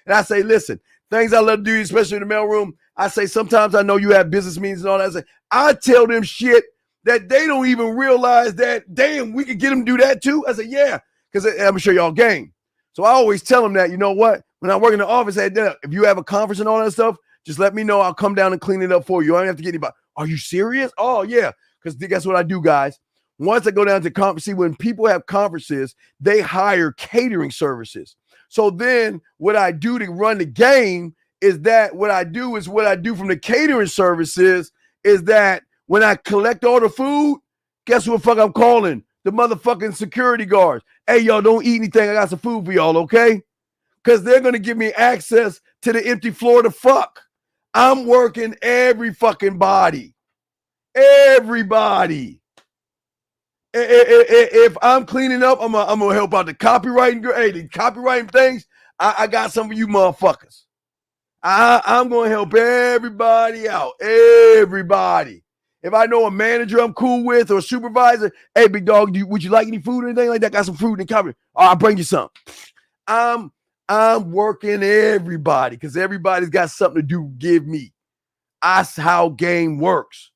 And I say, listen, things I love to do, especially in the mailroom, I say, sometimes I know you have business meetings and all that. I tell them shit that they don't even realize that, damn, we could get them to do that too. I say, yeah, because I'm going to show y'all game. So I always tell them that, you know what? When I work in the office, if you have a conference and all that stuff, just let me know. I'll come down and clean it up for you. I don't have to get anybody. Are you serious? Oh, yeah. Because guess what I do, guys? Once I go down to conference, see, when people have conferences, they hire catering services. So then what I do to run the game is that what I do from the catering services is that when I collect all the food, guess what fuck I'm calling? The motherfucking security guards. Hey, y'all, don't eat anything. I got some food for y'all, okay? Because they're going to give me access to the empty floor to fuck. I'm working every fucking body. Everybody. If I'm cleaning up, I'm gonna help out the copywriting. Hey, the copywriting things, I got some of you motherfuckers. I'm gonna help everybody out. Everybody. If I know a manager I'm cool with or a supervisor, hey, big dog, would you like any food or anything like that? Got some food and copy. I'll bring you some. I'm working everybody because everybody's got something to do. Give me. That's how game works.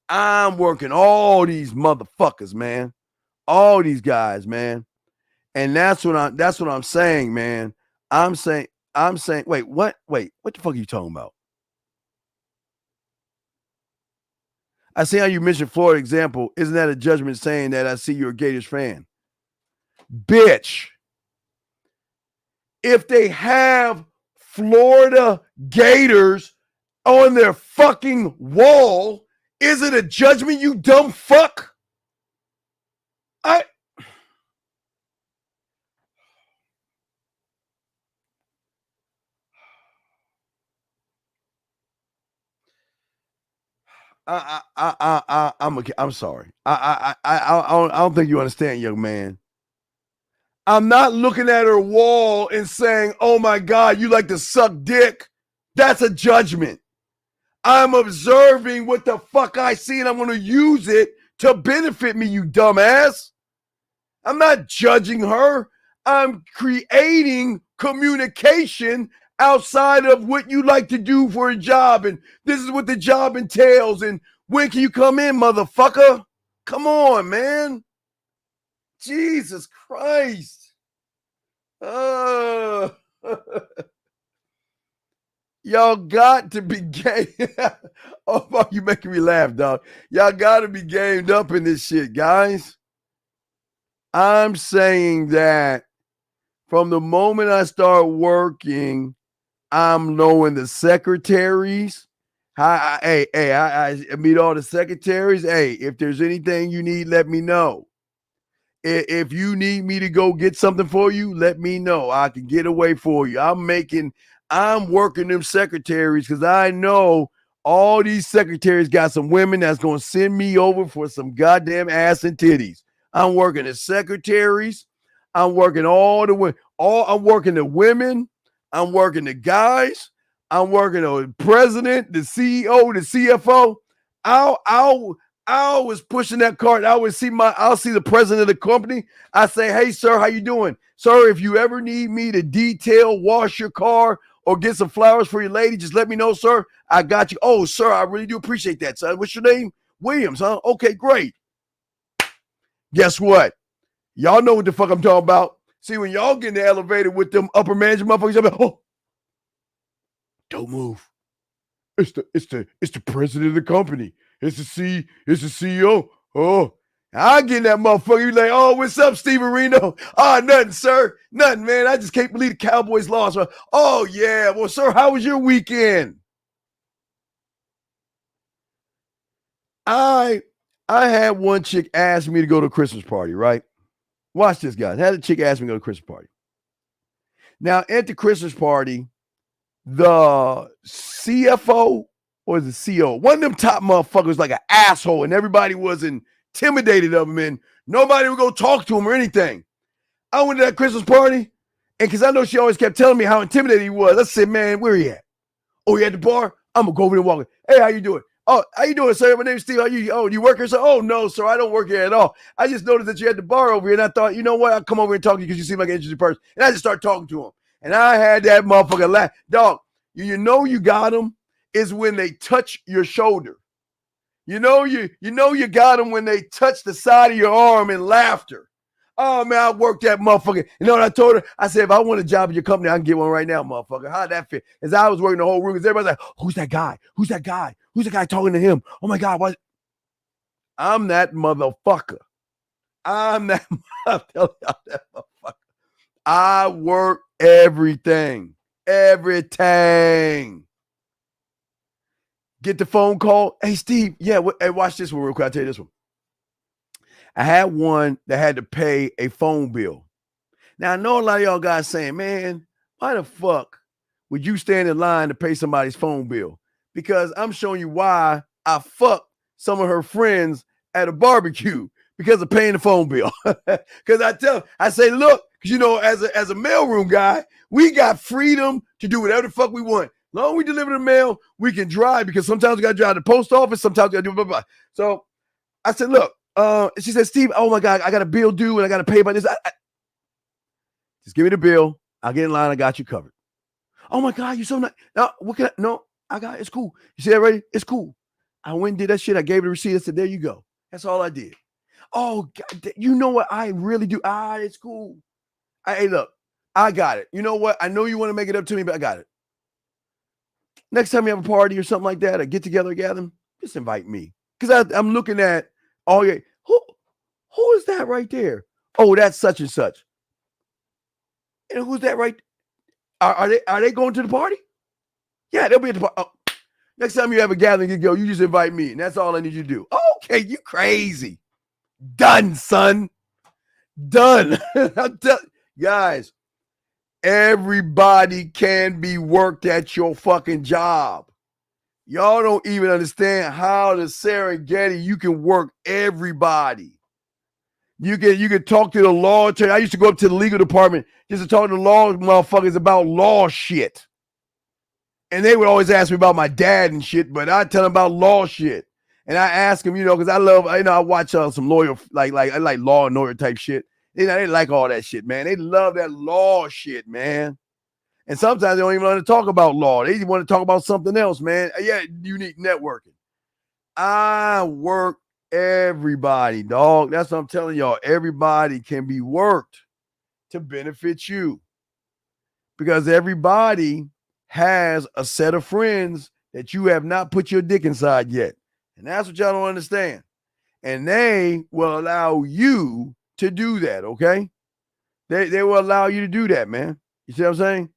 I'm working all these motherfuckers, man. All these guys, man. And that's what I'm saying, man. I'm saying, wait, what the fuck are you talking about? I see how you mentioned Florida example. Isn't that a judgment saying that I see you're a Gators fan? Bitch. If they have Florida Gators on their fucking wall, is it a judgment, you dumb fuck? I'm sorry. I don't think you understand, young man. I'm not looking at her wall and saying, oh my God, you like to suck dick. That's a judgment. I'm observing what the fuck I see and I'm going to use it to benefit me, you dumbass. I'm not judging her. I'm creating communication outside of what you like to do for a job, and this is what the job entails, and when can you come in, motherfucker? Come on, man. Jesus Christ. Y'all got to be game. Oh, fuck, you making me laugh, dog. Y'all got to be gamed up in this shit, guys. I'm saying that from the moment I start working, I'm knowing the secretaries. I meet all the secretaries. Hey, if there's anything you need, let me know. If you need me to go get something for you, let me know. I can get away for you. I'm working them secretaries because I know all these secretaries got some women that's going to send me over for some goddamn ass and titties. I'm working the secretaries. I'm working all the women. I'm working the women. I'm working the guys. I'm working the president, the CEO, the CFO. I was pushing that cart. I'll see the president of the company. I say, hey, sir, how you doing? Sir, if you ever need me to detail, wash your car, or get some flowers for your lady, just let me know, sir. I got you. Oh, sir, I really do appreciate that, son. What's your name? Williams, huh? Okay, great. Guess what? Y'all know what the fuck I'm talking about. See, when y'all get in the elevator with them upper management motherfuckers, I'm like, oh, don't move. It's the president of the company. It's the CEO. Oh, I get in that motherfucker. You like, oh, what's up, Steve Areno? Oh, nothing, sir. Nothing, man. I just can't believe the Cowboys lost. Oh, yeah. Well, sir, how was your weekend? I had one chick ask me to go to a Christmas party, right? Watch this, guys. I had a chick ask me to go to a Christmas party. Now, at the Christmas party, the CFO or the CO, one of them top motherfuckers like an asshole, and everybody was intimidated of him, and nobody would go talk to him or anything. I went to that Christmas party, and because I know she always kept telling me how intimidated he was, I said, man, where he at? Oh, he at the bar? I'm going to go over there and walk. Hey, how you doing? Oh, how you doing, sir? My name's Steve. How you? Oh, you work here, sir? Oh, no, sir, I don't work here at all. I just noticed that you had the bar over here, and I thought, you know what? I'll come over and talk to you because you seem like an interesting person. And I just started talking to him. And I had that motherfucker laugh. Dog, you know you got him is when they touch your shoulder. You know you got them when they touch the side of your arm in laughter. Oh, man, I worked that motherfucker. You know what I told her? I said, if I want a job at your company, I can get one right now, motherfucker. How'd that fit? As I was working the whole room, because everybody's like, who's that guy? Who's that guy? Who's the guy talking to him? Oh, my God. What? I'm that motherfucker. I'm that motherfucker. I work everything. Everything. Get the phone call. Hey, Steve. Yeah, hey, watch this one real quick. I'll tell you this one. I had one that had to pay a phone bill. Now, I know a lot of y'all guys saying, man, why the fuck would you stand in line to pay somebody's phone bill? Because I'm showing you why I fucked some of her friends at a barbecue because of paying the phone bill. Because I say, look, because you know, as a mailroom guy, we got freedom to do whatever the fuck we want. As long as we deliver the mail, we can drive because sometimes we got to drive to the post office, sometimes we got to do blah, blah, blah. So I said, look, she said, Steve, oh my God, I got a bill due and I got to pay by this. Just give me the bill. I'll get in line. I got you covered. Oh my God, you're so nice. No, I got it. It's cool. You see that ready? It's cool. I went and did that shit. I gave her the receipt. I said, there you go. That's all I did. Oh, God, you know what? I really do. It's cool. Hey, look, I got it. You know what? I know you want to make it up to me, but I got it. Next time you have a party or something like that, a get together, gather, just invite me. Because I'm looking at, oh yeah, who is that right there? Oh, that's such and such. And who's that right? Are they going to the party? Yeah, they'll be at the party. Oh, next time you have a gathering, you just invite me, and that's all I need you to do. Okay, you crazy. Done, son. Done. Guys, everybody can be worked at your fucking job. Y'all don't even understand how the Serengeti, you can work everybody. You can talk to the law attorney. I used to go up to the legal department just to talk to the law motherfuckers about law shit. And they would always ask me about my dad and shit, but I tell them about law shit. And I ask them, because I watch some lawyer, I like law and lawyer type shit. They like all that shit, man. They love that law shit, man. And sometimes they don't even want to talk about law. They want to talk about something else, man. Yeah, unique networking. I work everybody, dog. That's what I'm telling y'all. Everybody can be worked to benefit you because everybody has a set of friends that you have not put your dick inside yet. And that's what y'all don't understand. And they will allow you to do that, okay? They will allow you to do that, man. You see what I'm saying?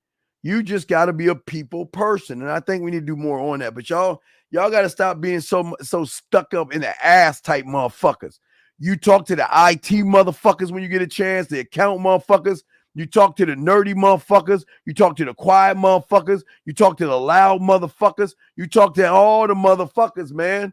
You just got to be a people person. And I think we need to do more on that. But y'all got to stop being so stuck up in the ass type motherfuckers. You talk to the IT motherfuckers when you get a chance, the account motherfuckers. You talk to the nerdy motherfuckers. You talk to the quiet motherfuckers. You talk to the loud motherfuckers. You talk to all the motherfuckers, man.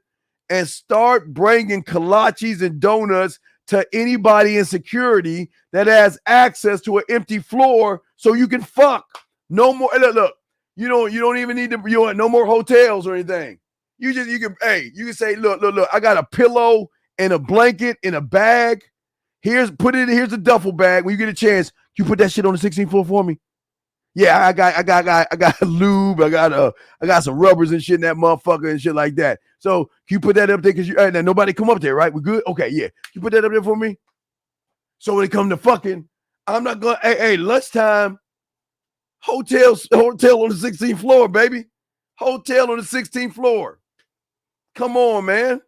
And start bringing kolaches and donuts to anybody in security that has access to an empty floor so you can fuck. No more. Look, you don't even need to. You want no more hotels or anything. You can say, look. I got a pillow and a blanket in a bag. Here's a duffel bag. When you get a chance, you put that shit on the 16th floor for me. Yeah, I got lube. I got some rubbers and shit in that motherfucker and shit like that. So can you put that up there? Cause now nobody come up there, right? We good? Okay, yeah. You put that up there for me. So when it come to fucking, I'm not going. Hey, lunchtime. Hotel on the 16th floor, baby. Hotel on the 16th floor. Come on, man.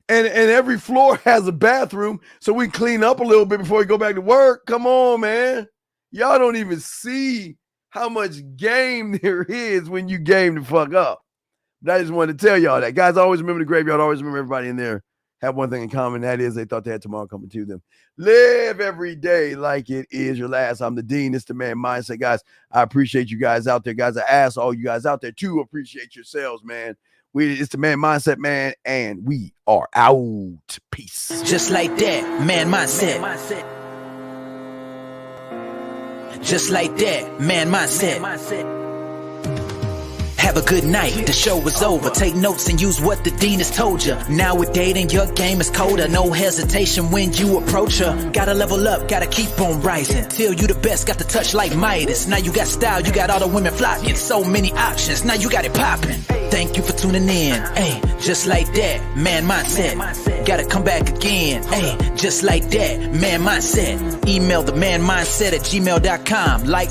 And every floor has a bathroom, so we clean up a little bit before we go back to work. Come on, man. Y'all don't even see how much game there is when you game the fuck up. But I just wanted to tell y'all that. Guys, always remember the graveyard. Always remember everybody in there have one thing in common. That is they thought they had tomorrow coming to them. Live every day like it is your last. I'm the Dean. It's the Man Mindset, guys. I appreciate you guys out there, guys. I ask all you guys out there to appreciate yourselves, man. It's the Man Mindset, man, and we are out. Peace. Just like that, Man Mindset. Just like that, Man Mindset. Have a good night, the show is over. Take notes and use what the Dean has told you. Now with dating, your game is colder. No hesitation when you approach her. Gotta level up, gotta keep on rising. Till you the best, got the touch like Midas. Now you got style, you got all the women flocking. So many options, now you got it popping. Thank you for tuning in. Hey, just like that, Man Mindset. Gotta come back again. Hey, just like that, Man Mindset. Email the manmindset@gmail.com. Like,